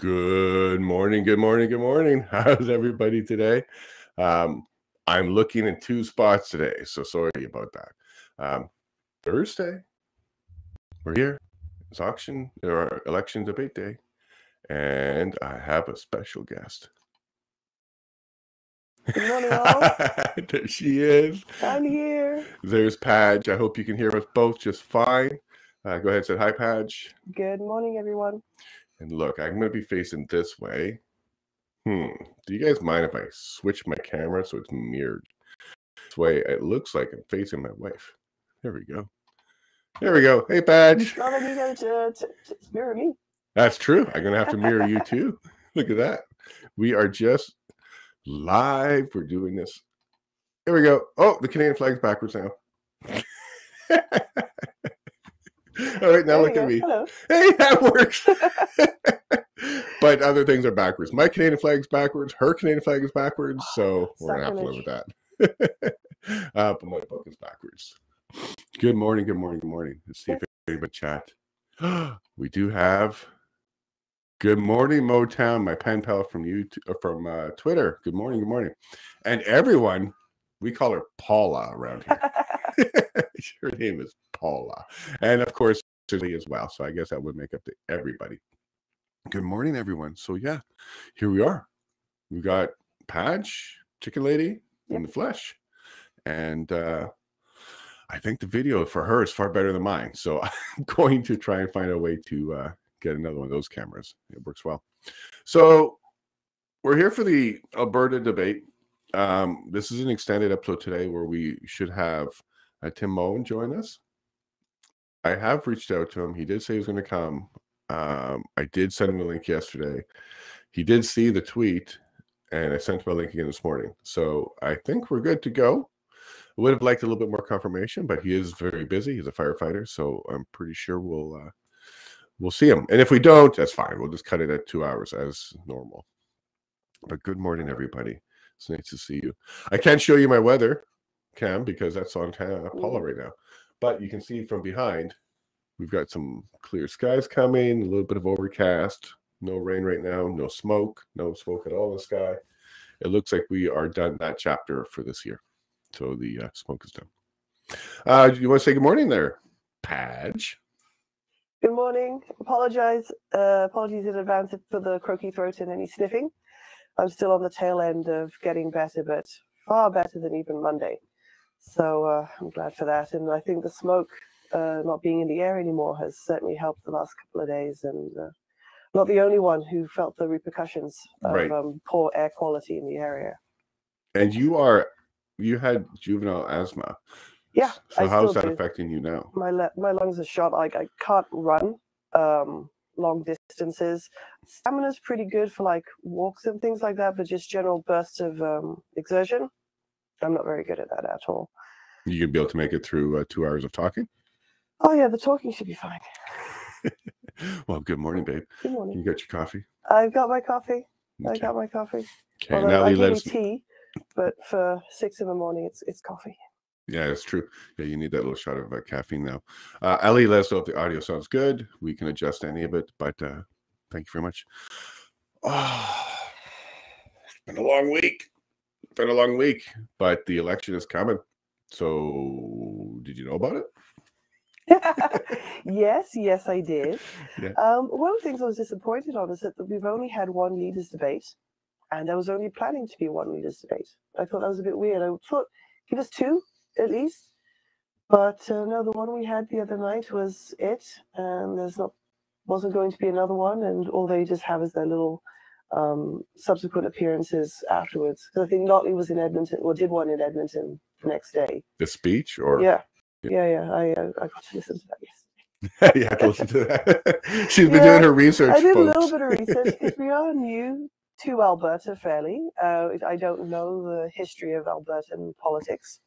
Good morning, good morning, good morning. How's everybody today? I'm looking in two spots today, so sorry about that. Thursday, we're here. It's election debate day, and I have a special guest. Good morning, all. There she is. I'm here. There's Padge. I hope you can hear us both just fine. Go ahead and say hi, Padge. Good morning, everyone. And look, I'm going to be facing this way. Do you guys mind if I switch my camera so it's mirrored? This way it looks like I'm facing my wife. There we go. There we go. Hey, Padge. Well, then you go to mirror me. That's true. I'm going to have to mirror you too. Look at that. We are just live. We're doing this. There we go. Oh, the Canadian flag's backwards now. All right, now look at me. Hello. Hey, that works. But other things are backwards. My Canadian flag's backwards. Her Canadian flag is backwards. So we're going to have to live with that. But my book is backwards. Good morning, good morning, good morning. Let's see if anybody chat. We do have good morning, Motown, my pen pal from Twitter. Good morning, good morning. And everyone, we call her Paula around here. Her name is Paula. And of course, Susie as well. So I guess that would make up to everybody. Good morning, everyone. So yeah, here we are. We got Padge, Chicken Lady in the flesh. And I think the video for her is far better than mine. So I'm going to try and find a way to get another one of those cameras. It works well. So we're here for the Alberta debate. This is an extended episode today where we should have Tim Moen join us. I have reached out to him. He did say he was going to come. I did send him a link yesterday. He did see the tweet, and I sent him a link again this morning. So I think we're good to go. I would have liked a little bit more confirmation, but he is very busy. He's a firefighter, so I'm pretty sure we'll see him. And if we don't, that's fine. We'll just cut it at 2 hours as normal. But good morning, everybody. It's nice to see you. I can't show you my weather cam because that's on Paula right now. But you can see from behind, we've got some clear skies coming, a little bit of overcast, no rain right now, no smoke at all in the sky. It looks like we are done that chapter for this year. So the smoke is done. Do you want to say good morning there, Padge? Good morning. Apologies in advance for the croaky throat and any sniffing. I'm still on the tail end of getting better, but far better than even Monday. So I'm glad for that. And I think the smoke not being in the air anymore has certainly helped the last couple of days. And not the only one who felt the repercussions of poor air quality in the area. And you had juvenile asthma. Yeah. So how's that affecting you now? My lungs are shot. I can't run long distances. Stamina's pretty good for like walks and things like that, but just general bursts of exertion, I'm not very good at that at all. You gonna be able to make it through 2 hours of talking? Oh yeah, the talking should be fine. Well, good morning, babe. Good morning. You got your coffee? I've got my coffee. Okay. I got my coffee. Okay, Although I give tea, but for 6 in the morning, it's coffee. Yeah, it's true. Yeah, you need that little shot of caffeine now. Ellie, let us know if the audio sounds good. We can adjust any of it, but thank you very much. Oh, it's been a long week. But the election is coming. So, did you know about it? Yes, I did. Yeah. One of the things I was disappointed on is that we've only had one leaders debate, and there was only planning to be one leaders debate. I thought that was a bit weird. I thought give us 2 at least, but no, the one we had the other night was it, and wasn't going to be another one, and all they just have is their little subsequent appearances afterwards. So I think Notley was in Edmonton, or did one in Edmonton the next day. The speech, or yeah. I got to listen to that yesterday. You have to listen to that. She's been doing her research. I did a little bit of research because we are new to Alberta fairly. I don't know the history of Albertan politics.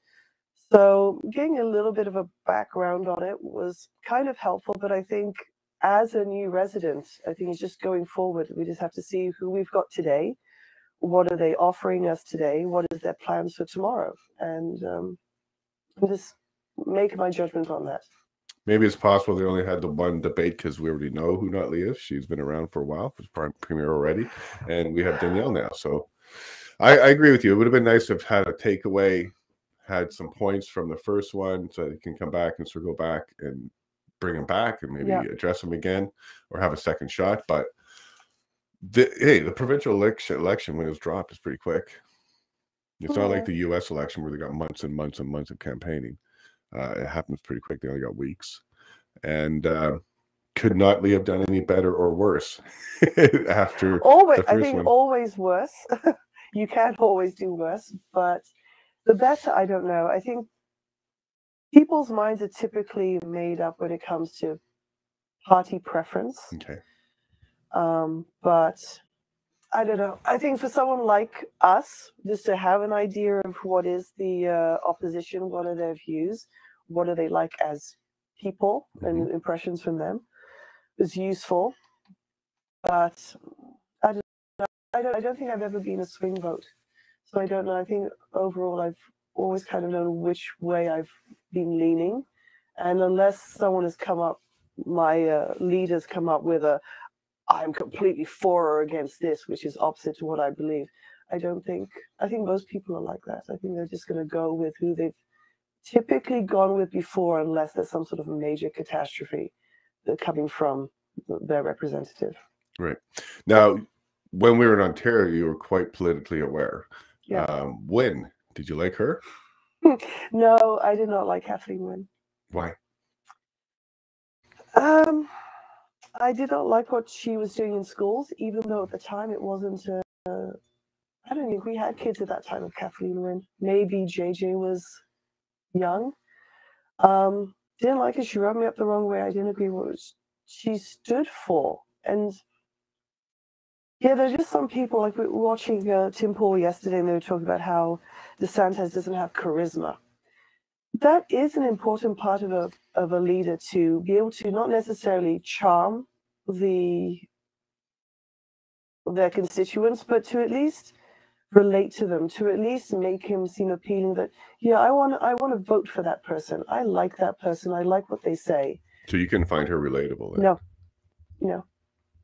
So getting a little bit of a background on it was kind of helpful, but I think as a new resident, I think it's just going forward, we just have to see who we've got today. What are they offering us today? What is their plans for tomorrow? And just make my judgment on that. Maybe it's possible they only had the one debate because we already know who Notley is. She's been around for a while, was premier already, and we have Danielle now. So I agree with you. It would have been nice to have had a takeaway, had some points from the first one, so you can come back and circle back and bring them back and maybe address them again or have a second shot. But the provincial election when it was dropped is pretty quick. It's not like the U.S. election where they got months and months and months of campaigning. It happens pretty quick. They only got weeks. And could Notley have done any better or worse after the first one? Always worse. You can't always do worse, but the better, I don't know. I think people's minds are typically made up when it comes to party preference. Okay. But I don't know. I think for someone like us, just to have an idea of what is the opposition, what are their views, what are they like as people, and impressions from them, is useful. But I don't think I've ever been a swing vote, so I don't know. I think overall I've always kind of known which way I've been leaning, and unless someone has come up, my leaders come up with I'm completely for or against this, which is opposite to what I believe. I think most people are like that. I think they're just going to go with who they've typically gone with before, unless there's some sort of major catastrophe coming from their representative. Right. Now, when we were in Ontario, you were quite politically aware. Yeah. When? Did you like her? No, I did not like Kathleen Wynne. Why? I did not like what she was doing in schools, even though at the time it wasn't. I don't think we had kids at that time of Kathleen Wynne. Maybe JJ was young. Didn't like it. She rubbed me up the wrong way. I didn't agree with what she stood for. And yeah, there's just some people, like we were watching Tim Pool yesterday, and they were talking about how DeSantis doesn't have charisma. That is an important part of a leader, to be able to not necessarily charm their constituents, but to at least relate to them, to at least make him seem appealing. That I want to vote for that person. I like that person. I like what they say. So you can find her relatable then? No.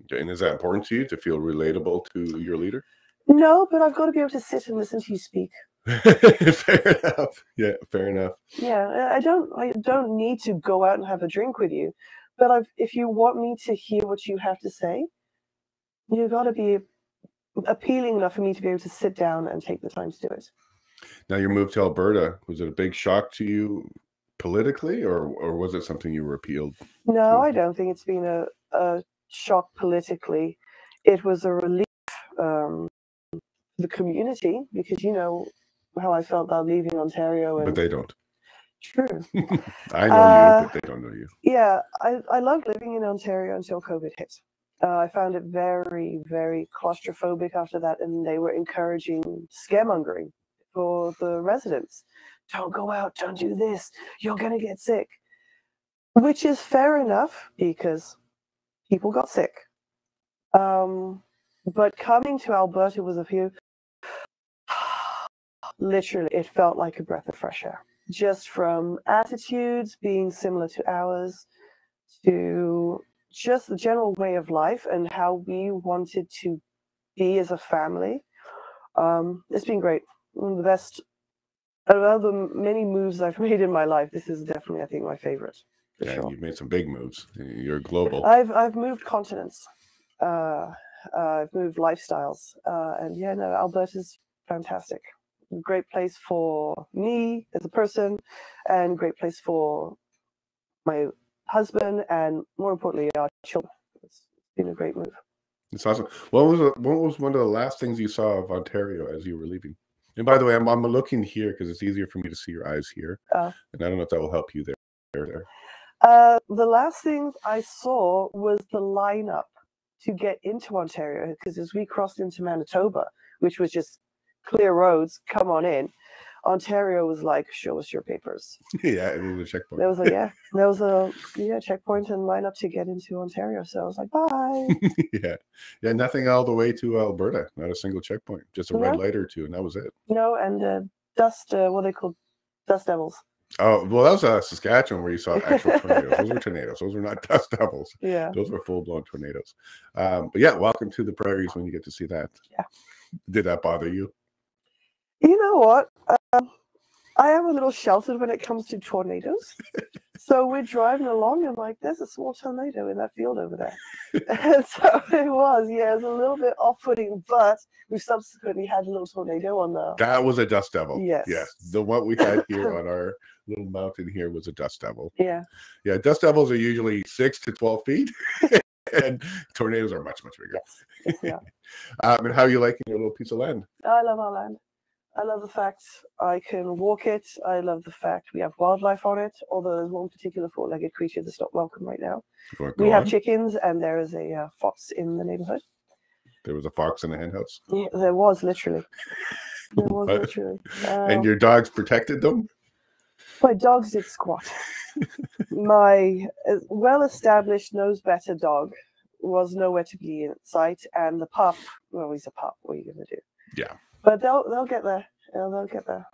Okay, and is that important to you, to feel relatable to your leader? No, but I've got to be able to sit and listen to you speak. Fair enough. Yeah, fair enough. Yeah, I don't need to go out and have a drink with you, but if you want me to hear what you have to say, you've got to be appealing enough for me to be able to sit down and take the time to do it. Now, your move to Alberta, was it a big shock to you politically, or was it something you were appealed No, to? I don't think it's been a shock politically. It was a relief for the community, because you know how I felt about leaving Ontario. But they don't. True. I know you, but they don't know you. Yeah, I loved living in Ontario until COVID hit. I found it very, very claustrophobic after that, and they were encouraging scaremongering for the residents. Don't go out, don't do this, you're going to get sick. Which is fair enough, because people got sick. But coming to Alberta was literally, it felt like a breath of fresh air. Just from attitudes being similar to ours, to just the general way of life and how we wanted to be as a family. It's been great. One of the best, out of the many moves I've made in my life, this is definitely, I think, my favorite. Yeah, sure. You've made some big moves. You're global. I've moved continents. I've moved lifestyles. And yeah, no, Alberta's fantastic. Great place for me as a person, and great place for my husband, and more importantly, our children. It's been a great move. It's awesome. What was one of the last things you saw of Ontario as you were leaving? And by the way, I'm looking here because it's easier for me to see your eyes here, and I don't know if that will help you there. The last things I saw was the lineup to get into Ontario, because as we crossed into Manitoba, which was just clear roads, come on in, Ontario was like, show us your papers. Yeah, it was a checkpoint. There was a checkpoint and lineup to get into Ontario. So I was like, bye. Yeah, nothing all the way to Alberta. Not a single checkpoint. Just a red light or two, and that was it. No, and dust. What they call dust devils. Oh, well, that was Saskatchewan where you saw actual tornadoes. Those were tornadoes. Those were not dust devils. Yeah. Those were full-blown tornadoes. But yeah, welcome to the prairies when you get to see that. Yeah. Did that bother you? You know what? I am a little sheltered when it comes to tornadoes. So we're driving along and like, there's a small tornado in that field over there. And so it was a little bit off-putting, but we subsequently had a little tornado on the... That was a dust devil. Yes. Yes. The one we had here on our little mountain here was a dust devil. Yeah. Yeah, dust devils are usually 6 to 12 feet. And tornadoes are much, much bigger. Yes. Yeah. And how are you liking your little piece of land? I love our land. I love the fact I can walk it. I love the fact we have wildlife on it, although there's one particular four-legged creature that's not welcome right now. We have chickens, and there is a fox in the neighborhood. There was a fox in the hen house? Yeah, there was literally. And your dogs protected them? My dogs did squat. My well-established knows-better dog was nowhere to be in sight, and the pup, well, he's a pup. What are you going to do? Yeah. But they'll get there. They'll get there.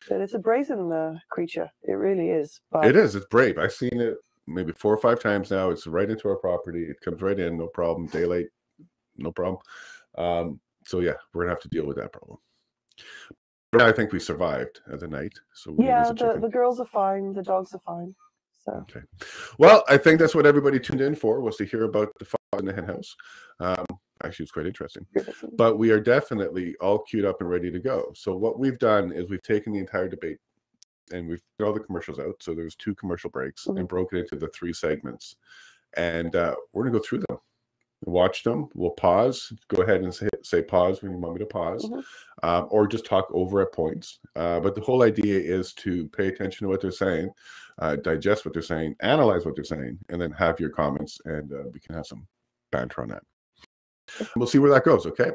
But it's a brazen creature. It really is. But it is. It's brave. I've seen it maybe 4 or 5 times now. It's right into our property. It comes right in, no problem. Daylight, no problem. So yeah, we're gonna have to deal with that problem. But I think we survived as a night. So yeah, the girls are fine. The dogs are fine. So okay. Well, I think that's what everybody tuned in for, was to hear about the fox in the hen house. Actually, it's quite interesting. But we are definitely all queued up and ready to go. So what we've done is we've taken the entire debate and we've put all the commercials out. So there's 2 commercial breaks and broken into the 3 segments. And we're going to go through them, watch them. We'll pause. Go ahead and say pause when you want me to pause, or just talk over at points. But the whole idea is to pay attention to what they're saying, digest what they're saying, analyze what they're saying, and then have your comments, and we can have some banter on that. We'll see where that goes, okay?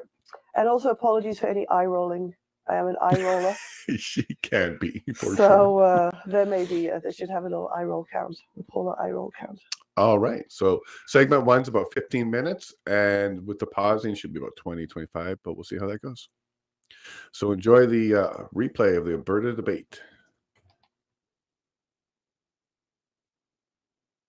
And also apologies for any eye rolling. I am an eye roller. She can be. So there may be, they should have a little eye roll count. We'll pull the eye roll count. All right. So segment 1's about 15 minutes. And with the pausing, should be about 20, 25. But we'll see how that goes. So enjoy the replay of the Alberta debate.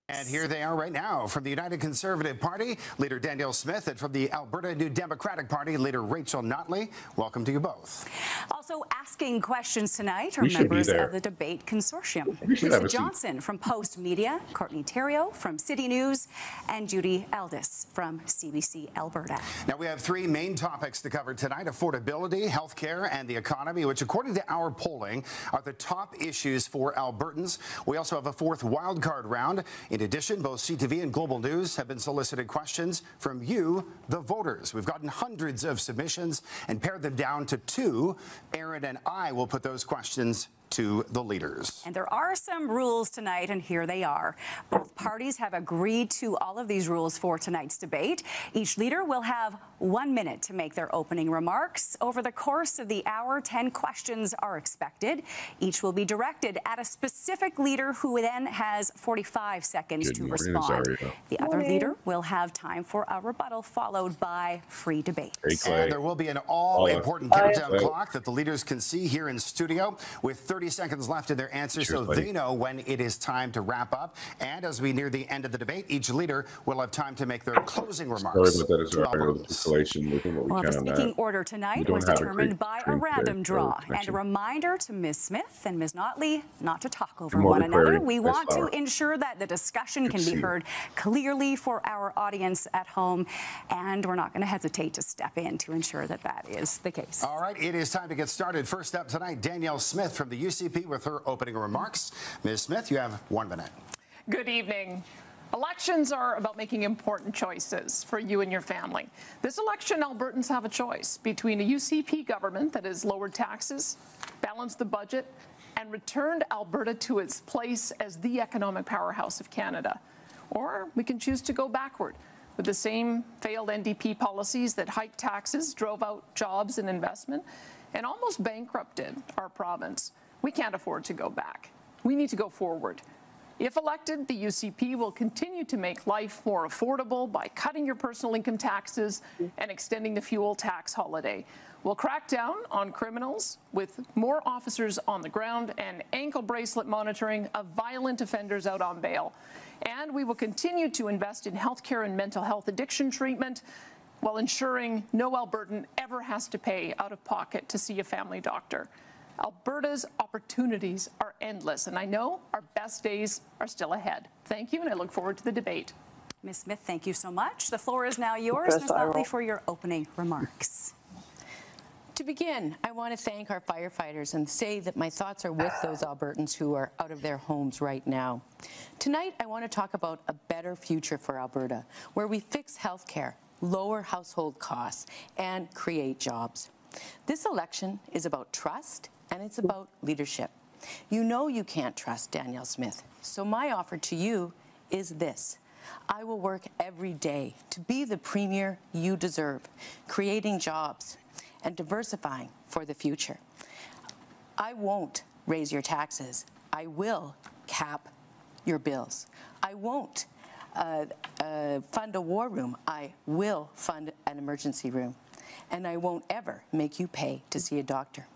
And here they are right now from the United Conservative Party, Leader Danielle Smith, and from the Alberta New Democratic Party, Leader Rachel Notley. Welcome to you both. Also asking questions tonight are members of the Debate Consortium. Lisa Johnson from Post Media, Courtney Theriault from City News, and Judy Aldis from CBC Alberta. Now we have 3 main topics to cover tonight: affordability, healthcare, and the economy, which according to our polling are the top issues for Albertans. We also have a 4th wildcard round. In addition, both CTV and Global News have been solicited questions from you, the voters. We've gotten hundreds of submissions and pared them down to 2. Aaron and I will put those questions to the leaders. And there are some rules tonight, and here they are. Both parties have agreed to all of these rules for tonight's debate. Each leader will have 1 minute to make their opening remarks. Over the course of the hour, 10 questions are expected. Each will be directed at a specific leader, who then has 45 seconds to respond. The other leader will have time for a rebuttal, followed by free debate. And there will be an all-important countdown clock that the leaders can see here in studio, with 30 seconds left in their answers, so they know when it is time to wrap up. And as we near the end of the debate, each leader will have time to make their closing remarks. Sorry about that. Well, the speaking order tonight was determined by a random draw. And a reminder to Ms. Smith and Ms. Notley not to talk over one another. We want to ensure that the discussion can be heard clearly for our audience at home, and we're not going to hesitate to step in to ensure that that is the case. All right, it is time to get started. First up tonight, Danielle Smith from the UCP with her opening remarks. Ms. Smith, you have 1 minute. Good evening. Elections are about making important choices for you and your family. This election, Albertans have a choice between a UCP government that has lowered taxes, balanced the budget, and returned Alberta to its place as the economic powerhouse of Canada. Or we can choose to go backward with the same failed NDP policies that hiked taxes, drove out jobs and investment, and almost bankrupted our province. We can't afford to go back. We need to go forward. If elected, the UCP will continue to make life more affordable by cutting your personal income taxes and extending the fuel tax holiday. We'll crack down on criminals with more officers on the ground and ankle bracelet monitoring of violent offenders out on bail. And we will continue to invest in healthcare and mental health addiction treatment while ensuring no Albertan ever has to pay out of pocket to see a family doctor. Alberta's opportunities are endless, and I know our best days are still ahead. Thank you, and I look forward to the debate. Ms. Smith, thank you so much. The floor is now yours, Ms. Notley, for your opening remarks. To begin, I want to thank our firefighters and say that my thoughts are with those Albertans who are out of their homes right now. Tonight, I want to talk about a better future for Alberta, where we fix healthcare, lower household costs, and create jobs. This election is about trust, and it's about leadership. You know you can't trust Danielle Smith, so my offer to you is this. I will work every day to be the premier you deserve, creating jobs and diversifying for the future. I won't raise your taxes. I will cap your bills. I won't fund a war room. I will fund an emergency room. And I won't ever make you pay to see a doctor.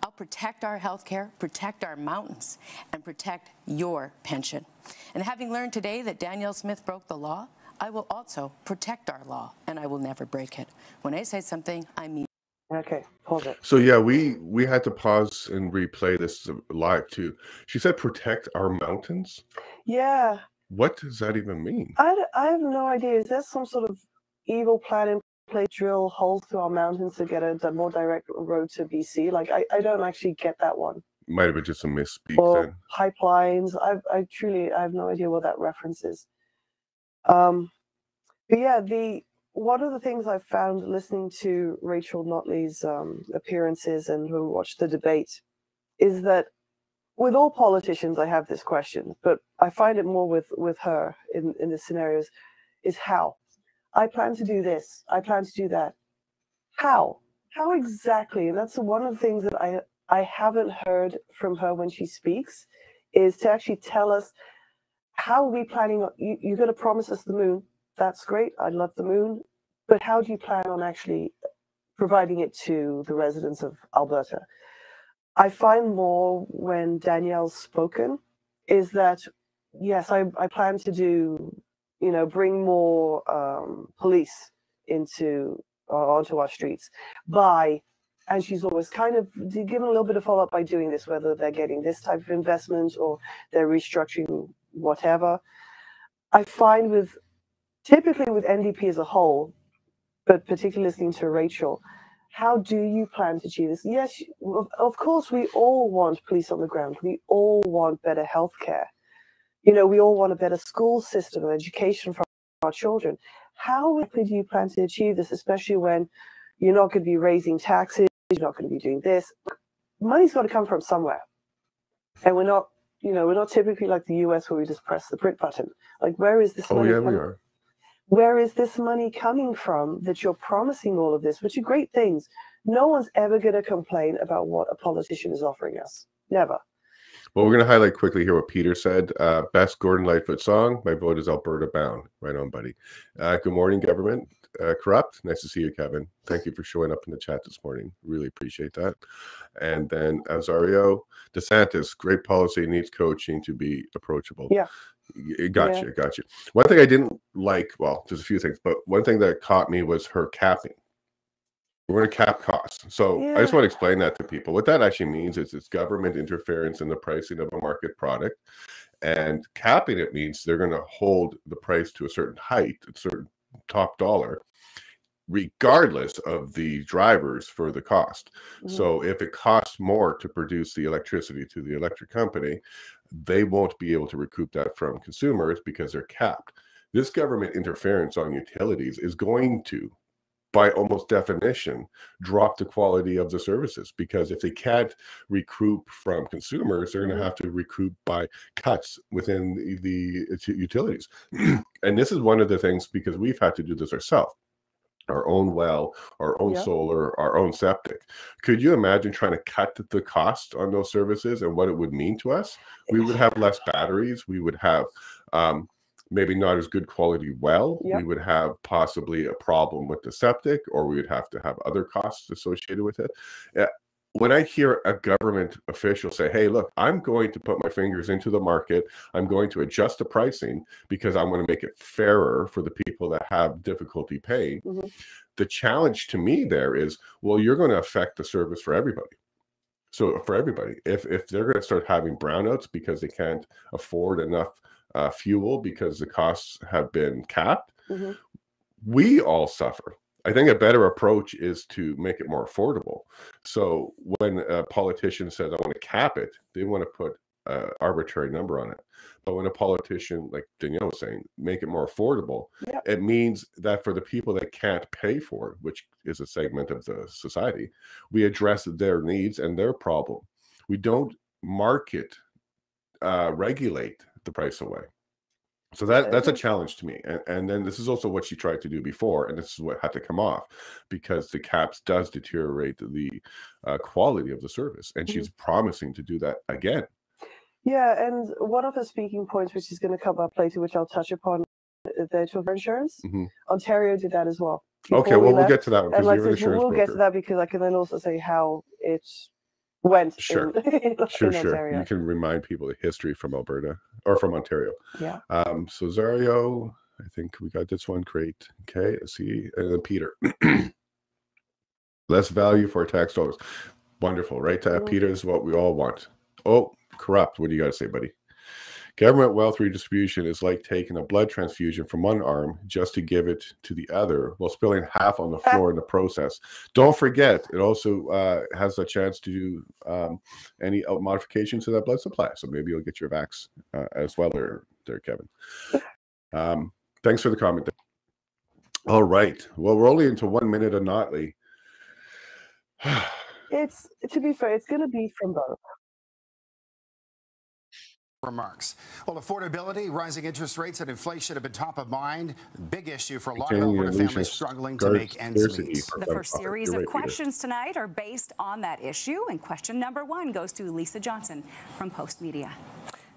I'll protect our healthcare, protect our mountains, and protect your pension. And having learned today that Danielle Smith broke the law, I will also protect our law, and I will never break it. When I say something, I mean. Okay, pause it. So yeah, we had to pause and replay this live too. She said protect our mountains. Yeah. What does that even mean? I have no idea. Is there some sort of evil plan in place, drill holes through our mountains to get a more direct road to BC? Like, I don't actually get that one. Might have been just a misspeak or then. Pipelines. I truly have no idea what that reference is. But yeah, one of the things I've found listening to Rachel Notley's appearances and who watched the debate is that with all politicians, I have this question, but I find it more with her in the scenarios, is how. I plan to do this. I plan to do that. How? How exactly? And that's one of the things that I haven't heard from her when she speaks, is to actually tell us, how are we planning? You're going to promise us the moon. That's great. I love the moon. But how do you plan on actually providing it to the residents of Alberta? I find more when Danielle's spoken is that, yes, I plan to do, bring more police onto our streets and she's always kind of given a little bit of follow-up by doing this, whether they're getting this type of investment or they're restructuring whatever. I find typically with NDP as a whole, but particularly listening to Rachel, how do you plan to achieve this? Yes, of course, we all want police on the ground. We all want better healthcare. We all want a better school system and education for our children. How exactly do you plan to achieve this, especially when you're not going to be raising taxes, you're not going to be doing this? Money's got to come from somewhere. And we're not typically like the US where we just press the print button. Like, where is this money? Oh, yeah, we are. Where is this money coming from that you're promising all of this, which are great things? No one's ever going to complain about what a politician is offering us. Never. Well, we're going to highlight quickly here what Peter said. Best Gordon Lightfoot song. My vote is Alberta Bound. Right on, buddy. Good morning, government. Corrupt. Nice to see you, Kevin. Thank you for showing up in the chat this morning. Really appreciate that. And then Azario DeSantis. Great policy, needs coaching to be approachable. Yeah. Gotcha. One thing I didn't like, well, there's a few things, but one thing that caught me was her capping. We're going to cap costs. So I just want to explain that to people. What that actually means is it's government interference in the pricing of a market product. And capping it means they're going to hold the price to a certain height, a certain top dollar, regardless of the drivers for the cost. So if it costs more to produce the electricity to the electric company, they won't be able to recoup that from consumers because they're capped. This government interference on utilities is going to, by almost definition, drop the quality of the services, because if they can't recoup from consumers, they're going to have to recoup by cuts within the utilities. And this is one of the things, because we've had to do this ourselves. Our own well, our own solar, our own septic. Could you imagine trying to cut the cost on those services and what it would mean to us? We would have less batteries. We would have maybe not as good quality well. Yep. We would have possibly a problem with the septic, or we would have to have other costs associated with it. When I hear a government official say, hey, look, I'm going to put my fingers into the market, I'm going to adjust the pricing because I want to make it fairer for the people that have difficulty paying. Mm-hmm. The challenge to me there is, well, you're going to affect the service for everybody. So for everybody, if they're going to start having brownouts because they can't afford enough fuel because the costs have been capped, mm-hmm. we all suffer. I think a better approach is to make it more affordable. So when a politician says, I want to cap it, they want to put an arbitrary number on it. But when a politician, like Danielle was saying, make it more affordable, yeah. it means that for the people that can't pay for it, which is a segment of the society, we address their needs and their problem. We don't market, regulate the price away. So that's a challenge to me. And then this is also what she tried to do before, and this is what had to come off, because the caps does deteriorate the quality of the service. And she's promising to do that again. Yeah, and one of the speaking points, which is going to come up later, which I'll touch upon, the chauffeur insurance. Ontario did that as well. Okay, well, we'll get to that one, because you're an insurance we'll broker. get to that, because I can then also say how it went sure. in Ontario. You can remind people the history from Alberta, or from Ontario. Yeah. So Zario, I think we got this one. Great. Okay, let's see. And then Peter. Less value for tax dollars. Wonderful, right? Peter, is what we all want. Oh, corrupt. What do you got to say, buddy? Government wealth redistribution is like taking a blood transfusion from one arm just to give it to the other while spilling half on the floor in the process. Don't forget, it also has a chance to do any modifications to that blood supply. So maybe you'll get your vax as well there, Kevin. Thanks for the comment. All right. Well, we're only into 1 minute of Notley. It's, to be fair, it's going to be from both. Remarks. Well, affordability, rising interest rates, and inflation have been top of mind. Big issue for a lot of Alberta families struggling to make ends meet. The first series of questions tonight are based on that issue, and question number 1 goes to Lisa Johnson from Post Media.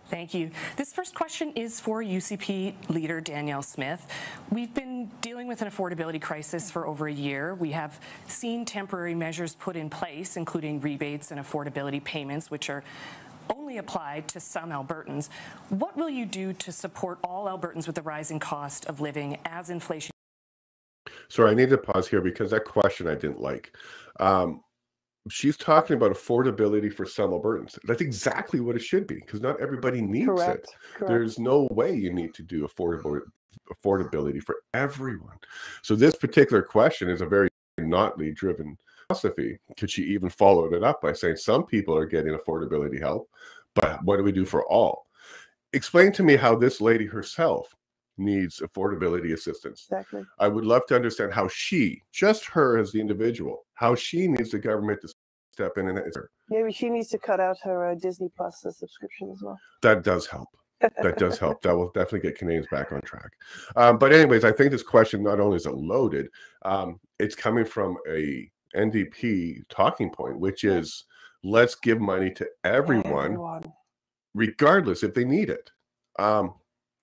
Thank you. This first question is for UCP leader Danielle Smith. We've been dealing with an affordability crisis for over a year. We have seen temporary measures put in place, including rebates and affordability payments, which are only applied to some Albertans. What will you do to support all Albertans with the rising cost of living as inflation? Sorry, I need to pause here because that question I didn't like. She's talking about affordability for some Albertans. That's exactly what it should be, because not everybody needs it. There's no way you need to do affordability for everyone. So this particular question is a very Notley driven philosophy, because she even followed it up by saying some people are getting affordability help, but what do we do for all? Explain to me how this lady herself needs affordability assistance. Exactly. I would love to understand how she, just her as the individual, how she needs the government to step in and answer. Maybe she needs to cut out her Disney Plus subscription as well. That does help. That does help. That will definitely get Canadians back on track. But anyways, I think this question, not only is it loaded, it's coming from a NDP talking point, which is let's give money to everyone. Regardless if they need it.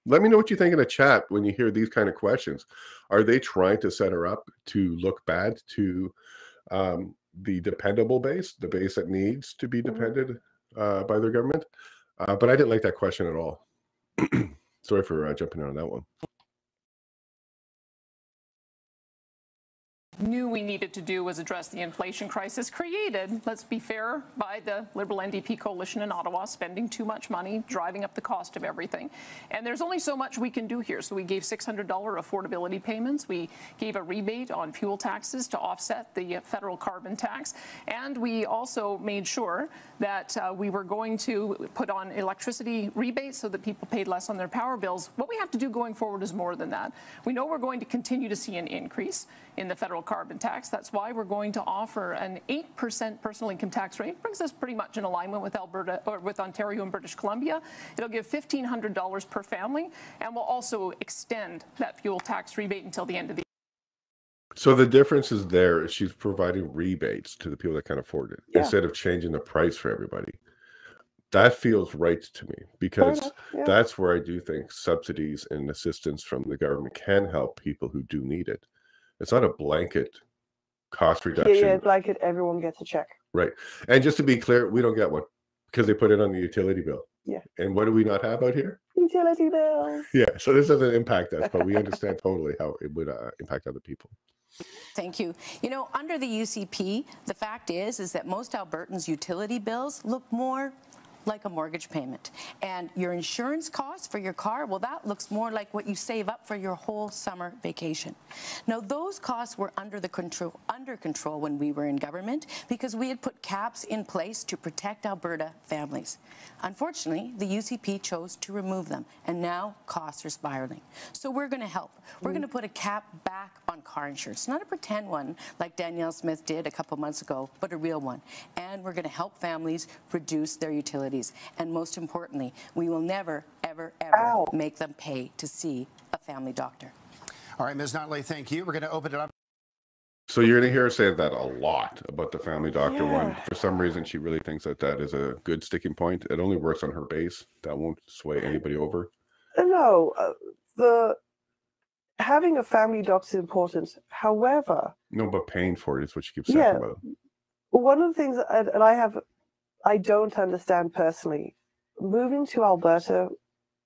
Let me know what you think in the chat when you hear these kind of questions. Are they trying to set her up to look bad to the dependable base, the base that needs to be depended by their government? But I didn't like that question at all. Sorry for jumping in on that one. Knew we needed to do was address the inflation crisis created, let's be fair, by the Liberal NDP coalition in Ottawa, spending too much money, driving up the cost of everything. And there's only so much we can do here. So we gave $600 affordability payments. We gave a rebate on fuel taxes to offset the federal carbon tax. And we also made sure that we were going to put on electricity rebates so that people paid less on their power bills. What we have to do going forward is more than that. We know we're going to continue to see an increase in the federal carbon tax. That's why we're going to offer an 8% personal income tax rate. Brings us pretty much in alignment with Alberta, or with Ontario and British Columbia. It'll give $1,500 per family, and we'll also extend that fuel tax rebate until the end of the year. So the difference is there. She's providing rebates to the people that can afford it instead of changing the price for everybody. That feels right to me, because yeah. that's where I do think subsidies and assistance from the government can help people who do need it. It's not a blanket cost reduction. Yeah, blanket, everyone gets a check. Right. And just to be clear, we don't get one because they put it on the utility bill. Yeah. And what do we not have out here? Utility bills. Yeah. So this doesn't impact us, but we understand totally how it would impact other people. Thank you. You know, under the UCP, the fact is that most Albertans' utility bills look more like a mortgage payment. And your insurance costs for your car, well, that looks more like what you save up for your whole summer vacation. Now, those costs were under control when we were in government, because we had put caps in place to protect Alberta families. Unfortunately, the UCP chose to remove them, and now costs are spiraling. So we're going to help. We're going to put a cap back on car insurance, not a pretend one like Danielle Smith did a couple months ago, but a real one. And we're going to help families reduce their utilities. And most importantly, we will never, ever, ever make them pay to see a family doctor. All right, Ms. Notley, thank you. We're going to open it up. So you're going to hear her say that a lot about the family doctor one. For some reason, she really thinks that that is a good sticking point. It only works on her base. That won't sway anybody over. No, having a family doctor is important. However, no, but paying for it is what she keeps talking about. One of the things that I don't understand personally, moving to Alberta,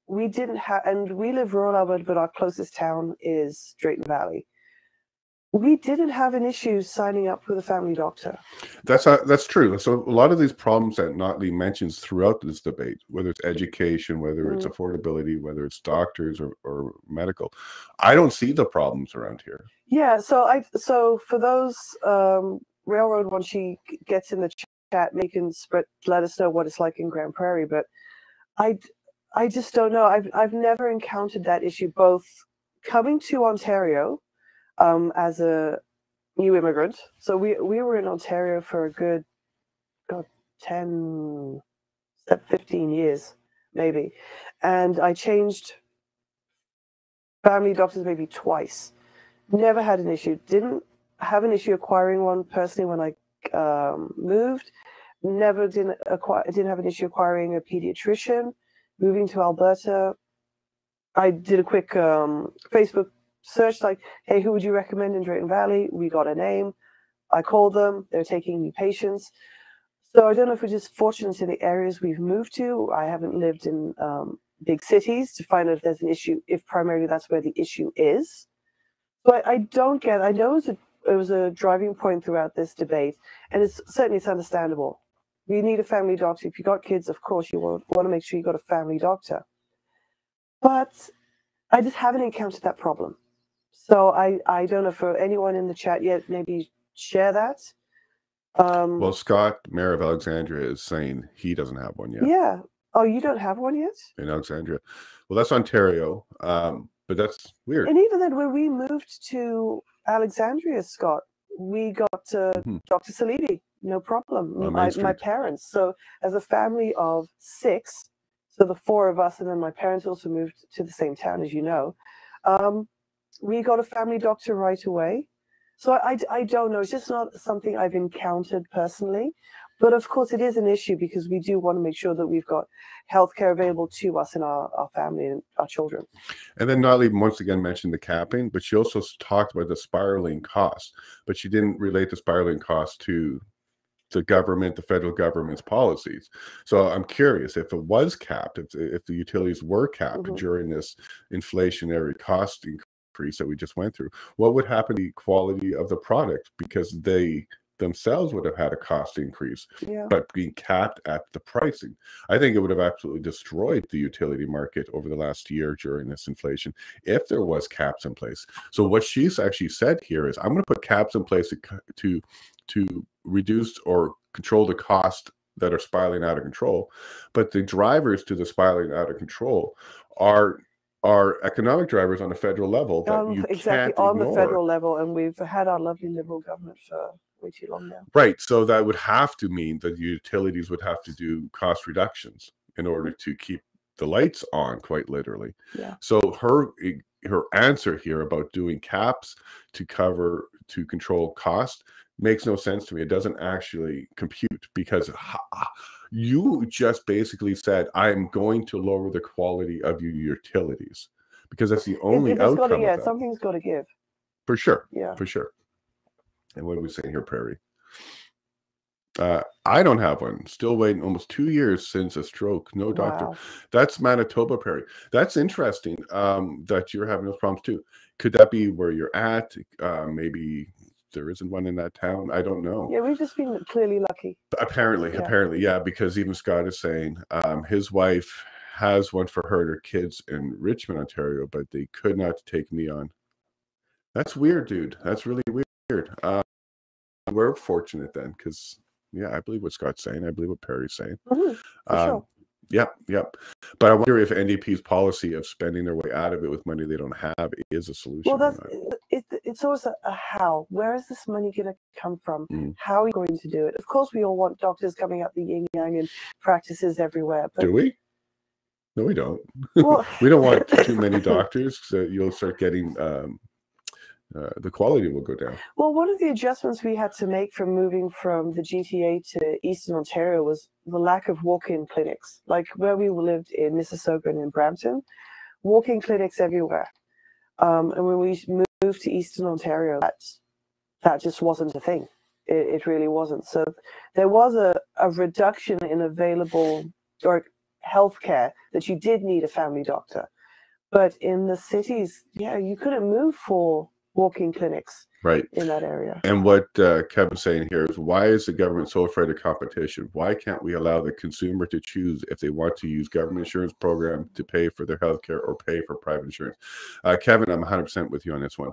we didn't have, and we live rural Alberta, but our closest town is Drayton Valley. We didn't have an issue signing up with a family doctor. That's true. So a lot of these problems that Notley mentions throughout this debate, whether it's education, whether it's affordability, whether it's doctors or medical, I don't see the problems around here. Yeah. So for those railroad, once she gets in the chat, they can let us know what it's like in Grand Prairie. But I just don't know. I've never encountered that issue, both coming to Ontario as a new immigrant. So we were in Ontario for a good 15 years maybe, and I changed family doctors maybe twice. Never had an issue. Didn't have an issue acquiring one personally when I moved. Didn't have an issue acquiring a pediatrician. Moving to Alberta, I did a quick Facebook search, like, hey, who would you recommend in Drayton Valley? We got a name. I called them. They're taking new patients. So I don't know if we're just fortunate in the areas we've moved to. I haven't lived in big cities to find out if there's an issue, if primarily that's where the issue is. But I don't get, I know it was a driving point throughout this debate, and it's understandable. You need a family doctor. If you got kids, of course, you want to make sure you got a family doctor. But I just haven't encountered that problem. So I don't know, for anyone in the chat yet, maybe share that. Well, Scott, Mayor of Alexandria, is saying he doesn't have one yet. Yeah. Oh, you don't have one yet? In Alexandria. Well, that's Ontario, but that's weird. And even then, when we moved to Alexandria, Scott, we got Dr. Salidi, no problem. My parents. So as a family of 6, so the 4 of us, and then my parents also moved to the same town, as you know, we got a family doctor right away. So I don't know. It's just not something I've encountered personally. But of course, it is an issue because we do want to make sure that we've got healthcare available to us and our family and our children. And then Notley once again mentioned the capping, but she also talked about the spiraling cost. But she didn't relate the spiraling cost to the government, the federal government's policies. So I'm curious, if it was capped, if the utilities were capped during this inflationary cost increase that we just went through, what would happen to the quality of the product? Because they themselves would have had a cost increase, but being capped at the pricing. I think it would have absolutely destroyed the utility market over the last year during this inflation if there was caps in place. So what she's actually said here is, I'm going to put caps in place to reduce or control the cost that are spiraling out of control. But the drivers to the spiraling out of control are economic drivers on the federal level that you can't ignore. The federal level, and we've had our lovely Liberal government for way too long now. Right, so that would have to mean that utilities would have to do cost reductions in order to keep the lights on, quite literally. Yeah. So her answer here about doing caps to control cost makes no sense to me. It doesn't actually compute, because You just basically said, I'm going to lower the quality of your utilities, because that's the only outcome of that. Something's got to give. For sure. Yeah. For sure. And what are we saying here, Prairie? I don't have one. Still waiting almost 2 years since a stroke. No doctor. Wow. That's Manitoba, Prairie. That's interesting that you're having those problems too. Could that be where you're at? Maybe there isn't one in that town. I don't know. Yeah, we've just been clearly lucky. Apparently, yeah, because even Scott is saying his wife has one for her and her kids in Richmond, Ontario, but they could not take me on. That's weird, dude. That's really weird. We're fortunate then, because yeah, I believe what Scott's saying. I believe what Perry's saying. For sure. Yep. But I wonder if NDP's policy of spending their way out of it with money they don't have is a solution. Well, it's always a how. Where is this money going to come from? How are we going to do it? Of course, we all want doctors coming out the yin yang and practices everywhere. But do we? No, we don't. Well, we don't want too many doctors, so you'll start getting the quality will go down. Well, one of the adjustments we had to make from moving from the GTA to Eastern Ontario was the lack of walk-in clinics. Like where we lived in Mississauga and in Brampton, walk-in clinics everywhere. And when we moved to Eastern Ontario, that just wasn't a thing. It really wasn't. So there was a reduction in available or healthcare that you did need a family doctor. But in the cities, yeah, you couldn't move for walk-in clinics in that area. And what Kevin's saying here is, why is the government so afraid of competition? Why can't we allow the consumer to choose if they want to use government insurance program to pay for their healthcare or pay for private insurance? Kevin, I'm 100% with you on this one.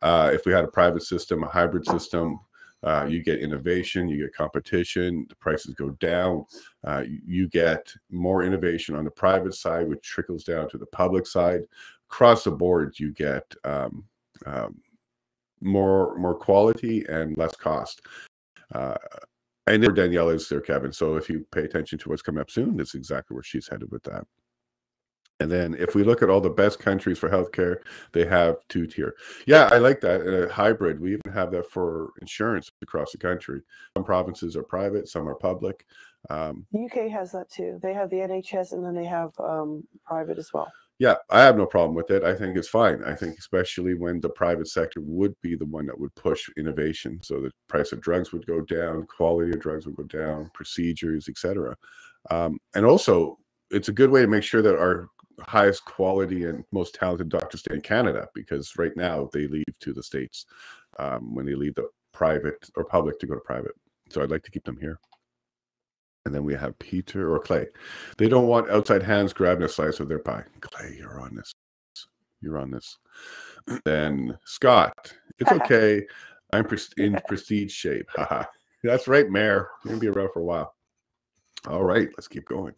If we had a private system, a hybrid system, you get innovation, you get competition, the prices go down, you get more innovation on the private side, which trickles down to the public side. Across the board, you get more quality and less cost. And there Danielle is there, Kevin. So if you pay attention to what's coming up soon, that's exactly where she's headed with that. And then if we look at all the best countries for healthcare, they have two-tier. Yeah, I like that. Hybrid. We even have that for insurance across the country. Some provinces are private, some are public. UK has that too. They have the NHS and then they have private as well. Yeah, I have no problem with it. I think it's fine. I think especially when the private sector would be the one that would push innovation. So the price of drugs would go down, quality of drugs would go down, procedures, etc. And also, it's a good way to make sure that our highest quality and most talented doctors stay in Canada, because right now they leave to the States when they leave the private or public to go to private. So I'd like to keep them here. And then we have Peter or Clay. They don't want outside hands grabbing a slice of their pie. Clay, you're on this. You're on this. Then Scott, it's okay. I'm in prestige shape. Haha. That's right, Mayor. You're going to be around for a while. All right, let's keep going.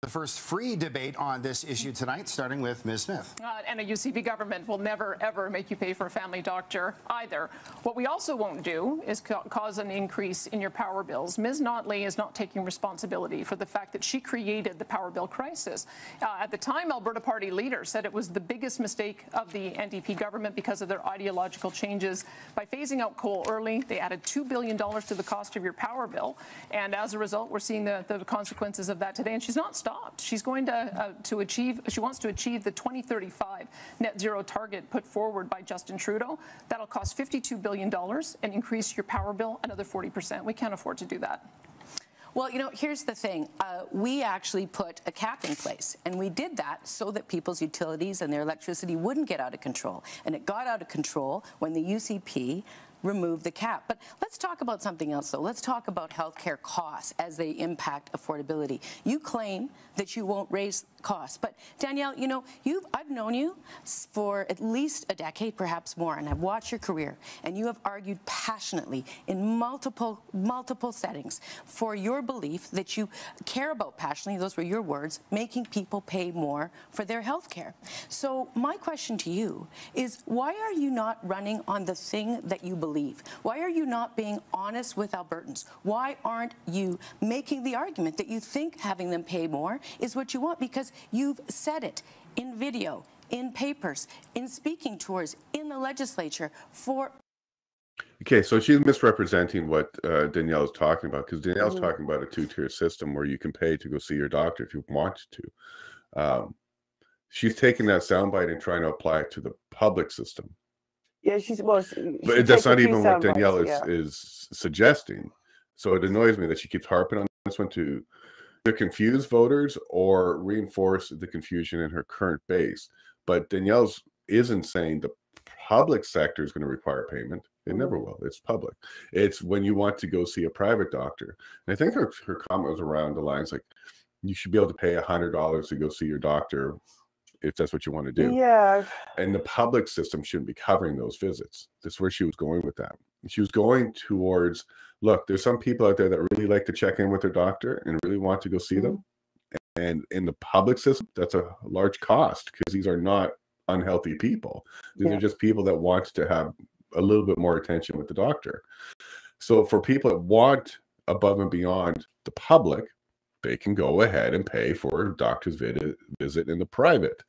The first free debate on this issue tonight, starting with Ms. Smith. And a UCP government will never, ever make you pay for a family doctor either. What we also won't do is cause an increase in your power bills. Ms. Notley is not taking responsibility for the fact that she created the power bill crisis. At the time, Alberta Party leaders said it was the biggest mistake of the NDP government because of their ideological changes. By phasing out coal early, they added $2 billion to the cost of your power bill. And as a result, we're seeing the consequences of that today. And she's not stopped. She's going to achieve, she wants to achieve the 2035 net zero target put forward by Justin Trudeau. That'll cost $52 billion and increase your power bill another 40%. We can't afford to do that. Well, you know, here's the thing. We actually put a cap in place, and we did that so that people's utilities and their electricity wouldn't get out of control. And it got out of control when the UCP removed the cap. But let's talk about something else, though. Let's talk about healthcare costs as they impact affordability. You claim that you won't raise costs, but Danielle, you know, I've known you for at least a decade, perhaps more, and I've watched your career, and you have argued passionately in multiple settings for your belief that you care about passionately, those were your words, making people pay more for their health care. So my question to you is, why are you not running on the thing that you believe? Why are you not being honest with Albertans? Why aren't you making the argument that you think having them pay more is what you want? Because you've said it in video, in papers, in speaking tours, in the legislature for Okay, so she's misrepresenting what Danielle is talking about, because Danielle's talking about a two-tier system where you can pay to go see your doctor if you want to. She's taking that soundbite and trying to apply it to the public system. Yeah, but that's not even what Danielle is suggesting. So it annoys me that she keeps harping on this one to either confuse voters or reinforce the confusion in her current base. But Danielle's isn't saying the public sector is going to require payment. It never will. It's public. It's when you want to go see a private doctor. And I think her comment was around the lines like, you should be able to pay $100 to go see your doctor if that's what you want to do. Yeah. And the public system shouldn't be covering those visits. That's where she was going with that. She was going towards, look, there's some people out there that really like to check in with their doctor and really want to go see them. And in the public system, that's a large cost because these are not unhealthy people. These are just people that want to have a little bit more attention with the doctor. So for people that want above and beyond the public, they can go ahead and pay for a doctor's visit in the private.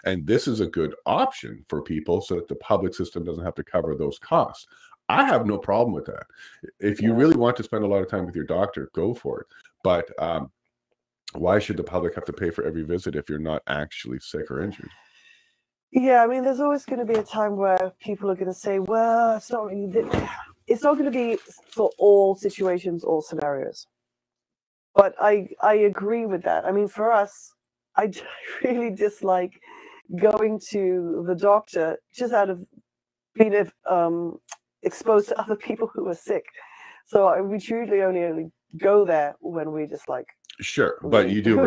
And this is a good option for people so that the public system doesn't have to cover those costs. I have no problem with that. If you really want to spend a lot of time with your doctor, go for it. But why should the public have to pay for every visit if you're not actually sick or injured? Yeah, I mean, there's always going to be a time where people are going to say, well, it's not going to be for all situations, all scenarios. But I agree with that. I mean, for us, I really dislike going to the doctor just out of being exposed to other people who are sick. So we usually only go there when we just like. Sure, but you do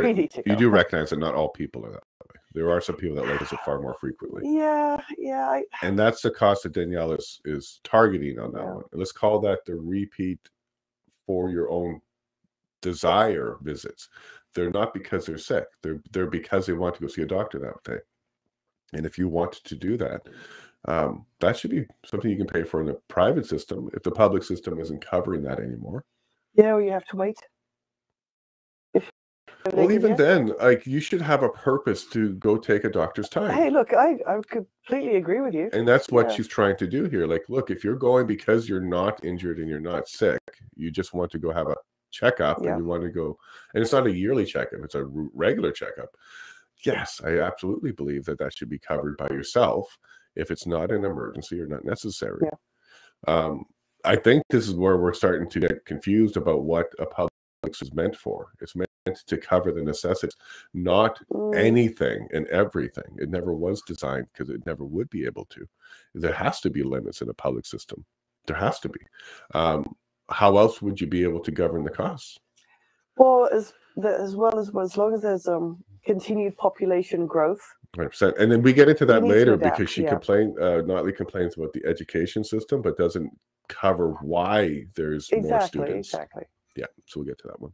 recognize that not all people are that way. There are some people that like visit far more frequently. Yeah. And that's the cost that Danielle is targeting on that one. Let's call that the repeat for your own desire visits. They're not because they're sick. They're because they want to go see a doctor that day. And if you want to do that, that should be something you can pay for in the private system if the public system isn't covering that anymore. Yeah, well, you have to wait. Well, even then, like, you should have a purpose to go take a doctor's time. Hey, look, I completely agree with you. And that's what she's trying to do here. Like, look, if you're going because you're not injured and you're not sick, you just want to go have a checkup and you want to go, and it's not a yearly checkup, it's a regular checkup. Yes, I absolutely believe that should be covered by yourself if it's not an emergency or not necessary. I think this is where we're starting to get confused about what a public is meant for. It's meant to cover the necessities, not anything and everything. It never was designed because it never would be able to. There has to be limits in a public system. There has to be. How else would you be able to govern the costs? Well, as long as there's continued population growth. 100%. And then we get into that later because she Notley complains about the education system, but doesn't cover why there's more students. Exactly. Yeah, so we'll get to that one.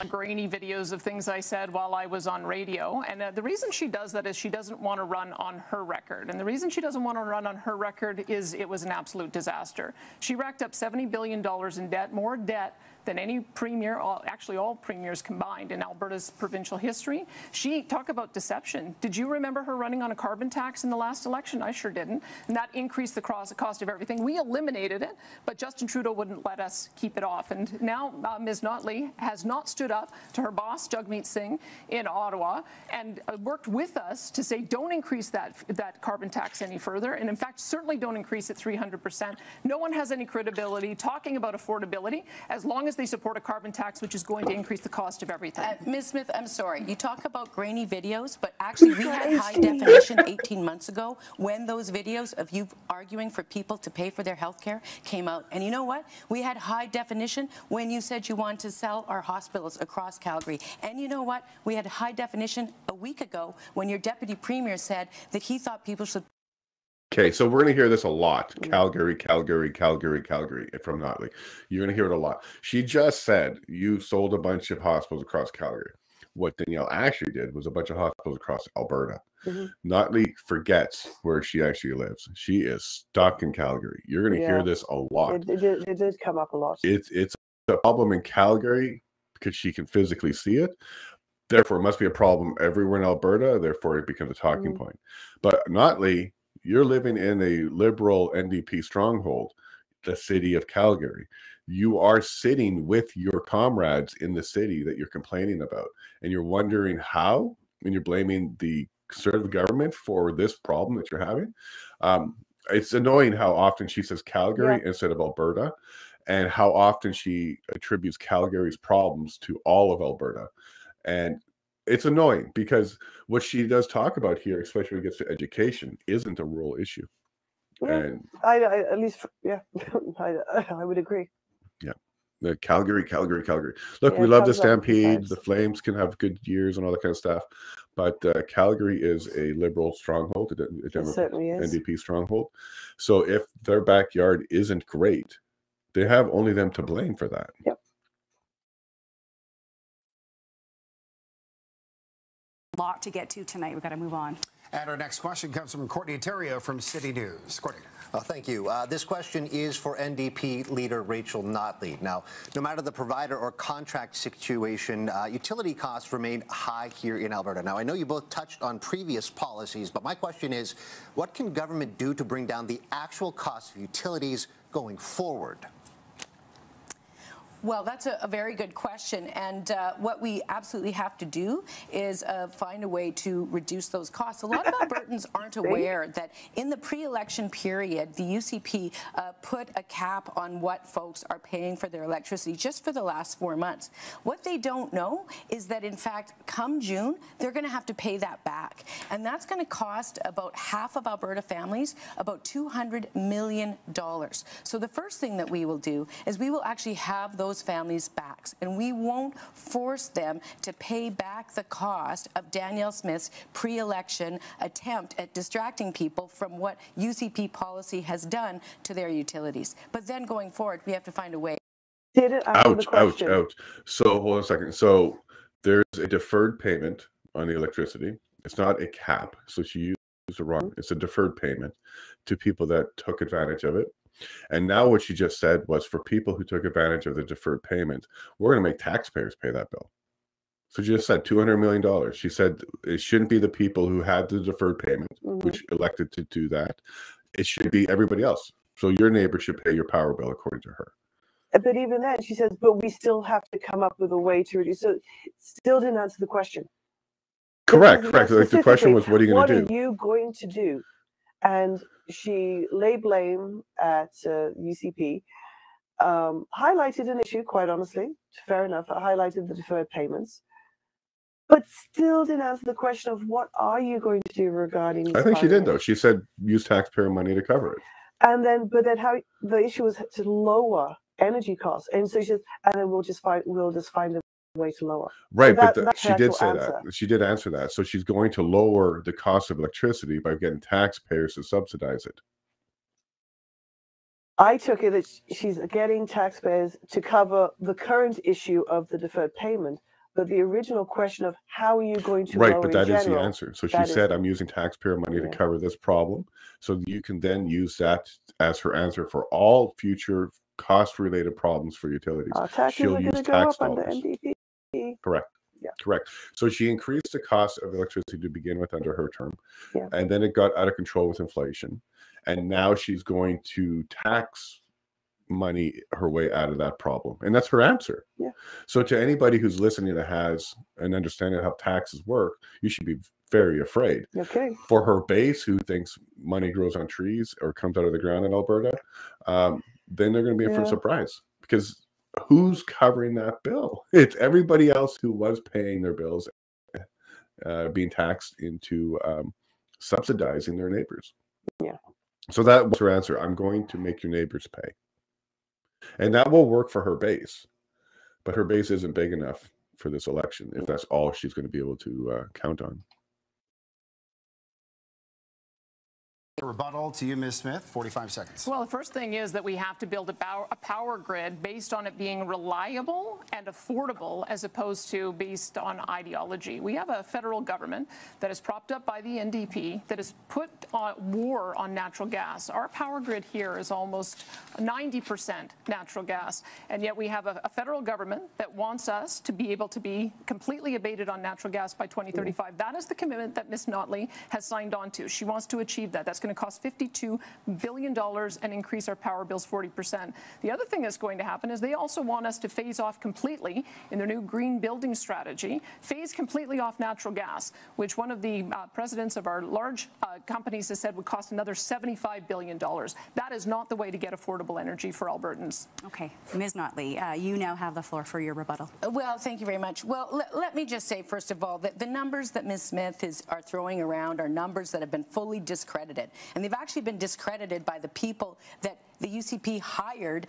Grainy videos of things I said while I was on radio. And the reason she does that is she doesn't want to run on her record. And the reason she doesn't want to run on her record is it was an absolute disaster. She racked up $70 billion in debt, more debt than any premier, actually all premiers combined in Alberta's provincial history. She talk about deception. Did you remember her running on a carbon tax in the last election? I sure didn't. And that increased the cost of everything. We eliminated it, but Justin Trudeau wouldn't let us keep it off. And now Ms. Notley has not stood up to her boss, Jagmeet Singh, in Ottawa, and worked with us to say don't increase that carbon tax any further. And in fact, certainly don't increase it 300%. No one has any credibility talking about affordability as long as they support a carbon tax, which is going to increase the cost of everything. Ms. Smith, I'm sorry. You talk about grainy videos, but actually we had high definition 18 months ago when those videos of you arguing for people to pay for their health care came out. And you know what? We had high definition when you said you wanted to sell our hospitals across Calgary. And you know what? We had high definition a week ago when your deputy premier said that he thought people should. Okay, so we're going to hear this a lot. Calgary from Notley. You're going to hear it a lot. She just said you sold a bunch of hospitals across Calgary. What Danielle actually did was a bunch of hospitals across Alberta. Notley forgets where she actually lives. She is stuck in Calgary. You're going to hear this a lot. It did come up a lot. It's a problem in Calgary because she can physically see it. Therefore, it must be a problem everywhere in Alberta. Therefore, it becomes a talking point. But Notley, you're living in a Liberal NDP stronghold, the city of Calgary. You are sitting with your comrades in the city that you're complaining about, and you're wondering how, and you're blaming the Conservative government for this problem that you're having. It's annoying how often she says Calgary instead of Alberta, and how often she attributes Calgary's problems to all of Alberta. And it's annoying because what she does talk about here, especially when it gets to education, isn't a rural issue. Yeah, and I at least, I would agree. Yeah, the Calgary. Look, we love the Stampede. The Flames can have good years and all that kind of stuff, but Calgary is a Liberal stronghold, a certainly is. NDP stronghold. So if their backyard isn't great, they have only them to blame for that. Yep. Lot to get to tonight. We've got to move on. And our next question comes from Courtney Terrio from City News. Courtney. Thank you. This question is for NDP leader Rachel Notley. Now, no matter the provider or contract situation, utility costs remain high here in Alberta. Now, I know you both touched on previous policies, but my question is, what can government do to bring down the actual cost of utilities going forward? Well, that's a very good question, and what we absolutely have to do is find a way to reduce those costs. A lot of Albertans aren't aware that in the pre-election period, the UCP put a cap on what folks are paying for their electricity just for the last 4 months. What they don't know is that, in fact, come June, they're going to have to pay that back, and that's going to cost about half of Alberta families about $200 million. So the first thing that we will do is we will actually have those families' backs, and we won't force them to pay back the cost of Danielle Smith's pre-election attempt at distracting people from what UCP policy has done to their utilities. But then going forward, we have to find a way. Did it answer the question? Ouch. So hold on a second. So there's a deferred payment on the electricity. It's not a cap. So she used the wrong. It's a deferred payment to people that took advantage of it. And now what she just said was, for people who took advantage of the deferred payment, we're going to make taxpayers pay that bill. So she just said $200 million. She said it shouldn't be the people who had the deferred payment, which elected to do that. It should be everybody else. So your neighbor should pay your power bill, according to her. But even then, she says, but we still have to come up with a way to reduce. So still didn't answer the question. Correct. Like the question was, what are you going to do? What are you going to do? And she laid blame at UCP, highlighted an issue, quite honestly, fair enough, highlighted the deferred payments, but still didn't answer the question of what are you going to do regarding. I think she did, though. She said use taxpayer money to cover it. And then, but then how the issue was to lower energy costs, and so she said, and then we'll just find a way to lower. Right, so but she did say that. She did answer that. So she's going to lower the cost of electricity by getting taxpayers to subsidize it. I took it that she's getting taxpayers to cover the current issue of the deferred payment, but the original question of how are you going to lower but that in is general, the answer. So she said, I'm using taxpayer money to cover this problem. So you can then use that as her answer for all future cost-related problems for utilities. She'll use tax dollars. Correct. Yeah. Correct. So she increased the cost of electricity to begin with under her term, and then it got out of control with inflation, and now she's going to tax money her way out of that problem, and that's her answer. Yeah. So to anybody who's listening that has an understanding of how taxes work, you should be very afraid. Okay. For her base, who thinks money grows on trees or comes out of the ground in Alberta, then they're going to be in for a surprise, because who's covering that bill? It's everybody else who was paying their bills, being taxed into subsidizing their neighbors. Yeah. So that was her answer. I'm going to make your neighbors pay. And that will work for her base. But her base isn't big enough for this election if that's all she's going to be able to count on. Rebuttal to you, Ms. Smith, 45 seconds. Well, the first thing is that we have to build a power grid based on it being reliable and affordable as opposed to based on ideology. We have a federal government that is propped up by the NDP that has put war on natural gas. Our power grid here is almost 90% natural gas, and yet we have a federal government that wants us to be able to be completely abated on natural gas by 2035. That is the commitment that Ms. Notley has signed on to. She wants to achieve that. That's going to cost $52 billion and increase our power bills 40%. The other thing that's going to happen is they also want us to phase off completely in their new green building strategy, phase completely off natural gas, which one of the presidents of our large companies has said would cost another $75 billion. That is not the way to get affordable energy for Albertans. Okay, Ms. Notley, you now have the floor for your rebuttal. Well, thank you very much. Well, let me just say, first of all, that the numbers that Ms. Smith are throwing around are numbers that have been fully discredited. And they've actually been discredited by the people that the UCP hired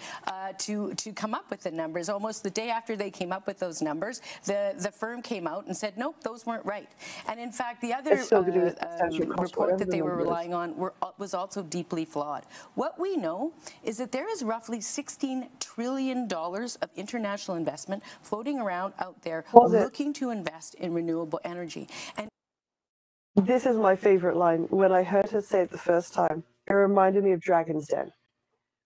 to come up with the numbers. Almost the day after they came up with those numbers, the firm came out and said, nope, those weren't right. And in fact, the other report that they were relying on was also deeply flawed. What we know is that there is roughly $16 trillion of international investment floating around out there looking to invest in renewable energy. And this is my favorite line. When I heard her say it the first time, it reminded me of Dragon's Den.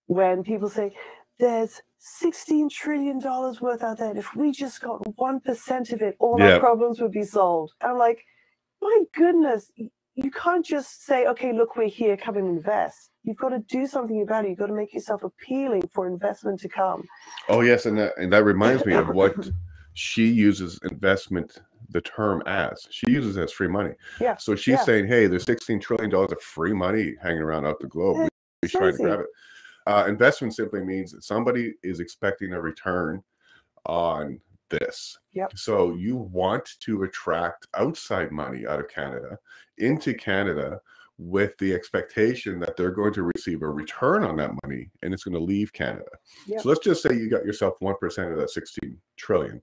When people say, there's $16 trillion worth out there, and if we just got 1% of it, all our problems would be solved. I'm like, my goodness, you can't just say, okay, look, we're here, come and invest. You've got to do something about it. You've got to make yourself appealing for investment to come. Oh, yes, and that reminds me of what she uses investment, the term as. She uses it as free money. Yeah. So she's saying, hey, there's $16 trillion of free money hanging around out the globe. We try to grab it. Investment simply means that somebody is expecting a return on this. Yep. So you want to attract outside money out of Canada into Canada with the expectation that they're going to receive a return on that money and it's going to leave Canada. Yep. So let's just say you got yourself 1% of that 16 trillion,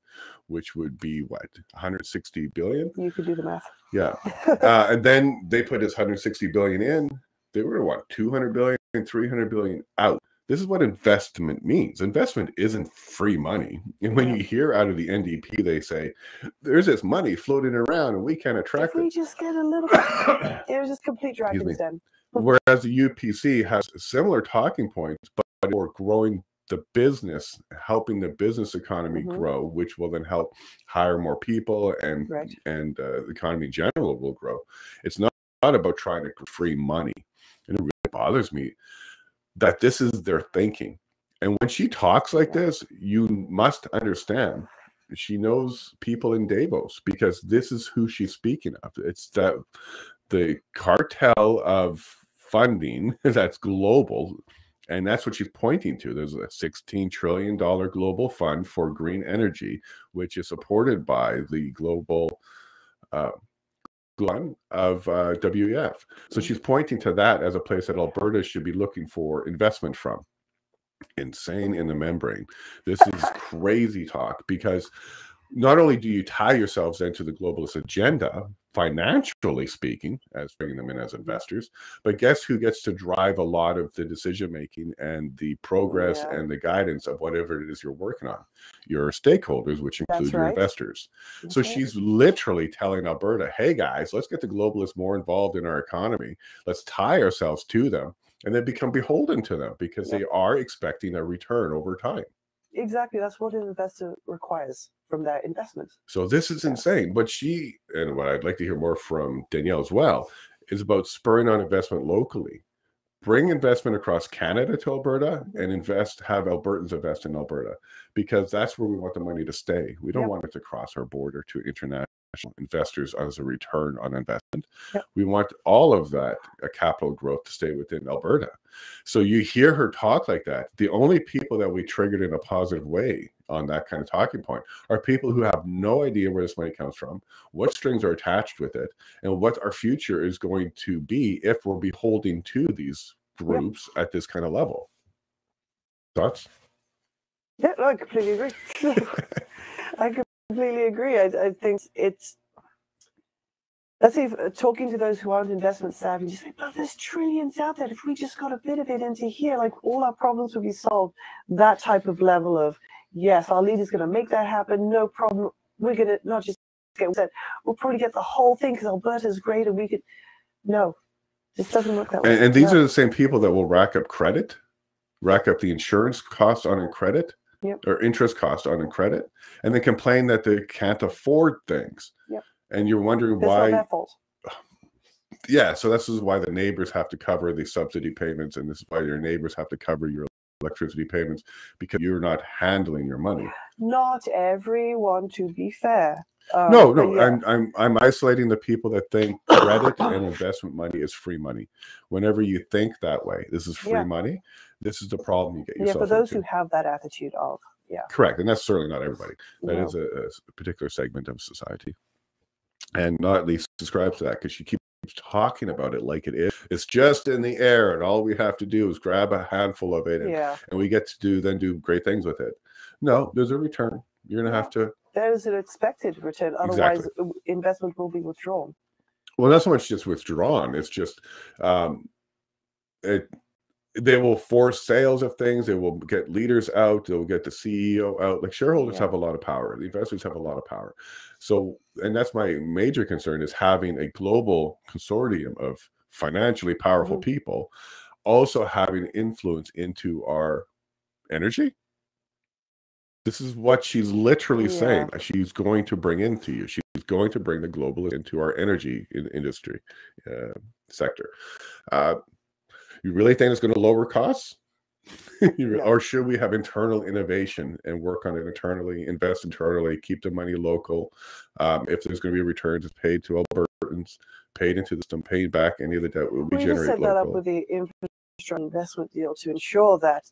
which would be what, 160 billion? You could do the math. Yeah. And then they put this 160 billion in. They were what, 200 billion, 300 billion out. This is what investment means. Investment isn't free money. And when you hear out of the NDP, they say, there's this money floating around and we can't attract it. We just get a little bit. It was just complete Dragon's Den. Whereas the UPC has similar talking points, but for growing the business, helping the business economy grow, which will then help hire more people and the economy in general will grow. It's not about trying to free money. And it really bothers me that this is their thinking. And when she talks like this, you must understand she knows people in Davos, because this is who she's speaking of. It's that the cartel of funding that's global, and that's what she's pointing to. There's a $16 trillion global fund for green energy, which is supported by the global one of WEF. So she's pointing to that as a place that Alberta should be looking for investment from. Insane in the membrane. This is crazy talk, because not only do you tie yourselves into the globalist agenda, financially speaking, as bringing them in as investors, but guess who gets to drive a lot of the decision making and the progress and the guidance of whatever it is you're working on? Your stakeholders, which include your investors. So she's literally telling Alberta, hey guys, let's get the globalists more involved in our economy. Let's tie ourselves to them and then become beholden to them, because they are expecting a return over time. Exactly. That's what an investor requires from their investment. So this is insane. But she, and what I'd like to hear more from Danielle as well, is about spurring on investment locally. Bring investment across Canada to Alberta and have Albertans invest in Alberta, because that's where we want the money to stay. We don't want it to cross our border to international investors as a return on investment. We want all of that capital growth to stay within Alberta. So you hear her talk like that. The only people that we triggered in a positive way on that kind of talking point are people who have no idea where this money comes from, what strings are attached with it, and what our future is going to be if we're beholden to these groups at this kind of level. Thoughts? Yeah, no, I completely agree. I completely agree. I think let's say talking to those who aren't investment savvy, just say, but there's trillions out there. If we just got a bit of it into here, like all our problems would be solved. That type of level of, yes, our leader's going to make that happen. No problem. We're going to not just get said, we'll probably get the whole thing because Alberta's great and we could. No, this doesn't work that way. And these are the same people that will rack up credit, rack up the insurance costs on credit, or interest costs on credit, and then complain that they can't afford things. And you're wondering why. It's not their fault. Yeah, so this is why the neighbors have to cover the subsidy payments, and this is why your neighbors have to cover your electricity payments, because you're not handling your money. Not everyone, to be fair. No, I'm isolating the people that think credit and investment money is free money. Whenever you think that way, this is free money. This is the problem you get yourself for those into. who have that attitude of, correct, and that's certainly not everybody. That is a particular segment of society, and Notley subscribes to that because she keeps talking about it like it is. It's just in the air, and all we have to do is grab a handful of it, and we get to do great things with it. No, there's a return. You're going to have to. There's an expected return. Otherwise, investment will be withdrawn. Well, not so much just withdrawn. It's just they will force sales of things. They will get leaders out. They'll get the CEO out. Like shareholders have a lot of power. The investors have a lot of power. So, and that's my major concern, is having a global consortium of financially powerful people also having influence into our energy. This is what she's literally saying. She's going to bring into you. She's going to bring the globalists into our energy industry sector. You really think it's going to lower costs? Or should we have internal innovation and work on it internally, invest internally, keep the money local? If there's going to be returns, it's paid to Albertans, paid into the system, paid back any of the debt will be generated set local. that up with the infrastructure investment deal to ensure that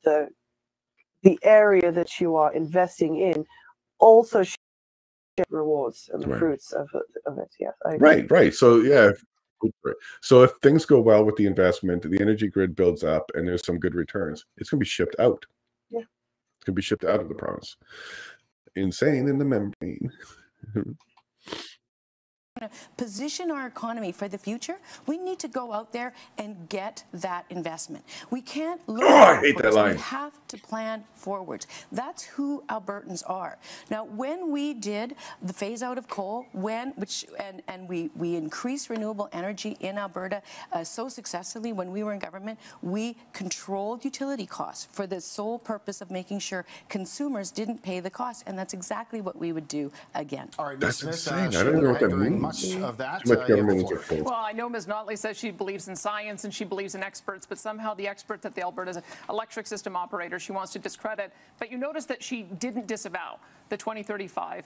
the area that you are investing in also rewards and the fruits of it. Yeah, right. So so if things go well with the investment, the energy grid builds up, and there's some good returns, it's going to be shipped out. It's going to be shipped out of the province. Insane in the membrane. Position our economy for the future, we need to go out there and get that investment. We can't look I hate that line. We have to plan forwards. That's who Albertans are. Now, when we did the phase out of coal, we increased renewable energy in Alberta so successfully when we were in government, we controlled utility costs for the sole purpose of making sure consumers didn't pay the cost, and that's exactly what we would do again. All right, That's Ms. Smith, insane. I don't know what that means. Much of that. Well, I know Ms. Notley says she believes in science and she believes in experts, but somehow the expert that the Alberta electric system operator she wants to discredit. But you notice that she didn't disavow the 2035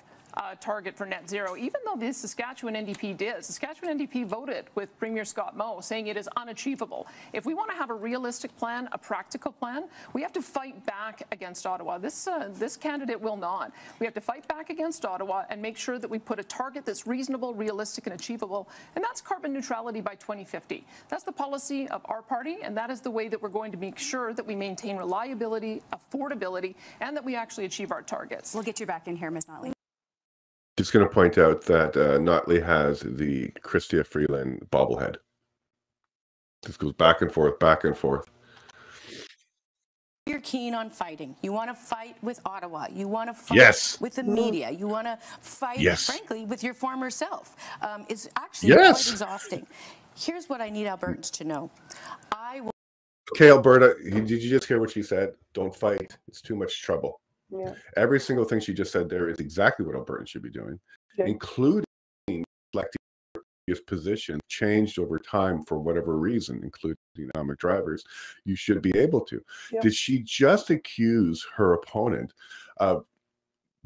target for net zero, even though the Saskatchewan NDP did. Saskatchewan NDP voted with Premier Scott Moe saying it is unachievable. If we want to have a realistic plan, a practical plan, we have to fight back against Ottawa. This candidate will not. We have to fight back against Ottawa and make sure that we put a target that's reasonable, realistic, and achievable, and that's carbon neutrality by 2050. That's the policy of our party, and that is the way that we're going to make sure that we maintain reliability, affordability, and that we actually achieve our targets. We'll get you back in here, Ms. Notley. Just going to point out that Notley has the Chrystia Freeland bobblehead. This goes back and forth, back and forth. You're keen on fighting. You want to fight with Ottawa. You want to fight with the media. You want to fight, frankly, with your former self. It's actually quite exhausting. Here's what I need Albertans to know. Okay, Alberta, did you just hear what she said? Don't fight. It's too much trouble. Yeah. Every single thing she just said there is exactly what Albertans should be doing, including reflecting his position changed over time for whatever reason, including economic drivers. You should be able to. Did she just accuse her opponent of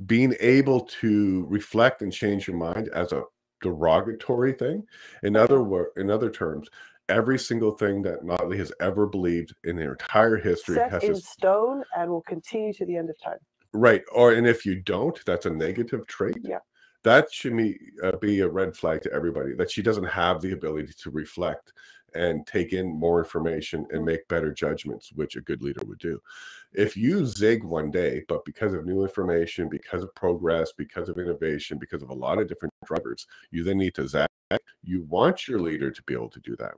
being able to reflect and change your mind as a derogatory thing? In other terms, every single thing that Notley has ever believed in their entire history set in stone and will continue to the end of time. Right. And if you don't, that's a negative trait. Yeah. That should be a red flag to everybody, that she doesn't have the ability to reflect and take in more information and make better judgments, which a good leader would do. If you zig one day, but because of new information, because of progress, because of innovation, because of a lot of different drivers, you then need to zag. You want your leader to be able to do that.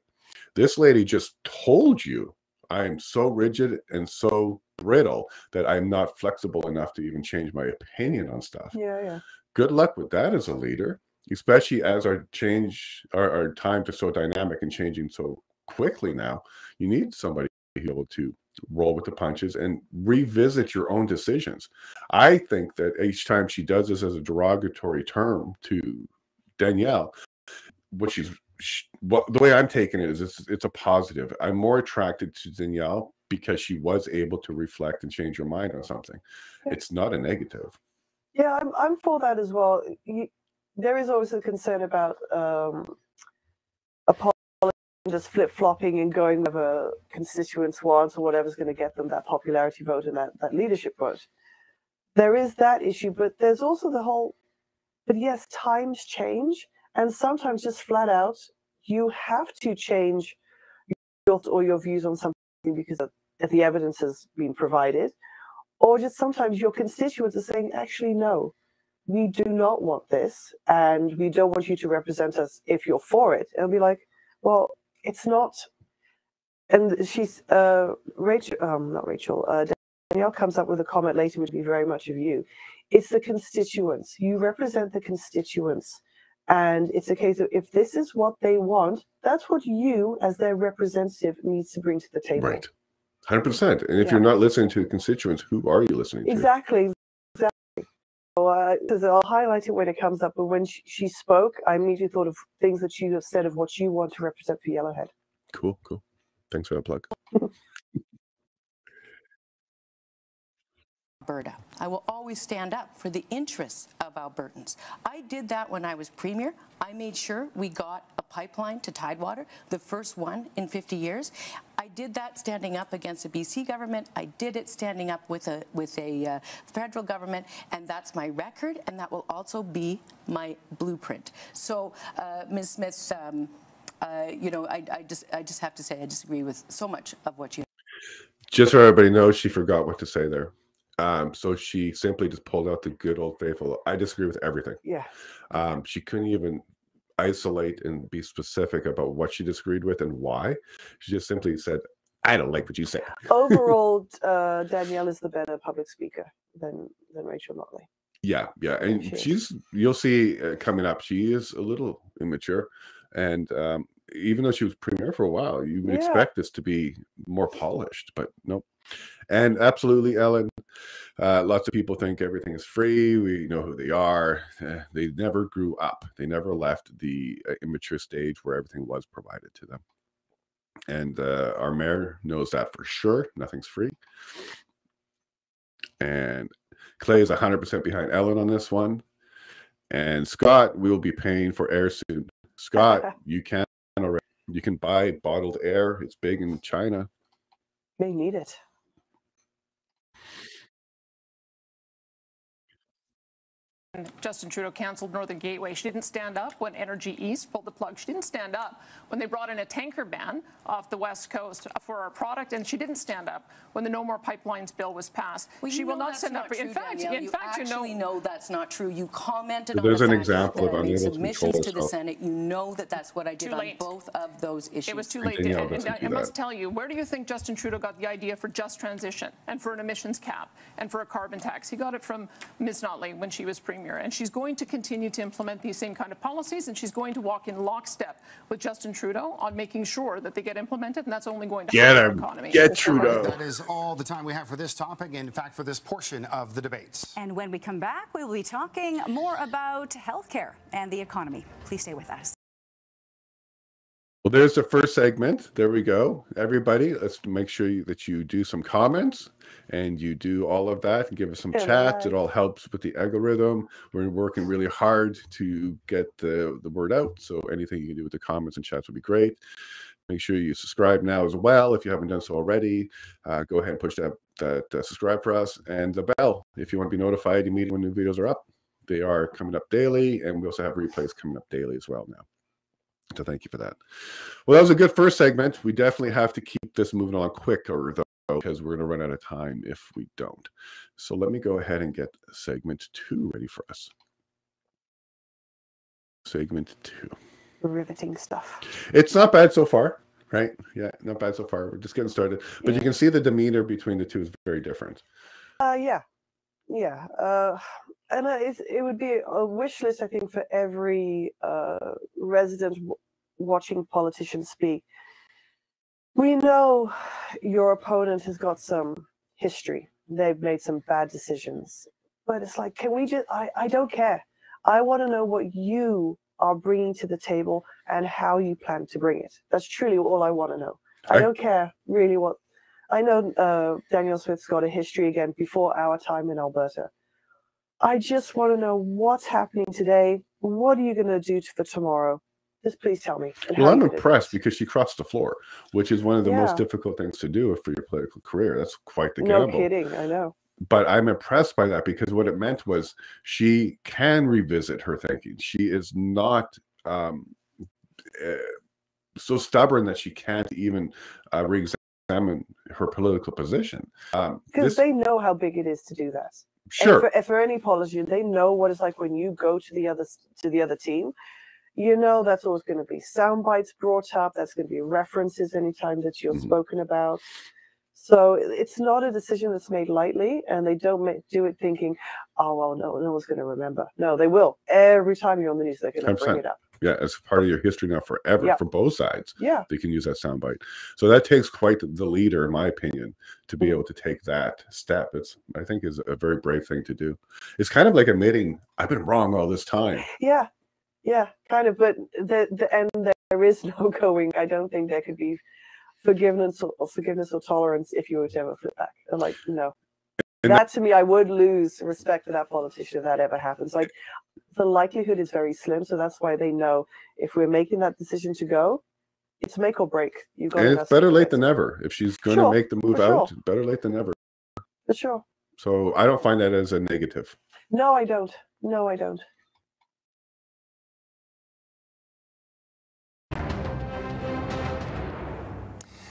This lady just told you, I am so rigid and so brittle that I'm not flexible enough to even change my opinion on stuff. Yeah. Good luck with that as a leader, especially as our times are so dynamic and changing so quickly now. You need somebody to be able to roll with the punches and revisit your own decisions. I think that each time she does this as a derogatory term to Danielle, the way I'm taking it is it's a positive. I'm more attracted to Danielle because she was able to reflect and change her mind on something. It's not a negative. Yeah, I'm for that as well. There is always a concern about apology just flip-flopping and going wherever constituents want or whatever's going to get them that popularity vote and that leadership vote. There is that issue, but there's also the whole, but yes, times change, and sometimes just flat out, you have to change your views on something because the evidence has been provided, or just sometimes your constituents are saying, actually, no, we do not want this, and we don't want you to represent us if you're for it. And I'll be like, well, it's not. And she's not Rachel. Danielle comes up with a comment later, which would be very much of you. It's the constituents. You represent the constituents. And it's a case of if this is what they want, that's what you, as their representative, needs to bring to the table. Right. 100%. And if you're not listening to the constituents, who are you listening to? Exactly. So I'll highlight it when it comes up. But when she spoke, I immediately thought of things that you have said of what you want to represent for Yellowhead. Cool. Thanks for that plug. Alberta. I will always stand up for the interests of Albertans. I did that when I was Premier. I made sure we got a pipeline to Tidewater, the first one in 50 years. I did that standing up against the BC government. I did it standing up with a federal government, and that's my record, and that will also be my blueprint. So, Ms. Smith, I just have to say I disagree with so much of what you. Just so everybody knows, she forgot what to say there. So she simply just pulled out the good old faithful, I disagree with everything. Yeah. She couldn't even isolate and be specific about what she disagreed with and why. She just simply said, I don't like what you say. Overall, Danielle is the better public speaker than Rachel Notley. Yeah. And you'll see coming up, she is a little immature. And even though she was Premier for a while, you would expect this to be more polished, but nope. And absolutely, Ellen, lots of people think everything is free. We know who they are. They never grew up. They never left the immature stage where everything was provided to them. And our mayor knows that for sure. Nothing's free. And Clay is 100% behind Ellen on this one. And Scott, we will be paying for air soon. Scott, you can buy bottled air. It's big in China. They need it. Justin Trudeau canceled Northern Gateway. She didn't stand up when Energy East pulled the plug. She didn't stand up when they brought in a tanker ban off the West Coast for our product, and she didn't stand up when the No More Pipelines bill was passed. Well, she will not stand up. In fact, you know that's not true. You commented on there's the an fact example that of I made unable to submissions control to the herself. Senate. You know that's what I did on both of those issues. It was too late. And I must tell you, where do you think Justin Trudeau got the idea for just transition and for an emissions cap and for a carbon tax? He got it from Ms. Notley when she was Premier, and she's going to continue to implement these same kind of policies, and she's going to walk in lockstep with Justin Trudeau on making sure that they get implemented, and that's only going to help our economy. Get Trudeau. That is all the time we have for this topic, and in fact, for this portion of the debates. And when we come back, we will be talking more about healthcare and the economy. Please stay with us. Well, there's the first segment. There we go. Everybody, let's make sure that you do some comments and you do all of that and give us some chats. It all helps with the algorithm. We're working really hard to get the word out. So anything you can do with the comments and chats would be great. Make sure you subscribe now as well. If you haven't done so already, go ahead and push that subscribe for us, and the bell if you want to be notified immediately when new videos are up. They are coming up daily, and we also have replays coming up daily as well now. So thank you for that. Well, that was a good first segment. We definitely have to keep this moving along quicker, though, because we're going to run out of time if we don't. So let me go ahead and get segment 2 ready for us. Segment 2. Riveting stuff. It's not bad so far, right? Yeah, not bad so far. We're just getting started. But you can see the demeanor between the two is very different. Yeah. And it would be a wish list, I think, for every resident watching politicians speak. We know your opponent has got some history. They've made some bad decisions. But it's like, can we just, I don't care. I want to know what you are bringing to the table and how you plan to bring it. That's truly all I want to know. I don't care really what, I know Danielle Smith's got a history again before our time in Alberta. I just want to know what's happening today. What are you going to do for tomorrow? Just please tell me. Well, I'm impressed because she crossed the floor, which is one of the most difficult things to do for your political career. That's quite the gamble. No kidding, I know. But I'm impressed by that because what it meant was she can revisit her thinking. She is not so stubborn that she can't even re-examine her political position. Because they know how big it is to do that. Sure. And for any politician, they know what it's like when you go to the other team. You know that's always going to be sound bites brought up. That's going to be references anytime that you're spoken about. So it's not a decision that's made lightly, and they don't do it thinking, oh, well, no one's going to remember. No, they will. Every time you're on the news, they're going to bring it up. Yeah, as part of your history now forever for both sides. Yeah. They can use that soundbite. So that takes quite the leader, in my opinion, to be able to take that step. I think is a very brave thing to do. It's kind of like admitting, I've been wrong all this time. Yeah, kind of. But there is no going. I don't think there could be forgiveness or tolerance if you were to ever flip back. I'm like, no. That to me, I would lose respect for that politician if that ever happens. Like, the likelihood is very slim, so that's why they know if we're making that decision to go, it's make or break. You got. And it's better late than never. If she's going to make the move out, better late than never. For sure. So I don't find that as a negative. No, I don't. No, I don't.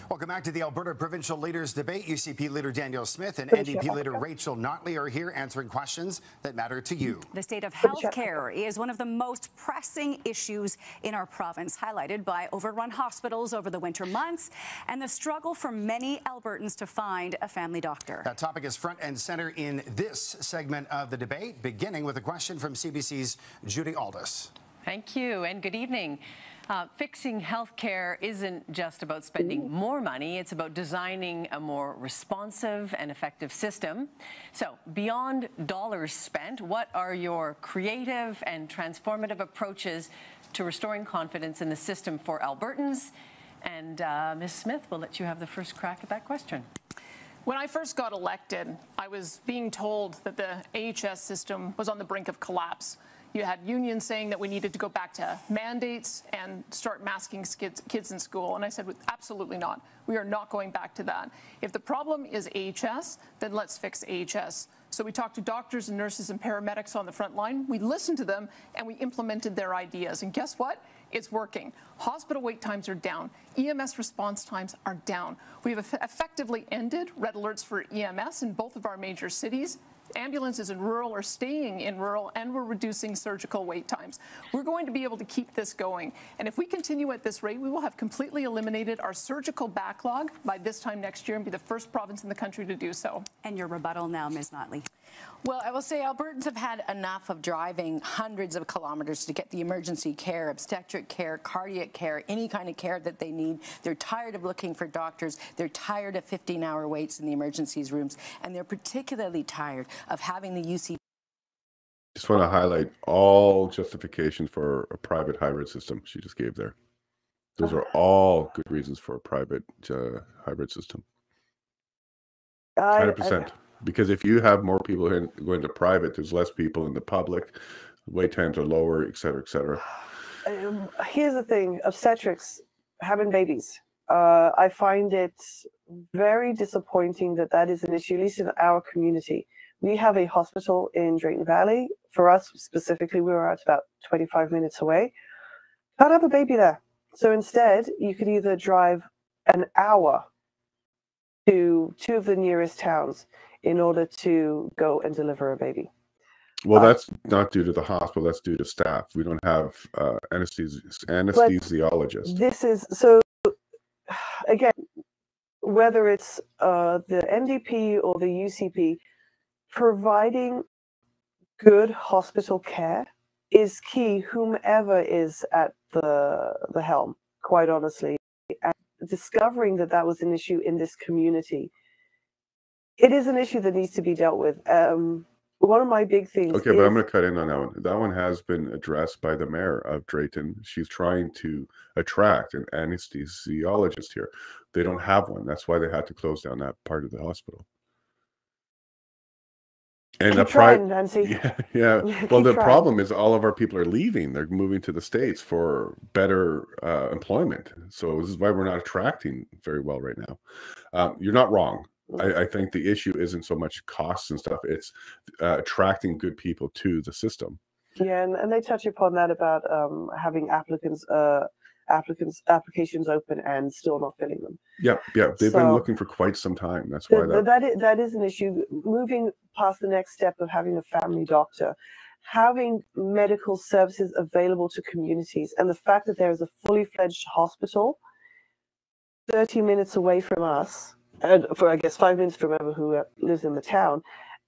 Welcome back to the Alberta Provincial Leaders Debate. UCP Leader Danielle Smith and NDP Leader Rachel Notley are here answering questions that matter to you. The state of health care is one of the most pressing issues in our province, highlighted by overrun hospitals over the winter months and the struggle for many Albertans to find a family doctor. That topic is front and center in this segment of the debate, beginning with a question from CBC's Judy Aldous. Thank you and good evening. Fixing healthcare isn't just about spending more money, it's about designing a more responsive and effective system. So, beyond dollars spent, what are your creative and transformative approaches to restoring confidence in the system for Albertans? And Ms. Smith, we'll let you have the first crack at that question. When I first got elected, I was being told that the AHS system was on the brink of collapse. You had unions saying that we needed to go back to mandates and start masking kids in school. And I said, absolutely not. We are not going back to that. If the problem is AHS, then let's fix AHS. So we talked to doctors and nurses and paramedics on the front line. We listened to them and we implemented their ideas. And guess what? It's working. Hospital wait times are down. EMS response times are down. We have effectively ended red alerts for EMS in both of our major cities. Ambulances in rural are staying in rural, and we're reducing surgical wait times. We're going to be able to keep this going. And if we continue at this rate, we will have completely eliminated our surgical backlog by this time next year and be the first province in the country to do so. And your rebuttal now, Ms. Notley. Well, I will say Albertans have had enough of driving hundreds of kilometers to get the emergency care, obstetric care, cardiac care, any kind of care that they need. They're tired of looking for doctors. They're tired of 15-hour waits in the emergencies rooms. And they're particularly tired of having the UC. Just want to highlight all justifications for a private hybrid system she just gave there. Those are all good reasons for a private hybrid system. 100%. Because if you have more people going to private, there's less people in the public, wait times are lower, et cetera, et cetera. Here's the thing, obstetrics, having babies. I find it very disappointing that is an issue, at least in our community. We have a hospital in Drayton Valley. For us specifically, we were at about 25 minutes away. Can't have a baby there. So instead, you could either drive an hour to two of the nearest towns in order to go and deliver a baby. Well, that's not due to the hospital. That's due to staff. We don't have anesthesiologists. This is so. Again, whether it's the NDP or the UCP, providing good hospital care is key, whomever is at the helm, quite honestly. And discovering that that was an issue in this community, it is an issue that needs to be dealt with. One of my big things. Okay, but I'm going to cut in on that one. That one has been addressed by the mayor of Drayton. She's trying to attract an anesthesiologist here. They don't have one. That's why they had to close down that part of the hospital. And Keep trying, Nancy. Yeah. Well, the problem is all of our people are leaving. They're moving to the States for better employment. So this is why we're not attracting very well right now. You're not wrong. I think the issue isn't so much costs and stuff. It's attracting good people to the system. Yeah, and they touch upon that about having applications open and still not filling them. Yeah. They've been looking for quite some time. That's why that is an issue. Moving past the next step of having a family doctor, having medical services available to communities, and the fact that there is a fully fledged hospital 30 minutes away from us, and for I guess 5 minutes from whoever who lives in the town,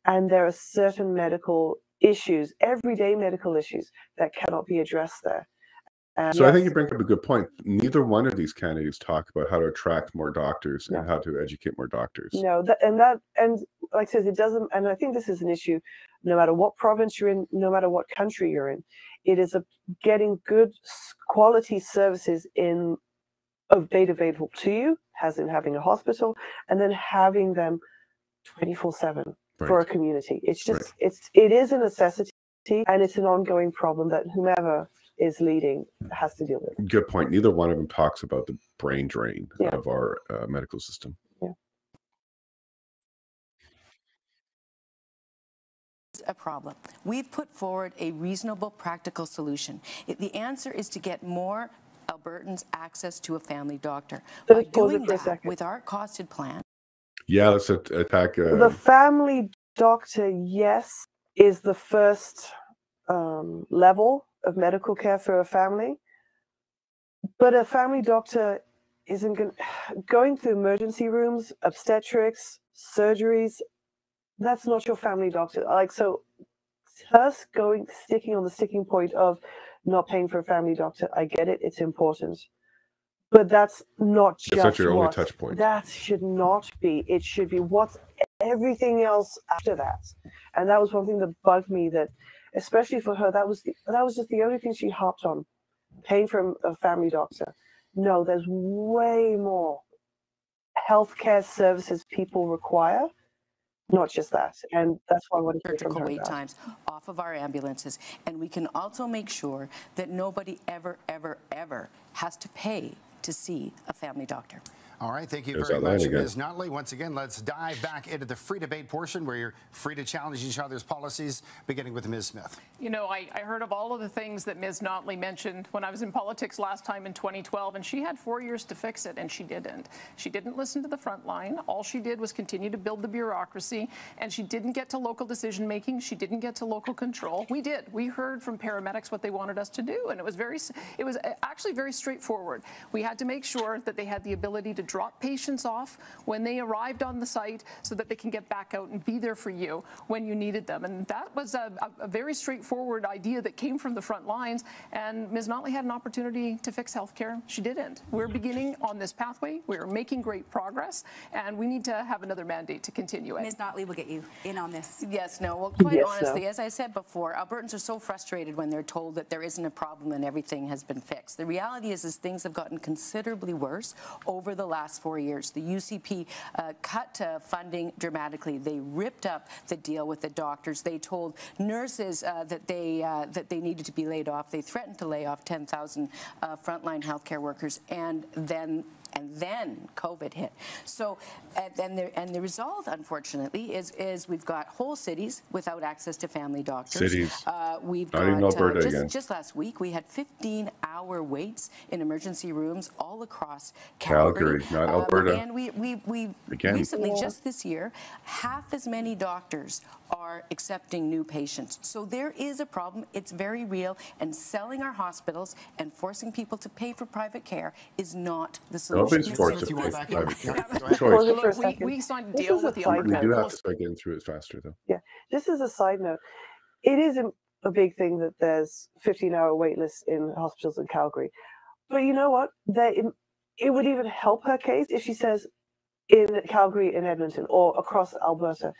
and there are certain medical issues, everyday medical issues, that cannot be addressed there. So yes. I think you bring up a good point. Neither one of these candidates talk about how to attract more doctors and how to educate more doctors. No, and like I said, it doesn't. And I think this is an issue, no matter what province you're in, no matter what country you're in. It is getting good quality services available to you, as in having a hospital, and then having them 24/7 for a community. It's just it is a necessity, and it's an ongoing problem that whomever is leading has to deal with. Good point. Neither one of them talks about the brain drain of our medical system. Yeah. A problem. We've put forward a reasonable, practical solution. The answer is to get more Albertans access to a family doctor. By doing that with our costed plan. Yeah, let's attack. The family doctor, yes, is the first level of medical care for a family, but a family doctor isn't going through emergency rooms, obstetrics, surgeries. That's not your family doctor. So us sticking on the sticking point of not paying for a family doctor, I get it, it's important, but that's not just not your only touch point. That should not be. It should be what's everything else after that. And that was one thing that bugged me, that especially for her, that was just the only thing she hopped on, paying for a family doctor. No, there's way more healthcare services people require, not just that. And that's why I wanted to hear from her. Wait times off of our ambulances, and we can also make sure that nobody ever has to pay to see a family doctor. All right, thank you very much, Ms. Notley. Once again, let's dive back into the free debate portion where you're free to challenge each other's policies, beginning with Ms. Smith. You know, I heard of all of the things that Ms. Notley mentioned when I was in politics last time in 2012, and she had 4 years to fix it, and she didn't. She didn't listen to the front line. All she did was continue to build the bureaucracy, and she didn't get to local decision-making. She didn't get to local control. We did. We heard from paramedics what they wanted us to do, and it was actually very straightforward. We had to make sure that they had the ability to drop patients off when they arrived on the site so that they can get back out and be there for you when you needed them. And that was a very straightforward idea that came from the front lines. And Ms. Notley had an opportunity to fix healthcare. She didn't. We're beginning on this pathway. We're making great progress, and we need to have another mandate to continue it. Ms. Notley will get you in on this. Yes, no. Well, quite honestly, as I said before, Albertans are so frustrated when they're told that there isn't a problem and everything has been fixed. The reality is things have gotten considerably worse over the last 4 years. The UCP cut funding dramatically. They ripped up the deal with the doctors. They told nurses that they needed to be laid off. They threatened to lay off 10,000 frontline healthcare workers, and then and then COVID hit. So, and the result, unfortunately, is we've got whole cities without access to family doctors. Cities. We've Not got even Alberta again. just last week we had 15-hour waits in emergency rooms all across Calgary, not Alberta. And we recently, just this year, half as many doctors are accepting new patients. So there is a problem. It's very real. And selling our hospitals and forcing people to pay for private care is not the solution. Nobody's forced to pay for private care. We signed a deal with the Alberta. We do have to start getting through it faster, though. Yeah, just as a side note, it is a big thing that there's 15-hour wait lists in hospitals in Calgary. But you know what? It would even help her case if she says in Calgary, in Edmonton, or across Alberta.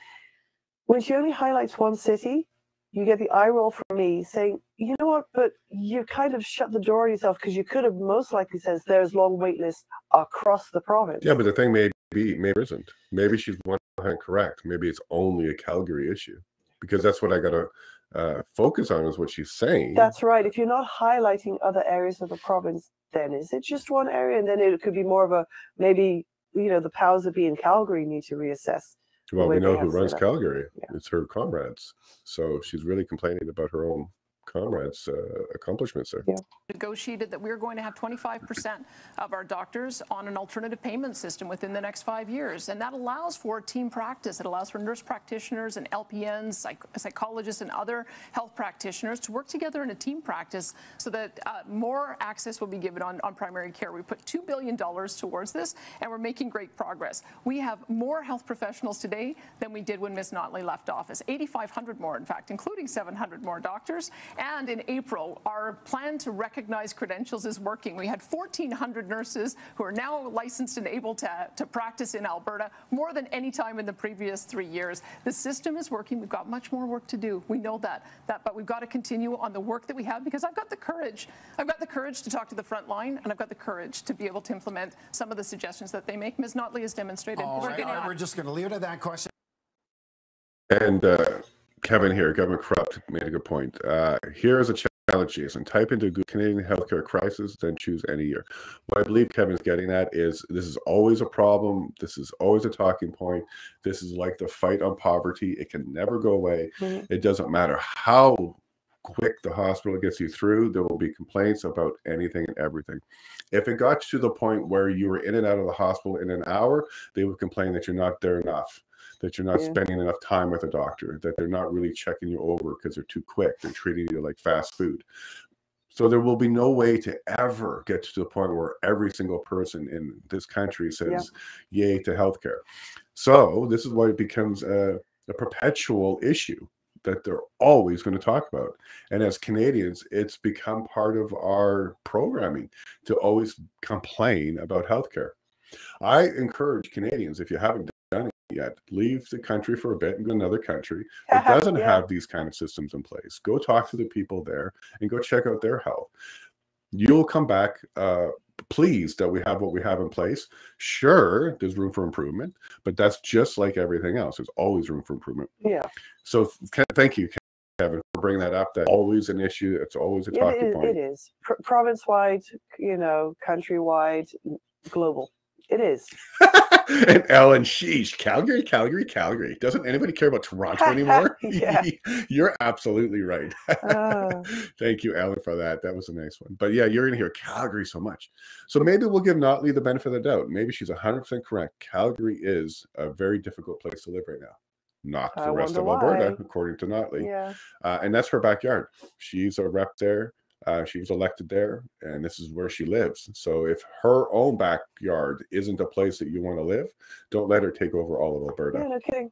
When she only highlights one city, you get the eye roll from me saying, you know what, but you kind of shut the door on yourself because you could have most likely said there's long wait lists across the province. Yeah, but the thing maybe isn't. Maybe she's 100% correct. Maybe it's only a Calgary issue, because that's what I got to focus on is what she's saying. That's right. If you're not highlighting other areas of the province, then is it just one area? And then it could be more of a, maybe, you know, the powers that be in Calgary need to reassess. Well, we know who runs Calgary. Yeah. It's her comrades. So she's really complaining about her own comrades' accomplishments there. Yeah. Negotiated that we're going to have 25% of our doctors on an alternative payment system within the next 5 years. And that allows for team practice. It allows for nurse practitioners and LPNs, psychologists and other health practitioners to work together in a team practice so that more access will be given on primary care. We put $2 billion towards this, and we're making great progress. We have more health professionals today than we did when Ms. Notley left office, 8,500 more, in fact, including 700 more doctors. And in April, our plan to recognize credentials is working. We had 1,400 nurses who are now licensed and able to practice in Alberta, more than any time in the previous 3 years. The system is working. We've got much more work to do. We know that, but we've got to continue on the work that we have, because I've got the courage. I've got the courage to talk to the front line, and I've got the courage to be able to implement some of the suggestions that they make. Ms. Notley has demonstrated. We're just going to leave it at that question. And Kevin here, Government Corrupt, made a good point. Here is a challenge, Jason. Type into Google Canadian healthcare crisis, then choose any year. What I believe Kevin's getting at is this is always a problem. This is always a talking point. This is like the fight on poverty. It can never go away. Mm-hmm. It doesn't matter how quick the hospital gets you through. There will be complaints about anything and everything. If it got to the point where you were in and out of the hospital in an hour, they would complain that you're not there enough, that you're not spending enough time with a doctor, that they're not really checking you over because they're too quick. They're treating you like fast food. So there will be no way to ever get to the point where every single person in this country says yay to healthcare. So this is why it becomes a perpetual issue that they're always going to talk about. And as Canadians, it's become part of our programming to always complain about healthcare. I encourage Canadians, if you haven't done it yet, leave the country for a bit and go to another country that doesn't have these kind of systems in place. Go talk to the people there and go check out their health. You'll come back pleased that we have what we have in place. Sure, there's room for improvement, but that's just like everything else. There's always room for improvement. Yeah. So thank you, Kevin, for bringing that up. That's always an issue. It's always a talking point. It is. Province-wide, countrywide, global. It is. And Ellen, sheesh, Calgary. Doesn't anybody care about Toronto anymore? You're absolutely right. Thank you, Ellen, for that. That was a nice one. But yeah, you're going to hear Calgary so much. So maybe we'll give Notley the benefit of the doubt. Maybe she's 100% correct. Calgary is a very difficult place to live right now. Not the rest of Alberta, according to Notley. Yeah. And that's her backyard. She's a rep there. She was elected there, and this is where she lives. So if her own backyard isn't a place that you want to live, don't let her take over all of Alberta. Yeah, no kidding.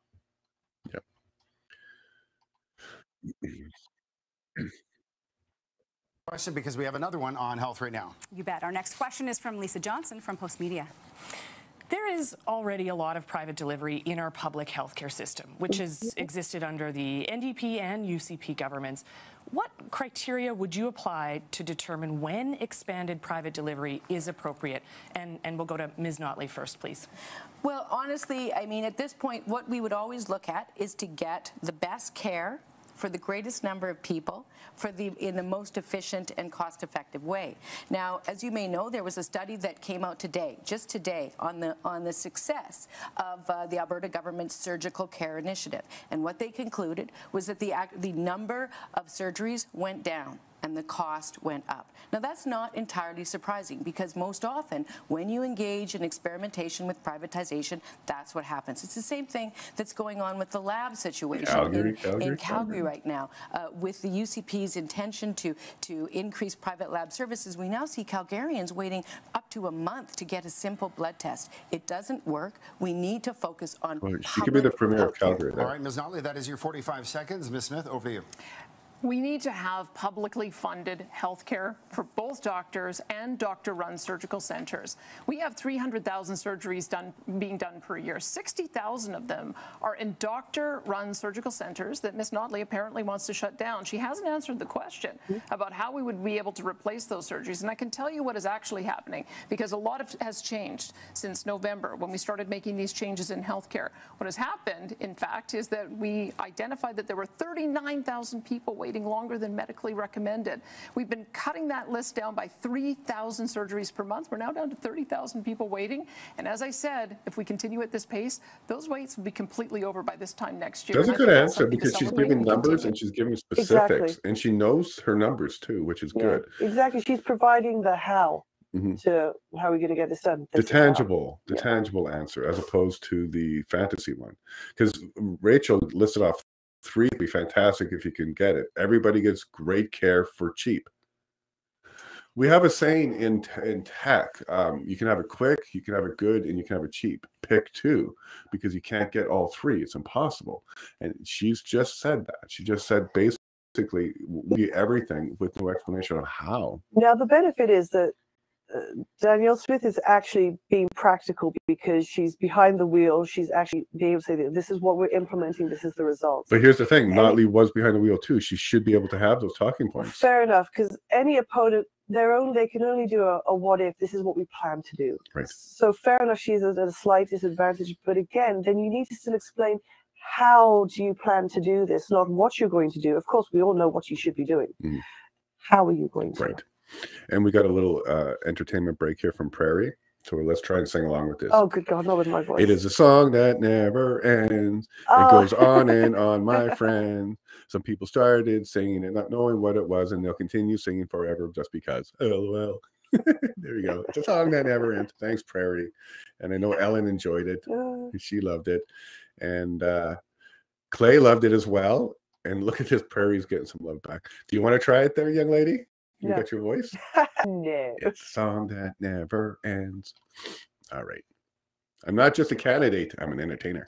Yeah. Question, because we have another one on health right now. You bet. Our next question is from Lisa Johnson from Post Media. There is already a lot of private delivery in our public healthcare system, which has existed under the NDP and UCP governments. What criteria would you apply to determine when expanded private delivery is appropriate? And we'll go to Ms. Notley first, please. Well, honestly, I mean, at this point, what we would always look at is to get the best care for the greatest number of people in the most efficient and cost-effective way. Now, as you may know, there was a study that came out today, just today, on the success of the Alberta government's surgical care initiative. And what they concluded was that the number of surgeries went down and the cost went up. Now, that's not entirely surprising, because most often when you engage in experimentation with privatization, that's what happens. It's the same thing that's going on with the lab situation in Calgary right now. With the UCP's intention to increase private lab services, we now see Calgarians waiting up to a month to get a simple blood test. It doesn't work. We need to focus on she could be the premier of Calgary there. All right, Ms. Notley, that is your 45 seconds. Ms. Smith, over to you. We need to have publicly funded health care for both doctors and doctor-run surgical centers. We have 300,000 surgeries being done per year. 60,000 of them are in doctor-run surgical centers that Ms. Notley apparently wants to shut down. She hasn't answered the question about how we would be able to replace those surgeries. And I can tell you what is actually happening, because a lot has changed since November when we started making these changes in health care. What has happened, in fact, is that we identified that there were 39,000 people waiting longer than medically recommended. We've been cutting that list down by 3,000 surgeries per month. We're now down to 30,000 people waiting. And as I said, if we continue at this pace, those waits will be completely over by this time next year. That's a good answer, because she's giving numbers and she's giving specifics, and she knows her numbers too, which is good. Exactly. She's providing the how. To how are we going to get this done? The tangible answer, as opposed to the fantasy one. Because Rachel listed off 3 would be fantastic if you can get it. Everybody gets great care for cheap. We have a saying in tech, you can have it quick, you can have it good, and you can have it cheap. Pick 2, because you can't get all 3. It's impossible. And she's just said that. She just said basically everything with no explanation on how. Now, the benefit is that Danielle Smith is actually being practical, because she's behind the wheel. She's actually being able to say, this is what we're implementing, this is the results. But here's the thing, Notley was behind the wheel too. She should be able to have those talking points. Fair enough, because any opponent, they can only do a what if, this is what we plan to do. Right. So fair enough, she's at a slight disadvantage. But again, then you need to still explain, how do you plan to do this, not what you're going to do. Of course, we all know what you should be doing. How are you going to? Right. And we got a little entertainment break here from Prairie. So let's try and sing along with this. Oh, good God, not with my voice. It is a song that never ends. It goes on and on, my friend. Some people started singing it, not knowing what it was, and they'll continue singing forever just because. LOL. There you go. It's a song that never ends. Thanks, Prairie. And I know Ellen enjoyed it. She loved it. And Clay loved it as well. And look at this, Prairie's getting some love back. Do you want to try it there, young lady? You got your voice? No. It's a song that never ends. All right. I'm not just a candidate, I'm an entertainer.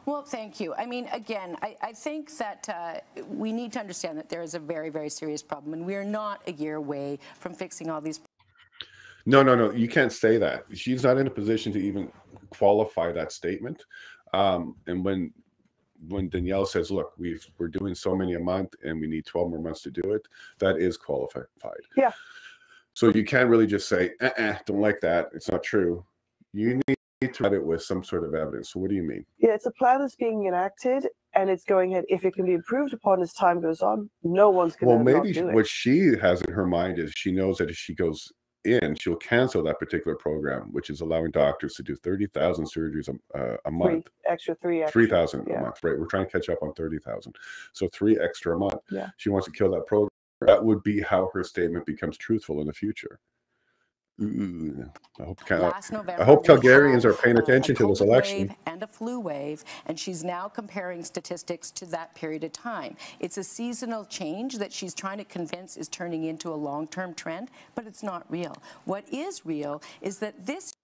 Well, thank you. I mean, again, I think that we need to understand that there is a very, very serious problem, and we are not a year away from fixing all these. No. You can't say that. She's not in a position to even qualify that statement. And when Danielle says, look, we're doing so many a month and we need 12 more months to do it, that is qualified. Yeah. So you can't really just say, don't like that. It's not true. You need to write it with some sort of evidence. So what do you mean? Yeah, it's a plan that's being enacted, and it's going ahead. If it can be improved upon as time goes on, no one's going to maybe do it. What she has in her mind is she knows that if she goes in, she'll cancel that particular program, which is allowing doctors to do 30,000 surgeries a month. 3,000 a month, right? We're trying to catch up on 30,000. So 3 extra a month. Yeah. She wants to kill that program. That would be how her statement becomes truthful in the future. I hope Calgarians are paying attention to this election. And a flu wave, and she's now comparing statistics to that period of time. It's a seasonal change that she's trying to convince is turning into a long-term trend, but it's not real. What is real is that this.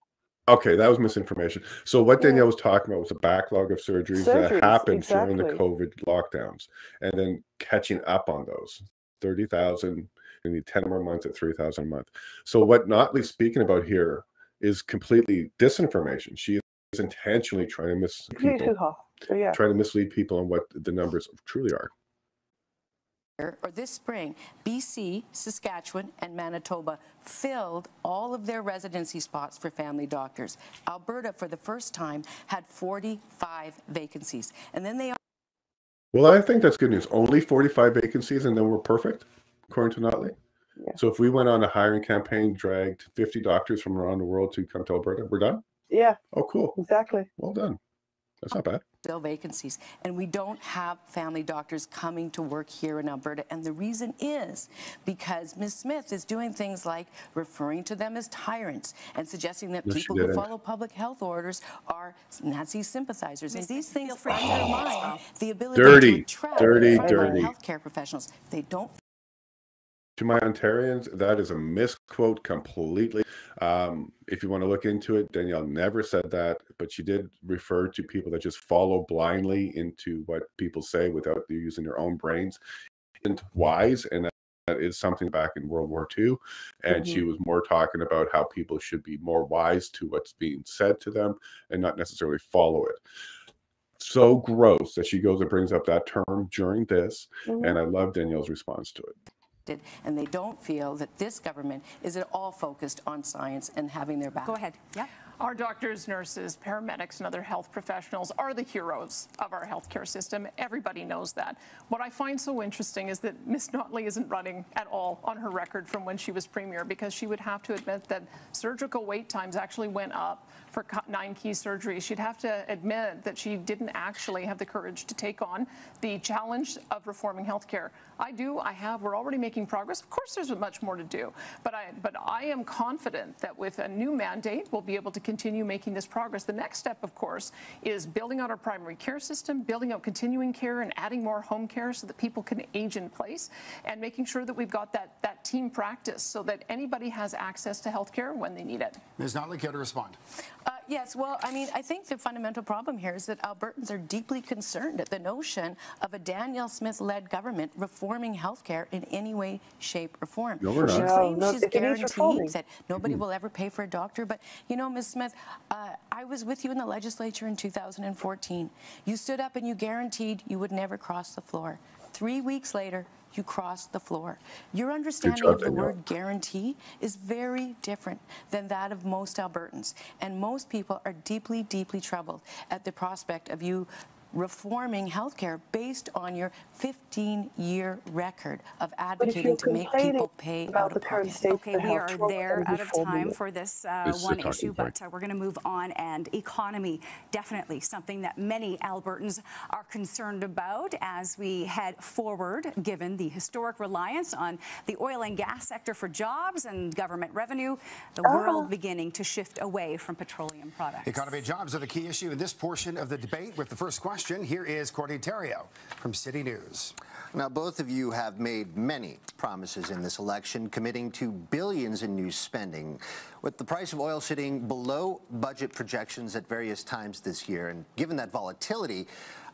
Okay, that was misinformation. So what Danielle was talking about was a backlog of surgeries that happened during the COVID lockdowns, and then catching up on those 30,000. You need 10 more months at 3,000 a month. So what Notley's speaking about here is completely disinformation. She is intentionally trying to mislead people, trying to mislead people on what the numbers truly are. or this spring, BC, Saskatchewan, and Manitoba filled all of their residency spots for family doctors. Alberta, for the first time, had 45 vacancies. And then they... Well, I think that's good news. Only 45 vacancies and then we're perfect, according to Notley. Yeah. So if we went on a hiring campaign, dragged 50 doctors from around the world to come to Alberta, we're done? Yeah. Oh, cool. Exactly. Well done. That's not bad. Still vacancies, and we don't have family doctors coming to work here in Alberta, and the reason is because Ms. Smith is doing things like referring to them as tyrants and suggesting that people who follow public health orders are Nazi sympathizers, and these things undermine the ability to attract frontline healthcare professionals. They don't. To my Ontarians, that is a misquote completely. If you want to look into it, Danielle never said that, but she did refer to people that just follow blindly into what people say without using their own brains. And wise, and that is something back in World War II. And she was more talking about how people should be more wise to what's being said to them and not necessarily follow it. So gross that she goes and brings up that term during this, and I love Danielle's response to it. And they don't feel that this government is at all focused on science and having their back. Go ahead. Yeah. Our doctors, nurses, paramedics, and other health professionals are the heroes of our healthcare system. Everybody knows that. What I find so interesting is that Ms. Notley isn't running at all on her record from when she was premier, because she would have to admit that surgical wait times actually went up for 9 key surgeries. She'd have to admit that she didn't actually have the courage to take on the challenge of reforming healthcare. We're already making progress. Of course, there's much more to do, but I am confident that with a new mandate, we'll be able to continue making this progress. The next step, of course, is building out our primary care system, building out continuing care, and adding more home care so that people can age in place, and making sure that we've got that team practice so that anybody has access to health care when they need it. Ms. Notley, care to respond? Yes, well, I mean, I think the fundamental problem here is that Albertans are deeply concerned at the notion of a Danielle Smith-led government reforming healthcare in any way, shape, or form. No, we're not. She claims she's guaranteed that nobody will ever pay for a doctor, but, you know, Ms. Smith, I was with you in the legislature in 2014. You stood up and you guaranteed you would never cross the floor. 3 weeks later, you crossed the floor. Your understanding of the word guarantee is very different than that of most Albertans. And most people are deeply, deeply troubled at the prospect of you reforming healthcare based on your 15-year record of advocating to make people pay out of pocket. Okay, we are there out of time for this one issue, but we're going to move on. And economy, definitely something that many Albertans are concerned about as we head forward, given the historic reliance on the oil and gas sector for jobs and government revenue, the world beginning to shift away from petroleum products. Economy jobs are the key issue in this portion of the debate. With the first question, here is Courtney Theriault from City News. Now, both of you have made many promises in this election, committing to billions in new spending. With the price of oil sitting below budget projections at various times this year, and given that volatility,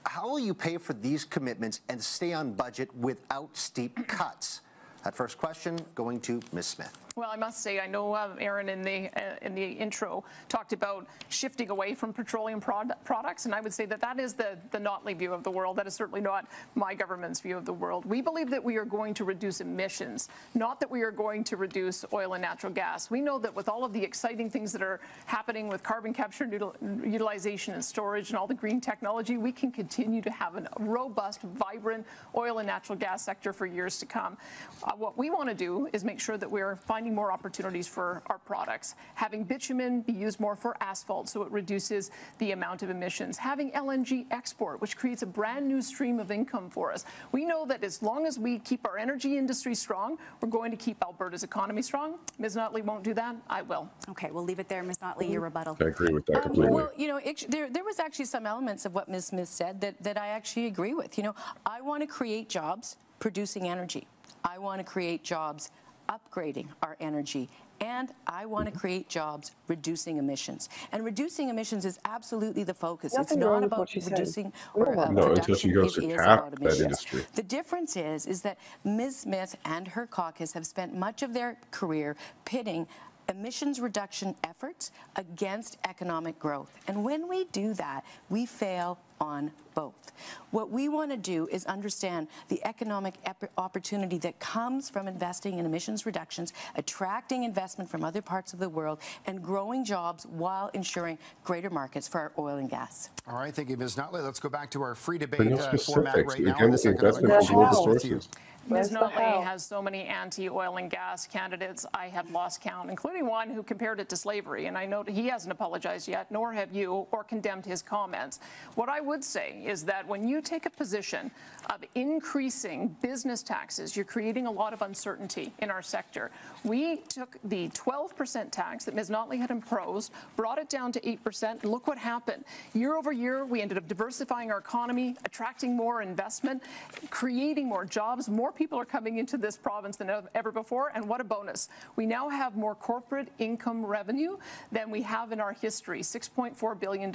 how will you pay for these commitments and stay on budget without steep cuts? That first question going to Ms. Smith. Well, I must say, I know Aaron in the intro talked about shifting away from petroleum products, and I would say that that is the Notley view of the world. That is certainly not my government's view of the world. We believe that we are going to reduce emissions, not that we are going to reduce oil and natural gas. We know that with all of the exciting things that are happening with carbon capture, utilization and storage and all the green technology, we can continue to have a robust, vibrant oil and natural gas sector for years to come. What we want to do is make sure that we're finding more opportunities for our products, having bitumen be used more for asphalt so it reduces the amount of emissions, having LNG export, which creates a brand new stream of income for us. We know that as long as we keep our energy industry strong, we're going to keep Alberta's economy strong. Ms. Notley won't do that. I will. Okay, we'll leave it there. Ms. Notley, your rebuttal. I agree with that completely. Well, you know, there was actually some elements of what Ms. Smith said that I actually agree with. You know, I want to create jobs producing energy. I want to create jobs upgrading our energy, and I want to create jobs reducing emissions. And reducing emissions is absolutely the focus. It's not about reducing production. It is about emissions. The difference is that Ms. Smith and her caucus have spent much of their career pitting emissions reduction efforts against economic growth. And when we do that, we fail on both. What we want to do is understand the economic opportunity that comes from investing in emissions reductions, attracting investment from other parts of the world, and growing jobs while ensuring greater markets for our oil and gas. All right, thank you, Ms. Notley. Let's go back to our free debate But no format specifics. right now. Again, This the economic investment from global question is to you. sources. Ms. Where's the Notley how? has so many anti-oil and gas candidates, I have lost count, including one who compared it to slavery. And I know he hasn't apologized yet, nor have you, or condemned his comments. What I would say is that when you take a position of increasing business taxes, you're creating a lot of uncertainty in our sector. We took the 12% tax that Ms. Notley had imposed, brought it down to 8%, and look what happened. Year over year, we ended up diversifying our economy, attracting more investment, creating more jobs. More people are coming into this province than ever before, and what a bonus. We now have more corporate income revenue than we have in our history, $6.4 billion.